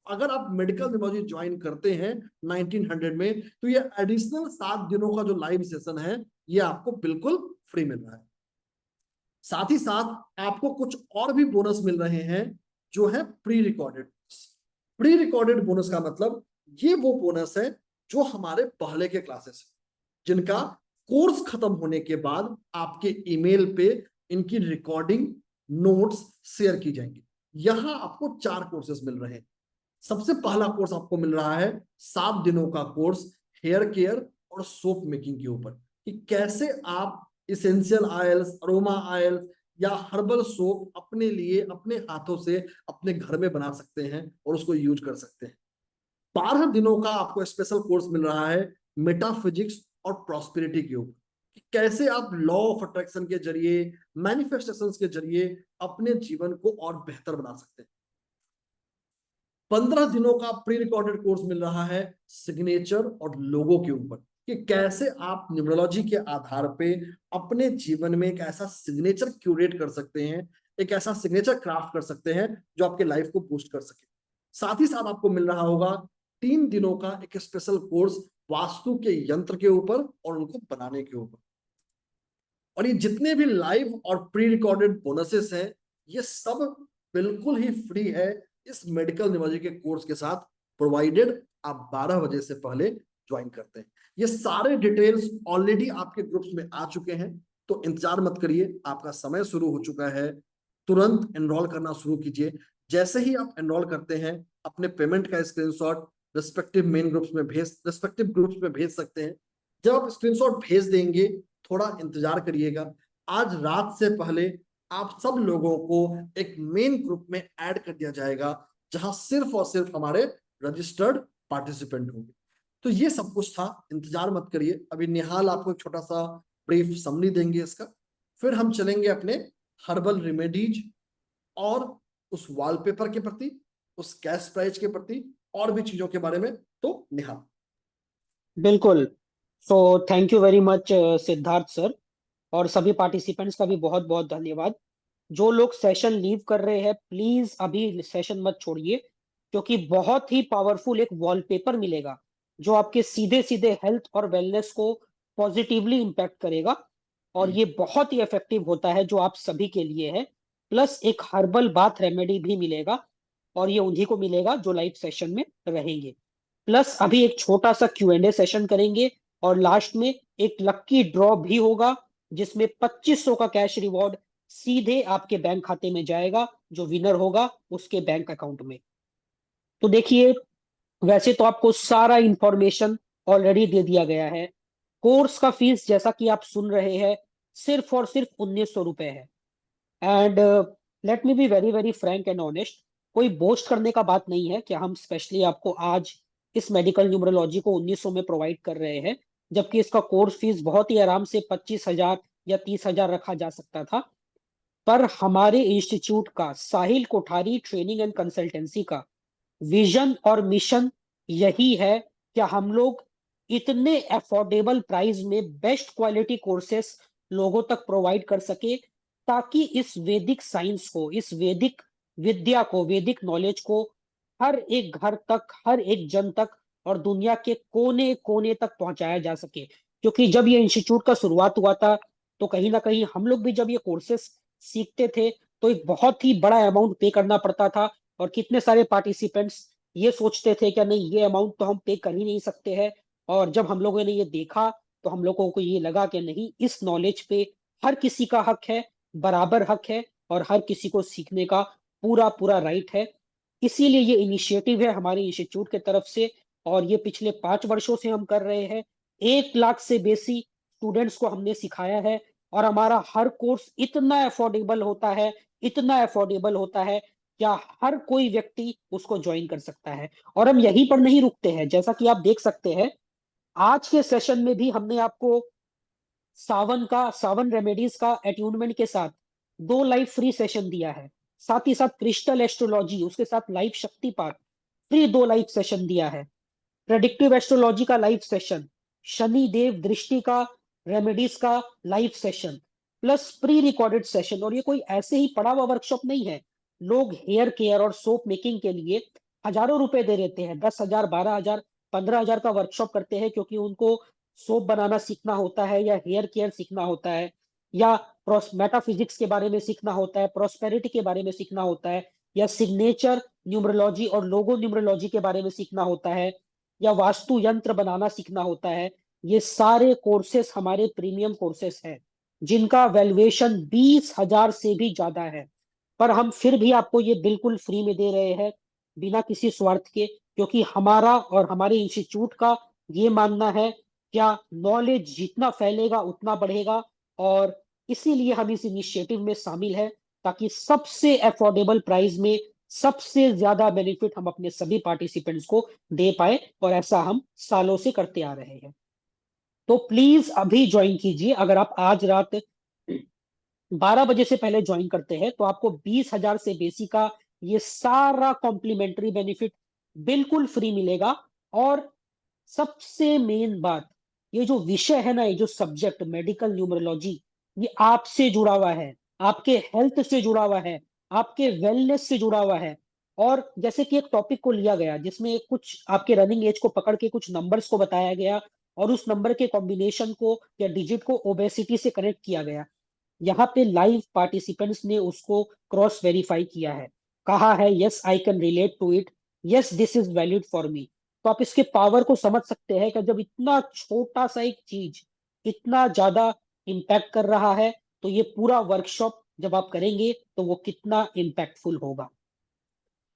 B: अगर आप मेडिकल न्यूमरोलॉजी ज्वाइन करते हैं 1900 में, तो ये एडिशनल 7 दिनों का जो लाइव सेशन है ये आपको बिल्कुल फ्री मिल रहा है। साथ ही साथ आपको कुछ और भी बोनस मिल रहे हैं जो है pre recorded. Pre recorded bonus का मतलब ये वो बोनस है जो हमारे पहले के क्लासेस हैं, जिनका कोर्स खत्म होने के बाद आपके ईमेल पे इनकी रिकॉर्डिंग नोट्स शेयर की जाएंगी। यहां आपको 4 कोर्सेज मिल रहे हैं। सबसे पहला कोर्स आपको मिल रहा है 7 दिनों का कोर्स हेयर केयर और सोप मेकिंग के ऊपर, कि कैसे आप इसेंशियल ऑयल्स, अरोमा ऑयल्स या हर्बल सोप अपने लिए अपने हाथों से अपने घर में बना सकते हैं और उसको यूज कर सकते हैं। 12 दिनों का आपको स्पेशल कोर्स मिल रहा है मेटाफिजिक्स और प्रॉस्पेरिटी के ऊपर, कि कैसे आप लॉ ऑफ अट्रैक्शन के जरिए, मैनिफेस्टेशंस के जरिए अपने जीवन को और बेहतर बना सकते हैं। 15 दिनों का प्री रिकॉर्डेड कोर्स मिल रहा है सिग्नेचर और लोगो के ऊपर, कि कैसे आप न्यूमरोलॉजी के आधार पे अपने जीवन में एक ऐसा सिग्नेचर क्यूरेट कर सकते हैं, एक ऐसा सिग्नेचर क्राफ्ट कर सकते हैं जो आपके लाइफ को बूस्ट कर सके। साथ ही साथ आपको मिल रहा होगा 3 दिनों का एक स्पेशल कोर्स वास्तु के यंत्र के ऊपर और उनको बनाने के ऊपर। और ये जितने भी लाइव और प्री रिकॉर्डेड बोनसेस हैं ये सब बिल्कुल ही फ्री है इस मेडिकल न्यूमरोलॉजी के कोर्स के साथ, प्रोवाइडेड आप 12 बजे से पहले ज्वाइन करते हैं। ये सारे डिटेल्स ऑलरेडी आपके ग्रुप्स में आ चुके हैं, तो इंतजार मत करिए, आपका समय शुरू हो चुका है, तुरंत एनरोल करना शुरू कीजिए। जैसे ही आप एनरोल करते हैं अपने पेमेंट का स्क्रीनशॉट रिस्पेक्टिव ग्रुप्स में भेज सकते हैं। जब आप स्क्रीनशॉट भेज देंगे थोड़ा इंतजार करिएगा, आज रात से पहले आप सब लोगों को एक मेन ग्रुप में ऐड कर दिया जाएगा जहां सिर्फ और सिर्फ हमारे रजिस्टर्ड पार्टिसिपेंट होंगे। तो ये सब कुछ था, इंतजार मत करिए। अभी निहाल आपको एक छोटा सा ब्रीफ समरी देंगे इसका, फिर हम चलेंगे अपने हर्बल रेमेडीज और उस वॉलपेपर के प्रति, उस कैश प्राइज के प्रति और भी चीजों के बारे में। तो निहाल।
A: बिल्कुल। So thank you very much Siddharth sir, और सभी पार्टिसिपेंट्स का भी बहुत बहुत धन्यवाद। जो लोग सेशन लीव कर रहे हैं प्लीज अभी सेशन मत छोड़िए, क्योंकि बहुत ही पावरफुल एक वॉलपेपर मिलेगा जो आपके सीधे सीधे हेल्थ और वेलनेस को पॉजिटिवली इंपैक्ट करेगा, और ये बहुत ही इफेक्टिव होता है जो आप सभी के लिए है। प्लस एक हर्बल बाथ रेमेडी भी मिलेगा, और ये उन्हीं को मिलेगा जो लाइव सेशन में रहेंगे। प्लस अभी एक छोटा सा Q&A सेशन करेंगे, और लास्ट में एक लक्की ड्रॉ भी होगा जिसमें 2500 का कैश रिवॉर्ड सीधे आपके बैंक खाते में जाएगा, जो विनर होगा उसके बैंक अकाउंट में। तो देखिए, वैसे तो आपको सारा इंफॉर्मेशन ऑलरेडी दे दिया गया है। कोर्स का फीस जैसा कि आप सुन रहे हैं सिर्फ और सिर्फ 1900 रुपए है। And let me be very very Frank and honest, कोई बोस्ट करने का बात नहीं है कि हम स्पेशली आपको आज इस मेडिकल न्यूमरोलॉजी को 1900 में प्रोवाइड कर रहे हैं, जबकि इसका कोर्स फीस बहुत ही आराम से 25,000 या 30,000 रखा जा सकता था। पर हमारे इंस्टीट्यूट का, साहिल कोठारी ट्रेनिंग एंड कंसल्टेंसी का विजन और मिशन यही है कि हम लोग इतने अफोर्डेबल प्राइस में बेस्ट क्वालिटी कोर्सेस लोगों तक प्रोवाइड कर सके, ताकि इस वैदिक साइंस को, इस वैदिक विद्या को, वैदिक नॉलेज को हर एक घर तक, हर एक जन तक और दुनिया के कोने कोने तक पहुंचाया जा सके। क्योंकि जब ये इंस्टीट्यूट का शुरुआत हुआ था तो कहीं ना कहीं हम लोग भी जब ये कोर्सेस सीखते थे तो एक बहुत ही बड़ा अमाउंट पे करना पड़ता था, और कितने सारे पार्टिसिपेंट्स ये सोचते थे कि नहीं, ये अमाउंट तो हम पे कर ही नहीं सकते हैं। और जब हम लोगों ने ये देखा तो हम लोगों को ये लगा कि नहीं, इस नॉलेज पे हर किसी का हक है, बराबर हक है, और हर किसी को सीखने का पूरा पूरा राइट है। इसीलिए ये इनिशिएटिव है हमारे इंस्टीट्यूट के तरफ से, और ये पिछले 5 वर्षों से हम कर रहे हैं। 1 लाख से बेसी स्टूडेंट्स को हमने सिखाया है, और हमारा हर कोर्स इतना अफोर्डेबल होता है, इतना अफोर्डेबल होता है, क्या हर कोई व्यक्ति उसको ज्वाइन कर सकता है। और हम यहीं पर नहीं रुकते हैं, जैसा कि आप देख सकते हैं आज के सेशन में भी हमने आपको सावन रेमेडीज का एट्यूनमेंट के साथ 2 लाइव फ्री सेशन दिया है। साथ ही साथ क्रिस्टल एस्ट्रोलॉजी, उसके साथ लाइव शक्तिपात फ्री 2 लाइव सेशन दिया है। प्रेडिक्टिव एस्ट्रोलॉजी का लाइव सेशन, शनि देव दृष्टि का रेमेडीज का live session, plus pre recorded session. और ये कोई ऐसे ही पड़ा हुआ वर्कशॉप नहीं है। लोग हेयर केयर और सोप मेकिंग के लिए हजारों रुपए दे देते हैं, 10,000, 12,000, 15,000 का वर्कशॉप करते हैं, क्योंकि उनको सोप बनाना सीखना होता है, या हेयर केयर सीखना होता है, या मेटाफिजिक्स के बारे में सीखना होता है, प्रोस्पेरिटी के बारे में सीखना होता है, या सिग्नेचर न्यूमरोलॉजी और लोगो न्यूमरोलॉजी के बारे में सीखना होता है, या वास्तु यंत्र बनाना सीखना होता है। ये सारे कोर्सेस हमारे प्रीमियम कोर्सेस हैं, जिनका वैल्यूएशन 20,000 से भी ज्यादा है। पर हम फिर भी आपको ये बिल्कुल फ्री में दे रहे हैं, बिना किसी स्वार्थ के, क्योंकि हमारा और हमारे इंस्टीट्यूट का ये मानना है, क्या नॉलेज जितना फैलेगा उतना बढ़ेगा। और इसीलिए हम इस इनिशिएटिव में शामिल है, ताकि सबसे अफोर्डेबल प्राइस में सबसे ज्यादा बेनिफिट हम अपने सभी पार्टिसिपेंट्स को दे पाए, और ऐसा हम सालों से करते आ रहे हैं। तो प्लीज अभी ज्वाइन कीजिए। अगर आप आज रात 12 बजे से पहले ज्वाइन करते हैं तो आपको 20,000 से बेसी का ये सारा कॉम्प्लीमेंट्री बेनिफिट बिल्कुल फ्री मिलेगा। और सबसे मेन बात, ये जो विषय है ना, ये जो सब्जेक्ट मेडिकल न्यूमरोलॉजी, ये आपसे जुड़ा हुआ है, आपके हेल्थ से जुड़ा हुआ है, आपके वेलनेस से जुड़ा हुआ है। और जैसे कि एक टॉपिक को लिया गया जिसमें कुछ आपके रनिंग एज को पकड़ के कुछ नंबर्स को बताया गया, और उस नंबर के कॉम्बिनेशन को या डिजिट को ओबेसिटी से कनेक्ट किया गया। यहाँ पे लाइव पार्टिसिपेंट्स ने उसको क्रॉस वेरीफाई किया है, कहा है yes I can relate to it, yes this is valid for me. तो आप इसके पावर को समझ सकते हैं कि जब इतना छोटा सा एक चीज इतना ज्यादा इम्पैक्ट कर रहा है, तो ये पूरा वर्कशॉप जब आप करेंगे तो वो कितना इम्पैक्टफुल होगा।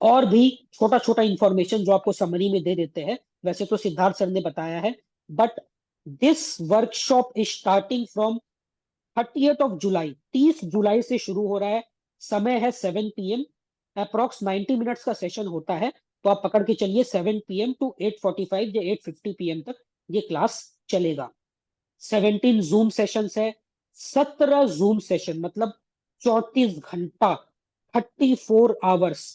A: और भी छोटा छोटा इंफॉर्मेशन जो आपको समरी में दे देते हैं, वैसे तो सिद्धार्थ सर ने बताया है, but this workshop is starting from 30th of July, 30 जुलाई से शुरू हो रहा है। समय है 7 PM, अप्रोक्स 90 मिनट्स का सेशन होता है। तो आप पकड़ के चलिए 7 PM टू 8:45 या 8:50 PM तक ये क्लास चलेगा। 17 जूम सेशंस है, 17 जूम सेशन, मतलब 34 घंटा, 34 आवर्स,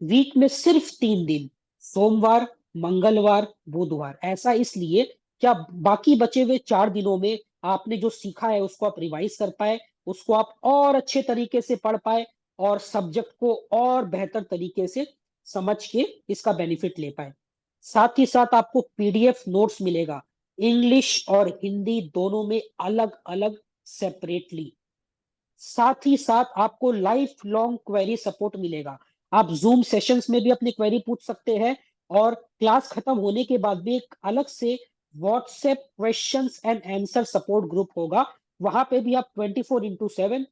A: वीक में सिर्फ 3 दिन, सोमवार, मंगलवार, बुधवार। ऐसा इसलिए क्या बाकी बचे हुए 4 दिनों में आपने जो सीखा है उसको आप रिवाइज कर पाए, उसको आप और अच्छे तरीके से पढ़ पाए, और सब्जेक्ट को और बेहतर तरीके से समझ के इसका बेनिफिट ले पाए। साथ ही साथ आपको PDF नोट्स मिलेगा, इंग्लिश और हिंदी दोनों में अलग अलग सेपरेटली। साथ ही साथ आपको लाइफ लॉन्ग क्वेरी सपोर्ट मिलेगा। आप जूम सेशंस में भी अपनी क्वेरी पूछ सकते हैं, और क्लास खत्म होने के बाद भी एक अलग से WhatsApp questions and answer support group होगा। वहां पे भी आप 24/7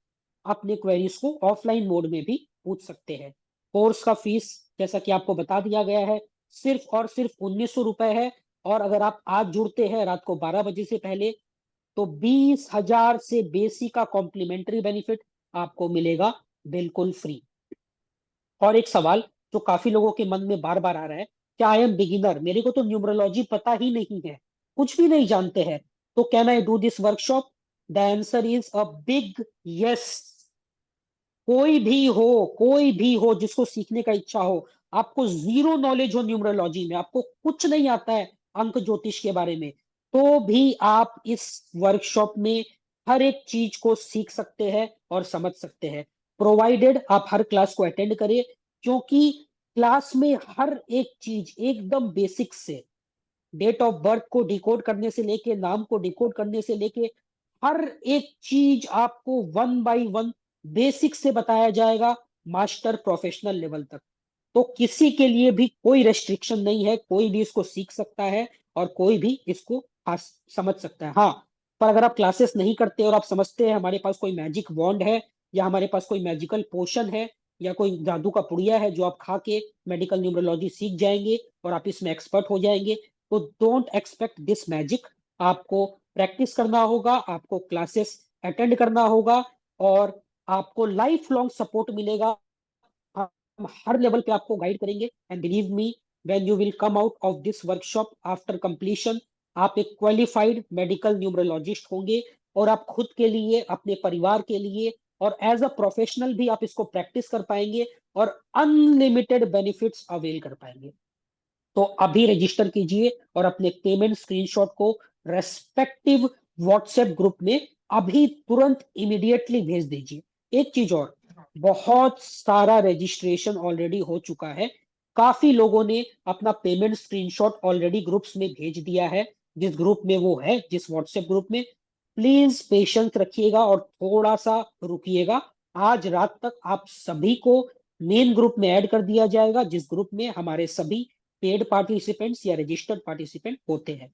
A: अपने क्वेरीज को ऑफलाइन मोड में भी पूछ सकते हैं। कोर्स का फीस जैसा कि आपको बता दिया गया है, सिर्फ और सिर्फ 1900 रुपए है। और अगर आप आज जुड़ते हैं रात को 12 बजे से पहले, तो 20,000 से बेसिक का कॉम्प्लीमेंट्री बेनिफिट आपको मिलेगा बिल्कुल फ्री। और एक सवाल जो काफी लोगों के मन में बार बार आ रहा है, क्या आई एम बिगिनर, मेरे को तो न्यूमरोलॉजी पता ही नहीं है, कुछ भी नहीं जानते हैं, तो can I do this workshop? The answer is a big yes. कोई भी हो जिसको सीखने का इच्छा हो, आपको जीरो नॉलेज हो न्यूमरोलॉजी में, आपको कुछ नहीं आता है अंक ज्योतिष के बारे में, तो भी आप इस वर्कशॉप में हर एक चीज को सीख सकते हैं और समझ सकते हैं, प्रोवाइडेड आप हर क्लास को अटेंड करें। क्योंकि क्लास में हर एक चीज एकदम बेसिक से, डेट ऑफ बर्थ को डिकोड करने से लेके, नाम को डिकोड करने से लेके, हर एक चीज आपको 1 by 1 बेसिक से बताया जाएगा मास्टर प्रोफेशनल लेवल तक। तो किसी के लिए भी कोई रेस्ट्रिक्शन नहीं है, कोई भी इसको सीख सकता है और कोई भी इसको समझ सकता है। हाँ, पर अगर आप क्लासेस नहीं करते और आप समझते हैं हमारे पास कोई मैजिक वॉन्ड है, या हमारे पास कोई मैजिकल पोशन है, या कोई जादू का पुड़िया है जो आप खा के मेडिकल न्यूमरोलॉजी सीख जाएंगे और आप इसमें एक्सपर्ट हो जाएंगे, तो डोंट एक्सपेक्ट दिस मैजिक। आपको प्रैक्टिस करना होगा, आपको क्लासेस अटेंड करना होगा, और आपको लाइफ लॉन्ग सपोर्ट मिलेगा। हम हर लेवल पे आपको गाइड करेंगे, and believe me, when you will come out of this workshop after completion, आप एक क्वालिफाइड मेडिकल न्यूमरोलॉजिस्ट होंगे, और आप खुद के लिए, अपने परिवार के लिए, और एज अ प्रोफेशनल भी आप इसको प्रैक्टिस कर पाएंगे और अनलिमिटेड बेनिफिट्स अवेल कर पाएंगे। तो अभी रजिस्टर कीजिए और अपने पेमेंट स्क्रीनशॉट को रेस्पेक्टिव व्हाट्सएप ग्रुप में अभी तुरंत इमीडिएटली भेज दीजिए। एक चीज और, बहुत सारा रजिस्ट्रेशन ऑलरेडी हो चुका है, काफी लोगों ने अपना पेमेंट स्क्रीनशॉट ऑलरेडी ग्रुप्स में भेज दिया है, जिस ग्रुप में वो है, जिस व्हाट्सएप ग्रुप में। प्लीज पेशेंस रखिएगा और थोड़ा सा रुकिएगा। आज रात तक आप सभी को मेन ग्रुप में ऐड कर दिया जाएगा, जिस ग्रुप में हमारे सभी पेड पार्टिसिपेंट्स या रजिस्टर्ड पार्टिसिपेंट होते हैं।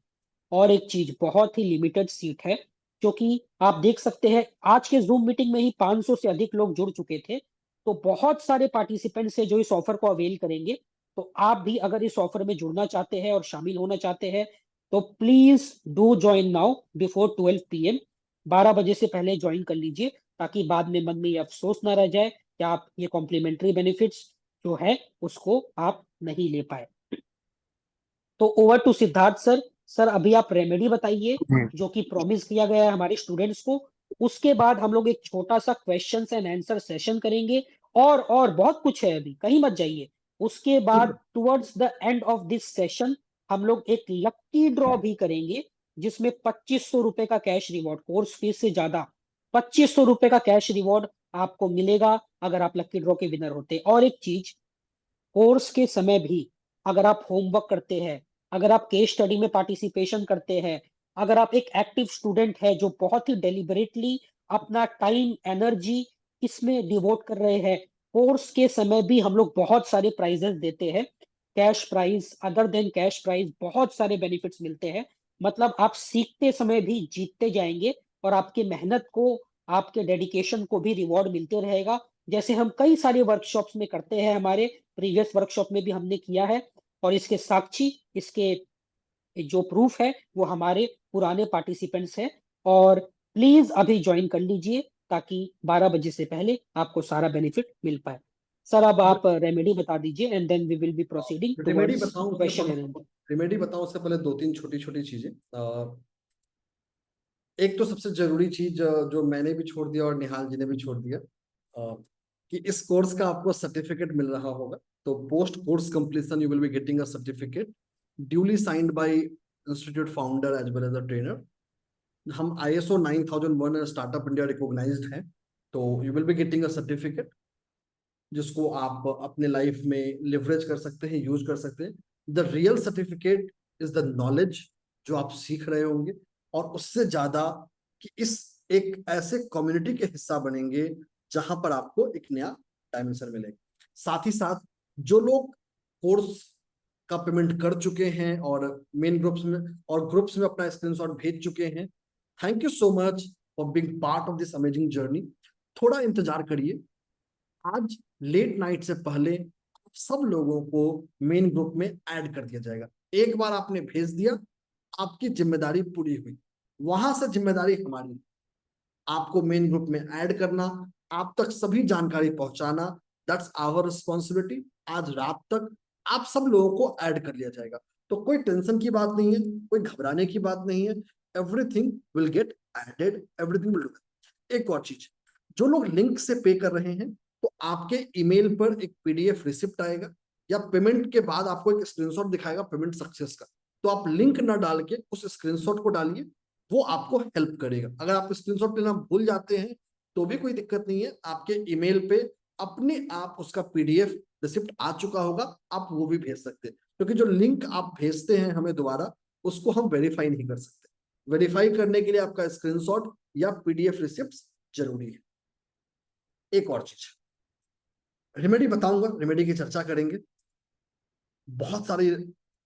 A: और एक चीज, बहुत ही लिमिटेड सीट है, क्योंकि आप देख सकते हैं आज के जूम मीटिंग में ही 500 से अधिक लोग जुड़ चुके थे, तो बहुत सारे पार्टिसिपेंट्स हैं जो इस ऑफर को अवेल करेंगे। तो आप भी अगर इस ऑफर में जुड़ना चाहते हैं और शामिल होना चाहते हैं, तो please do join now before 12 PM। 12 बजे से पहले ज्वाइन कर लीजिए, ताकि बाद में मन में ये अफसोस ना रह जाए कि आप ये कॉम्प्लीमेंट्री बेनिफिट्स जो है उसको आप नहीं ले पाए। तो over to Siddharth sir. Sir अभी आप रेमेडी बताइए जो कि प्रॉमिस किया गया है हमारे स्टूडेंट्स को। उसके बाद हम लोग एक छोटा सा क्वेश्चंस एंड आंसर सेशन करेंगे, और बहुत कुछ है, अभी कहीं मत जाइए। उसके बाद towards the end of this session हम लोग एक लक्की ड्रॉ भी करेंगे, जिसमें 2500 रुपए का कैश रिवॉर्ड, कोर्स फीस से ज्यादा 2500 रुपए का कैश रिवॉर्ड आपको मिलेगा अगर आप लक्की ड्रॉ के विनर होते। और एक चीज, कोर्स के समय भी अगर आप होमवर्क करते हैं, अगर आप केस स्टडी में पार्टिसिपेशन करते हैं, अगर आप एक एक्टिव स्टूडेंट है जो बहुत ही डेलिबरेटली अपना टाइम एनर्जी इसमें डिवोट कर रहे हैं, कोर्स के समय भी हम लोग बहुत सारे प्राइजेस देते हैं, cash prize, other than cash prize, बहुत सारे बेनिफिट्स मिलते हैं। मतलब आप सीखते समय भी जीतते जाएंगे, और आपकी मेहनत को, आपके डेडिकेशन को भी रिवॉर्ड मिलते रहेगा, जैसे हम कई सारे वर्कशॉप्स में करते हैं, हमारे प्रीवियस वर्कशॉप में भी हमने किया है। और इसके साक्षी, इसके जो प्रूफ है वो हमारे पुराने पार्टिसिपेंट्स हैं। और प्लीज अभी ज्वाइन कर लीजिए, ताकि 12 बजे से पहले आपको सारा बेनिफिट मिल पाए। सर अब आप रेमेडी बता दीजिए, and then we will be proceeding
B: remedy
A: towards
B: बताऊं
A: क्वेश्चन एंड आंसर।
B: रेमेडी बताऊं उससे पहले 2-3 छोटी छोटी चीजें। एक तो सबसे जरूरी चीज जो मैंने भी छोड़ दिया और निहाल जी ने भी छोड़ दिया, कि इस कोर्स का आपको सर्टिफिकेट मिल रहा होगा। तो post course completion you will be getting a certificate duly signed by institute founder as well as a trainer. हम ISO 9001 स्टार्टअप इंडिया रिकॉग्नाइज्ड हैं, तो you will be getting a certificate जिसको आप अपने लाइफ में लिवरेज कर सकते हैं, यूज कर सकते हैं। The real certificate is the knowledge जो आप सीख रहे होंगे, और उससे ज्यादा कि इस एक ऐसे कम्युनिटी के हिस्सा बनेंगे जहां पर आपको एक नया डायमेंशन मिलेगा। साथ ही साथ जो लोग कोर्स का पेमेंट कर चुके हैं और मेन ग्रुप्स में अपना स्क्रीनशॉट भेज चुके हैं, thank you so much for being part of this amazing journey. थोड़ा इंतजार करिए, आज लेट नाइट से पहले सब लोगों को मेन ग्रुप में ऐड कर दिया जाएगा। एक बार आपने भेज दिया, आपकी जिम्मेदारी पूरी हुई। वहां से जिम्मेदारी हमारी, आपको मेन ग्रुप में ऐड करना, आप तक सभी जानकारी पहुंचाना, दैट्स आवर रिस्पॉन्सिबिलिटी। आज रात तक आप सब लोगों को ऐड कर लिया जाएगा, तो कोई टेंशन की बात नहीं है, कोई घबराने की बात नहीं है। Everything will get added, everything will do. एक और चीज, जो लोग लिंक से पे कर रहे हैं, तो आपके ईमेल पर एक पीडीएफ रिसिप्ट आएगा या पेमेंट के बाद आपको एक स्क्रीनशॉट दिखाएगा पेमेंट सक्सेस का। तो आप लिंक ना डाल के उस स्क्रीनशॉट को डालिए, वो आपको हेल्प करेगा। अगर आप स्क्रीनशॉट लेना भूल जाते हैं तो भी कोई दिक्कत नहीं है, आपके ईमेल पे अपने आप उसका पीडीएफ रिसिप्ट आ चुका होगा, आप वो भी भेज सकते हैं। क्योंकि जो लिंक आप भेजते हैं हमें दोबारा, उसको हम वेरीफाई नहीं कर सकते। वेरीफाई करने के लिए आपका स्क्रीनशॉट या पीडीएफ रिसिप्ट जरूरी है। एक और चीज, रेमेडी बताऊंगा, रेमेडी की चर्चा करेंगे। बहुत सारी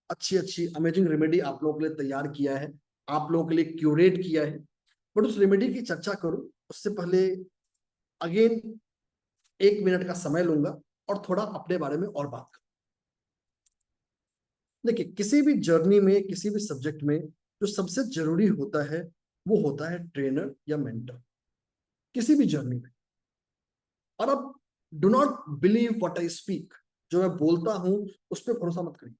B: अच्छी अच्छी अमेजिंग रेमेडी आप लोगों के लिए तैयार किया है, आप लोगों के लिए क्यूरेट किया है, बट उस रेमेडी की चर्चा करूं उससे पहले अगेन 1 मिनट का समय लूंगा और थोड़ा अपने बारे में और बात करूं। देखिए, किसी भी जर्नी में, किसी भी सब्जेक्ट में जो सबसे जरूरी होता है वो होता है ट्रेनर या मेंटर, किसी भी जर्नी में। और अब do not believe what I speak, जो मैं बोलता हूं उस पर भरोसा मत करिए।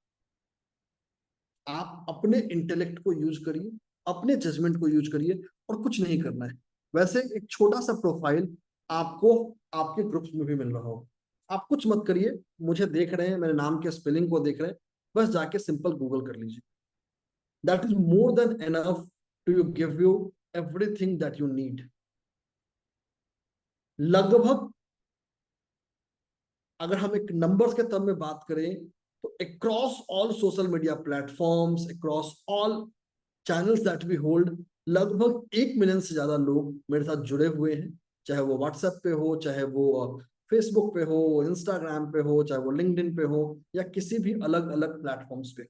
B: आप अपने इंटेलेक्ट को यूज करिए, अपने जजमेंट को यूज करिए, और कुछ नहीं करना है। वैसे एक छोटा सा प्रोफाइल आपको आपके ग्रुप्स में भी मिल रहा हो, आप कुछ मत करिए। मुझे देख रहे हैं, मेरे नाम के स्पेलिंग को देख रहे हैं, बस जाके सिंपल गूगल कर लीजिए। That is more than enough to give you everything that you need. लगभग अगर हम एक नंबर्स के टर्म में बात करें तो across all social media platforms, across all channels that we hold, लगभग 1 मिलियन से ज्यादा लोग मेरे साथ जुड़े हुए हैं। चाहे वो व्हाट्सएप पे हो, चाहे वो फेसबुक पे हो, इंस्टाग्राम पे हो, चाहे वो लिंक्डइन पे हो, या किसी भी अलग अलग प्लेटफॉर्म्स पे।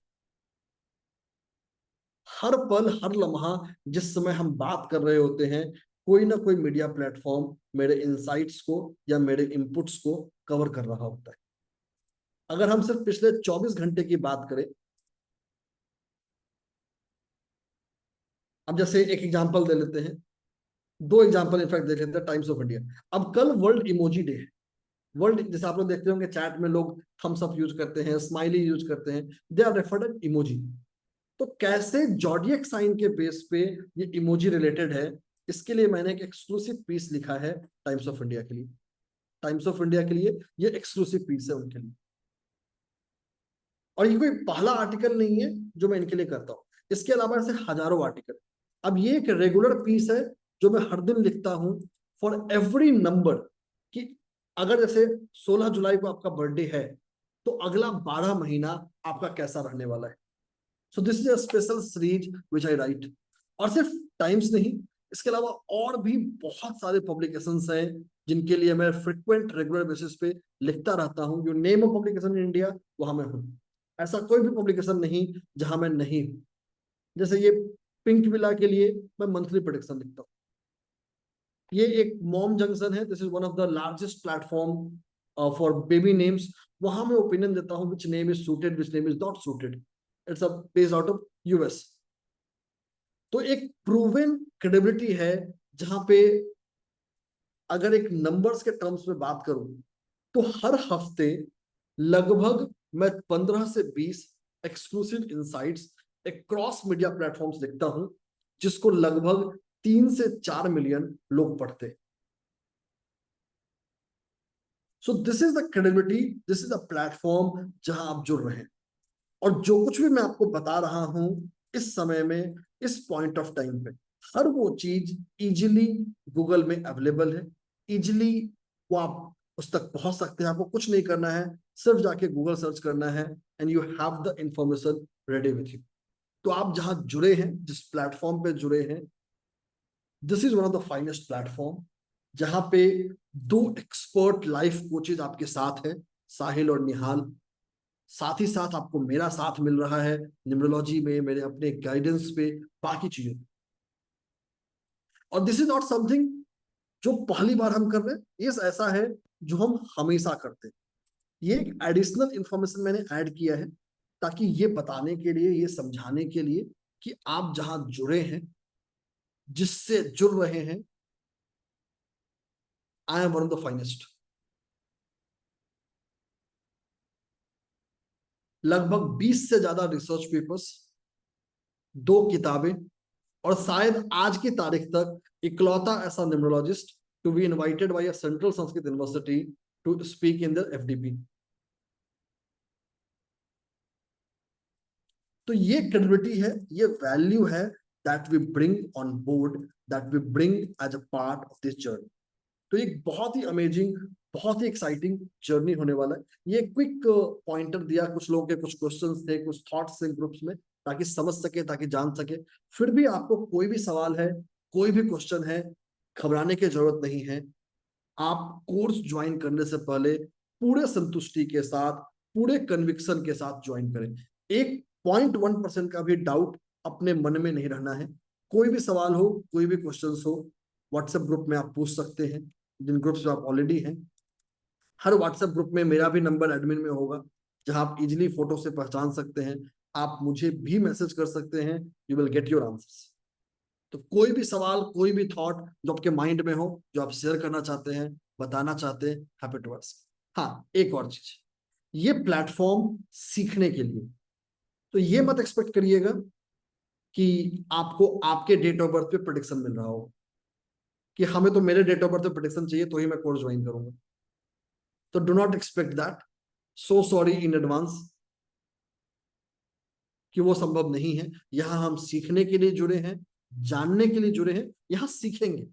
B: हर पल, हर लम्हा, जिस समय हम बात कर रहे होते हैं, कोई ना कोई मीडिया प्लेटफॉर्म मेरे इनसाइट्स को या मेरे इनपुट्स को कवर कर रहा होता है। अगर हम सिर्फ पिछले 24 घंटे की बात करें, अब जैसे एक एग्जांपल दे लेते हैं, 2 एग्जांपल इनफैक्ट देख लेते हैं। टाइम्स ऑफ इंडिया, अब कल वर्ल्ड इमोजी डे है। वर्ल्ड, जैसे आप लोग देखते होंगे चैट में लोग थम्स अप यूज करते हैं, स्माइली यूज करते हैं, they are referred as emoji. तो कैसे जॉडियक साइन के बेस पे ये इमोजी रिलेटेड है, इसके लिए मैंने एक एक्सक्लूसिव पीस लिखा है टाइम्स ऑफ इंडिया के लिए। टाइम्स ऑफ इंडिया के लिए ये एक्सक्लूसिव पीस है उनके लिए, और ये कोई पहला आर्टिकल नहीं है जो मैं इनके लिए करता हूँ। इसके अलावा ऐसे हजारों आर्टिकल। अब ये एक रेगुलर पीस है जो मैं हर दिन लिखता हूँ फॉर एवरी नंबर, कि अगर जैसे 16 जुलाई को आपका बर्थडे है तो अगला 12 महीना आपका कैसा रहने वाला है। सो this is a special series which I right. और सिर्फ टाइम्स नहीं, इसके अलावा और भी बहुत सारे पब्लिकेशंस हैं जिनके लिए मैं फ्रिक्वेंट रेगुलर बेसिस पे लिखता रहता हूँ। जो name of publication in India, वहां मैं हूँ। ऐसा कोई भी पब्लिकेशन नहीं जहां मैं नहीं हूँ। जैसे ये पिंक विला के लिए मैं मंथली प्रेडिक्शन लिखता हूँ। ये एक मॉम जंक्शन है, this is one of the largest platform for baby names. वहां मैं ओपिनियन देता हूँ which name is suited, which name is not suited. It's based out of US. तो एक प्रूवन क्रेडिबिलिटी है जहां पे अगर एक नंबर्स के टर्म्स में बात करूं तो हर हफ्ते लगभग मैं 15 से 20 exclusive insights across media platforms लिखता हूं, जिसको लगभग 3 से 4 मिलियन लोग पढ़ते। सो this is the credibility, this is the platform जहां आप जुड़ रहे हैं। और जो कुछ भी मैं आपको बता रहा हूं इस समय में, इस पॉइंट ऑफ टाइम पे, हर वो चीज इजीली गूगल में अवेलेबल है। इजीली वो आप उस तक पहुंच सकते हैं। आपको कुछ नहीं करना है, सिर्फ जाके गूगल सर्च करना है and you have the information ready with you. तो आप जहां जुड़े हैं, जिस प्लेटफॉर्म पे जुड़े हैं, this is one of the finest platform, जहां पे 2 एक्सपर्ट लाइफ कोचेज आपके साथ हैं, साहिल और निहाल। साथ ही साथ आपको मेरा साथ मिल रहा है न्यूमरोलॉजी में, मेरे अपने गाइडेंस पे, बाकी चीजों। और दिस इज नॉट समथिंग जो पहली बार हम कर रहे हैं, ये ऐसा है जो हम हमेशा करते हैं। ये एक एडिशनल इंफॉर्मेशन मैंने ऐड किया है ताकि ये बताने के लिए, ये समझाने के लिए कि आप जहां जुड़े हैं, जिससे जुड़ रहे हैं, I M one of the finest. लगभग 20 से ज्यादा रिसर्च पेपर्स, 2 किताबें, और शायद आज की तारीख तक इकलौता ऐसा numerologist to be invited by a central Sanskrit university to speak in the FDP. तो ये क्रेडिबिलिटी है, ये वैल्यू है that we bring on board, that we bring as a part of this journey. तो एक बहुत ही अमेजिंग, बहुत ही एक्साइटिंग जर्नी होने वाला है। ये क्विक पॉइंटर दिया, कुछ लोगों के कुछ क्वेश्चंस थे, कुछ थॉट्स थे ग्रुप्स में, ताकि समझ सके, ताकि जान सके। फिर भी आपको कोई भी सवाल है, कोई भी क्वेश्चन है, घबराने की जरूरत नहीं है। आप कोर्स ज्वाइन करने से पहले पूरे संतुष्टि के साथ, पूरे कन्विक्शन के साथ ज्वाइन करें। 1.1% का भी डाउट अपने मन में नहीं रहना है। कोई भी सवाल हो, कोई भी क्वेश्चंस हो, व्हाट्सएप ग्रुप में आप पूछ सकते हैं, जिन ग्रुप्स में आप ऑलरेडी हैं। हर व्हाट्सएप ग्रुप में मेरा भी नंबर एडमिन में होगा, जहां आप इजिली फोटो से पहचान सकते हैं। आप मुझे भी मैसेज कर सकते हैं, you will get your answers. तो कोई भी सवाल, कोई भी थॉट जो आपके माइंड में हो, जो आप शेयर करना चाहते हैं, बताना चाहते हैं, हैप्पी टू आस्क। हाँ, एक और चीज, ये प्लेटफॉर्म सीखने के लिए, तो ये मत एक्सपेक्ट करिएगा कि आपको आपके डेट ऑफ बर्थ पे प्रेडिक्शन मिल रहा हो, कि हमें तो मेरे डेट ऑफ बर्थ पे प्रेडिक्शन चाहिए तो ही मैं कोर्स ज्वाइन करूंगा। तो do not expect that, so sorry in advance कि वो संभव नहीं है। यहां हम सीखने के लिए जुड़े हैं, जानने के लिए जुड़े हैं, यहां सीखेंगे।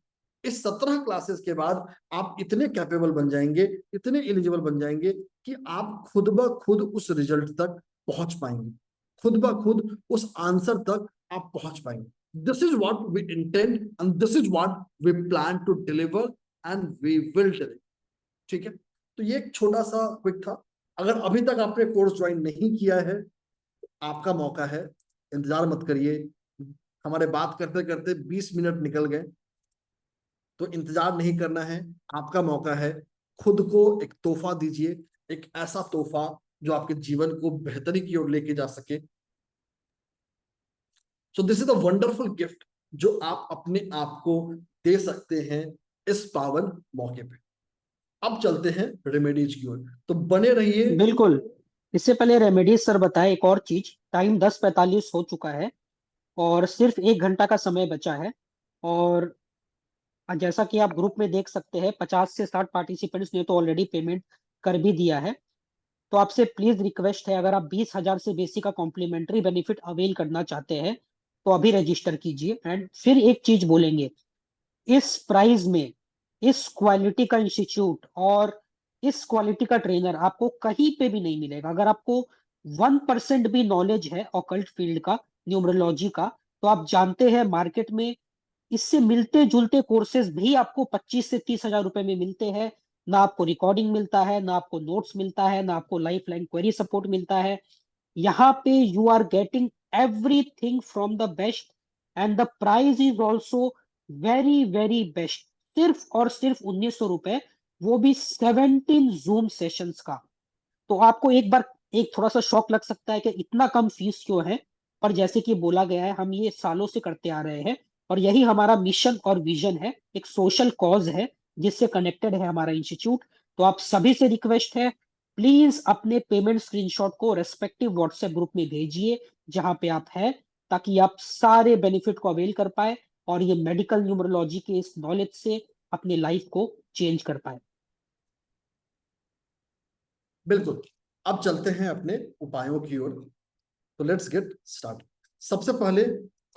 B: इस 17 क्लासेस के बाद आप इतने कैपेबल बन जाएंगे, इतने एलिजिबल बन जाएंगे कि आप खुद ब खुद उस रिजल्ट तक पहुंच पाएंगे, खुद ब खुद उस आंसर तक आप पहुंच पाएंगे। This is what we intend and this is what we plan to deliver and we will deliver. ठीक है, तो ये एक छोटा सा क्विक था। अगर अभी तक आपने कोर्स ज्वाइन नहीं किया है, आपका मौका है, इंतजार मत करिए। हमारे बात करते करते 20 मिनट निकल गए, तो इंतजार नहीं करना है, आपका मौका है। खुद को एक तोहफा दीजिए, एक ऐसा तोहफा जो आपके जीवन को बेहतरी की ओर लेके जा सके। सो this is a wonderful gift जो आप अपने आप को दे सकते हैं इस पावन मौके पे। अब चलते हैं रेमेडीज की ओर, तो बने रहिए।
A: बिल्कुल। इससे पहले रेमेडीज सर बताए एक और चीज, टाइम 10:45 हो चुका है और सिर्फ 1 घंटा का समय बचा है। और जैसा कि आप ग्रुप में देख सकते हैं, 50 से 60 पार्टिसिपेंट्स ने तो ऑलरेडी पेमेंट कर भी दिया है। तो आपसे प्लीज रिक्वेस्ट है, अगर आप 20,000 से बेसी का कॉम्प्लीमेंट्री बेनिफिट अवेल करना चाहते हैं तो अभी रजिस्टर कीजिए। एंड फिर एक चीज बोलेंगे, इस प्राइस में इस क्वालिटी का इंस्टीट्यूट और इस क्वालिटी का ट्रेनर आपको कहीं पे भी नहीं मिलेगा। अगर आपको 1% भी नॉलेज है ऑकल्ट फील्ड का, न्यूमरोलॉजी का, तो आप जानते हैं मार्केट में इससे मिलते जुलते कोर्सेज भी आपको 25 से 30,000 रुपए में मिलते हैं। ना आपको रिकॉर्डिंग मिलता है, ना आपको नोट्स मिलता है, ना आपको लाइफ लाइन क्वेरी सपोर्ट मिलता है। यहाँ पे you are getting everything from the best and the price is also very very best. सिर्फ और सिर्फ 1,900 रुपए, वो भी 17 जूम सेशंस का। तो आपको एक बार एक थोड़ा सा शॉक लग सकता है कि इतना कम फीस क्यों है, पर जैसे कि बोला गया है, हम ये सालों से करते आ रहे हैं और यही हमारा मिशन और विजन है, एक सोशल कॉज है जिससे कनेक्टेड है हमारा इंस्टीट्यूट। तो आप सभी से रिक्वेस्ट है, प्लीज अपने पेमेंट स्क्रीनशॉट को रेस्पेक्टिव व्हाट्सएप ग्रुप में भेजिए जहां पे आप हैं, ताकि आप सारे बेनिफिट को अवेल कर पाए और ये मेडिकल न्यूमरोलॉजी के इस नॉलेज से अपने लाइफ को चेंज कर पाए।
B: बिल्कुल, अब चलते हैं अपने उपायों की ओर। तो लेट्स गेट स्टार्ट। सबसे पहले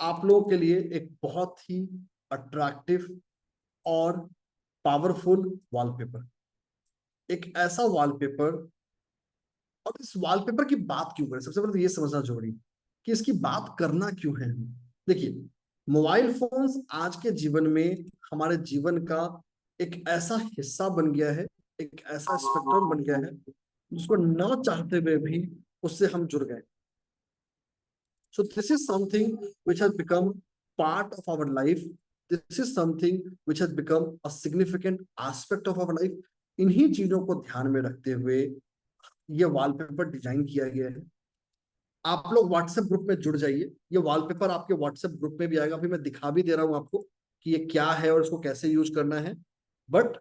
B: आप लोगों के लिए एक बहुत ही अट्रैक्टिव और पावरफुल वॉलपेपर, एक ऐसा वॉलपेपर। और इस वॉलपेपर की बात क्यों करें, सबसे पहले तो ये समझना जरूरी कि इसकी बात करना क्यों है। देखिए, मोबाइल फोन्स आज के जीवन में हमारे जीवन का एक ऐसा हिस्सा बन गया है, एक ऐसा स्पेक्ट्रम बन गया है जिसको ना चाहते हुए भी उससे हम जुड़ गए। So this is something which has become part of our life. This is something which has become a significant aspect of our life. इन्हीं चीजों को ध्यान में रखते हुए ये वॉलपेपर डिजाइन किया गया है। आप लोग व्हाट्सएप ग्रुप में जुड़ जाइए। ये वॉलपेपर आपके व्हाट्सएप ग्रुप में भी आएगा। अभी मैं दिखा भी दे रहा हूं आपको कि ये क्या है और इसको कैसे यूज करना है, बट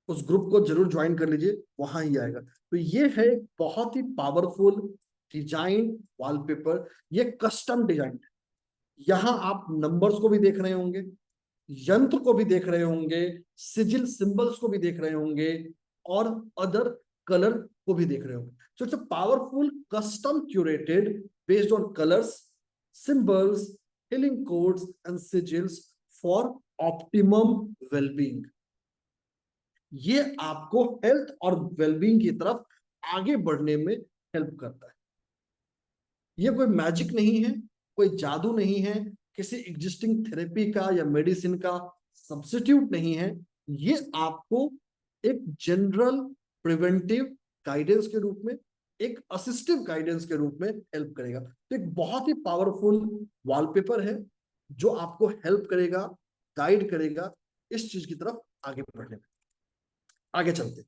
B: उस ग्रुप को जरूर ज्वाइन कर लीजिए, वहां ही आएगा। तो ये है एक बहुत ही पावरफुल डिजाइन वॉलपेपर। ये कस्टम डिजाइन है। यहां आप नंबर्स को भी देख रहे होंगे, यंत्र को भी देख रहे होंगे, सिजिल सिंबल्स को भी देख रहे होंगे और अदर कलर को भी देख रहे होंगे। So it's a powerful custom curated based on colours, symbols, healing codes and sigils for optimum wellbeing. ये आपको हेल्थ और वेलबींग की तरफ आगे बढ़ने में हेल्प करता है। ये कोई मैजिक नहीं है, कोई जादू नहीं है, किसी एग्जिस्टिंग थेरेपी का या मेडिसिन का सब्स्टिट्यूट नहीं है। ये आपको एक जनरल प्रिवेंटिव गाइडेंस के रूप में, एक असिस्टिव गाइडेंस के रूप में हेल्प करेगा। तो एक बहुत ही पावरफुल वॉलपेपर है जो आपको हेल्प करेगा, गाइड करेगा इस चीज की तरफ आगे बढ़ने में। आगे चलते,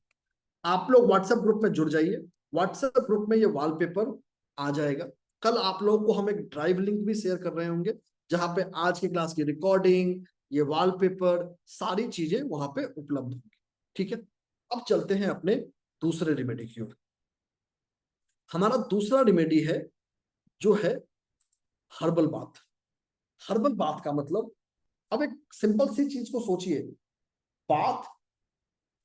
B: आप लोग व्हाट्सएप ग्रुप में जुड़ जाइए। व्हाट्सएप ग्रुप में ये वॉलपेपर आ जाएगा। कल आप लोगों को हम एक ड्राइव लिंक भी शेयर कर रहे होंगे जहां पे आज की क्लास की रिकॉर्डिंग, ये वॉलपेपर, सारी चीजें वहां पे उपलब्ध होंगी। ठीक है, अब चलते हैं अपने दूसरे रिमेडी की ओर। हमारा दूसरा रिमेडी है जो है हर्बल बाथ। हर्बल बाथ का मतलब, अब एक सिंपल सी चीज को सोचिए, बाथ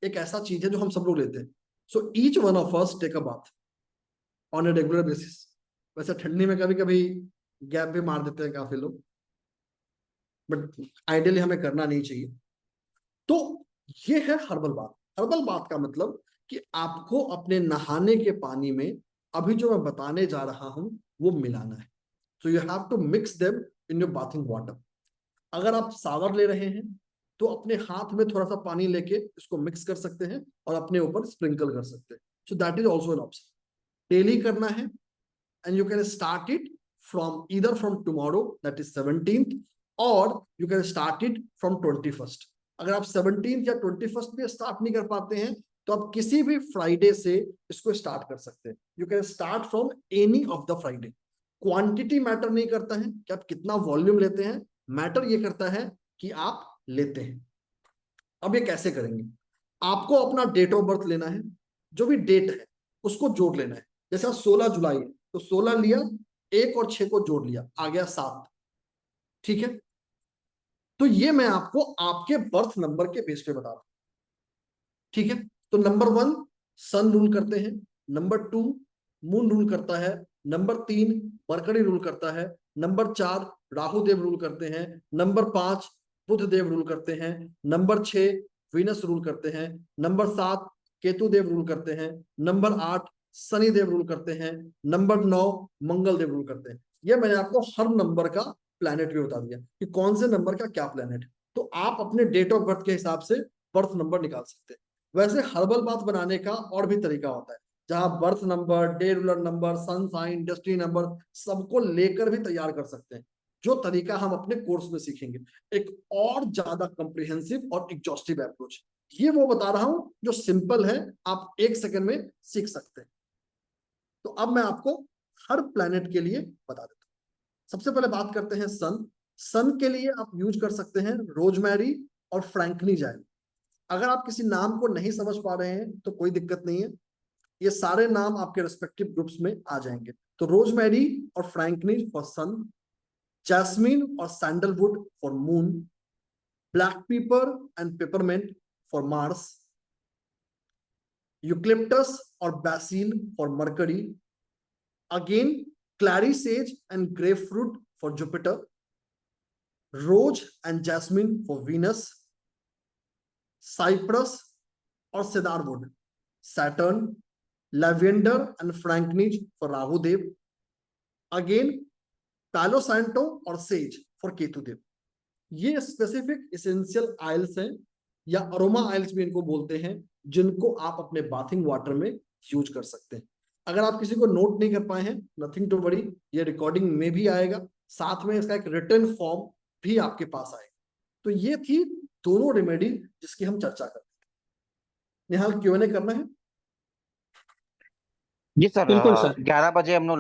B: एक ऐसा चीज है जो हम सब लोग लेते हैं। So each one of us take a bath on a regular basis. वैसे ठंडी में कभी कभी गैप भी मार देते हैं काफी लोग, बट आइडियली हमें करना नहीं चाहिए। तो ये है हर्बल बाथ। हर्बल बाथ का मतलब कि आपको अपने नहाने के पानी में अभी जो मैं बताने जा रहा हूं वो मिलाना है। So you have to mix them in your bathing water. अगर आप शावर ले रहे हैं तो अपने हाथ में थोड़ा सा पानी लेके इसको मिक्स कर सकते हैं और अपने ऊपर स्प्रिंकल कर सकते हैं। सो that is also an option. Daily करना है and you can start it from either from tomorrow, that is 17th, or you can start it from 21st. अगर आप 17th या 21st पे स्टार्ट नहीं कर पाते हैं तो आप किसी भी फ्राइडे से इसको स्टार्ट कर सकते हैं। You can start from any of the Friday. Quantity matter नहीं करता है कि आप कितना वॉल्यूम लेते हैं, मैटर ये करता है कि आप लेते हैं। अब ये कैसे करेंगे? आपको अपना डेट ऑफ बर्थ लेना है, जो भी डेट है उसको जोड़ लेना है। जैसे 16 जुलाई है तो 16 लिया, 1 और 6 को जोड़ लिया, आ गया 7। ठीक है, तो ये मैं आपको आपके बर्थ नंबर के बेस पे बता रहा हूं। ठीक है, तो नंबर 1 सन रूल करते हैं, नंबर 2 मून रूल करता है, नंबर 3 मरकरी रूल करता है, नंबर 4 राहु देव रूल करते हैं, नंबर 5 बुध देव रूल करते हैं, नंबर 6 वीनस रूल करते हैं, नंबर 7 केतु देव रूल करते हैं, नंबर 8 शनि देव रूल करते हैं, नंबर 9 मंगल देव रूल करते हैं। ये मैंने आपको हर नंबर का प्लैनेट भी बता दिया कि कौन से नंबर का क्या प्लैनेट है। तो आप अपने डेट ऑफ बर्थ के हिसाब से बर्थ नंबर निकाल सकते हैं। वैसे हर्बल बाथ बनाने का और भी तरीका होता है, जहां birth number, day ruler number, sun sign, destiny number सबको लेकर भी तैयार कर सकते हैं, जो तरीका हम अपने कोर्स में सीखेंगे। एक और ज्यादा कॉम्प्रिहेंसिव और एग्जॉस्टिव अप्रोच, ये वो बता रहा हूं जो सिंपल है, आप 1 सेकंड में सीख सकते हैं। तो अब मैं आपको हर प्लैनेट के लिए बता देता हूं। सबसे पहले बात करते हैं सन। सन के लिए आप यूज कर सकते हैं रोजमेरी और फ्रैंकनी जैम। अगर आप किसी नाम को नहीं समझ पा रहे हैं तो कोई दिक्कत नहीं है, ये सारे नाम आपके रिस्पेक्टिव ग्रुप्स में आ जाएंगे। तो रोजमेरी और फ्रैंकनी फॉर सन, जैस्मिन और sandalwood for moon, black pepper and peppermint for Mars, eucalyptus और basil for Mercury, again clary sage and grapefruit for Jupiter, rose and jasmine for Venus, cypress और cedarwood Saturn, lavender and frankincense for Rahu Dev, again Palo Santo और sage फॉर केतुदेव। ये स्पेसिफिक इसेंशियल ऑयल्स हैं या अरोमा ऑयल्स भी इनको बोलते हैं, जिनको आप अपने बाथिंग वाटर में यूज कर सकते हैं। अगर आप किसी को नोट नहीं कर पाए हैं, नथिंग टू वरी, ये रिकॉर्डिंग में भी आएगा, साथ में इसका एक रिटन फॉर्म भी आपके पास आएगा। तो ये थी दोनों रेमेडी जिसकी हम चर्चा करते हैं। निहाल, Q&A करना है?
J: जी सर,
A: बिल्कुल सर।
J: 11 बजे हम लोग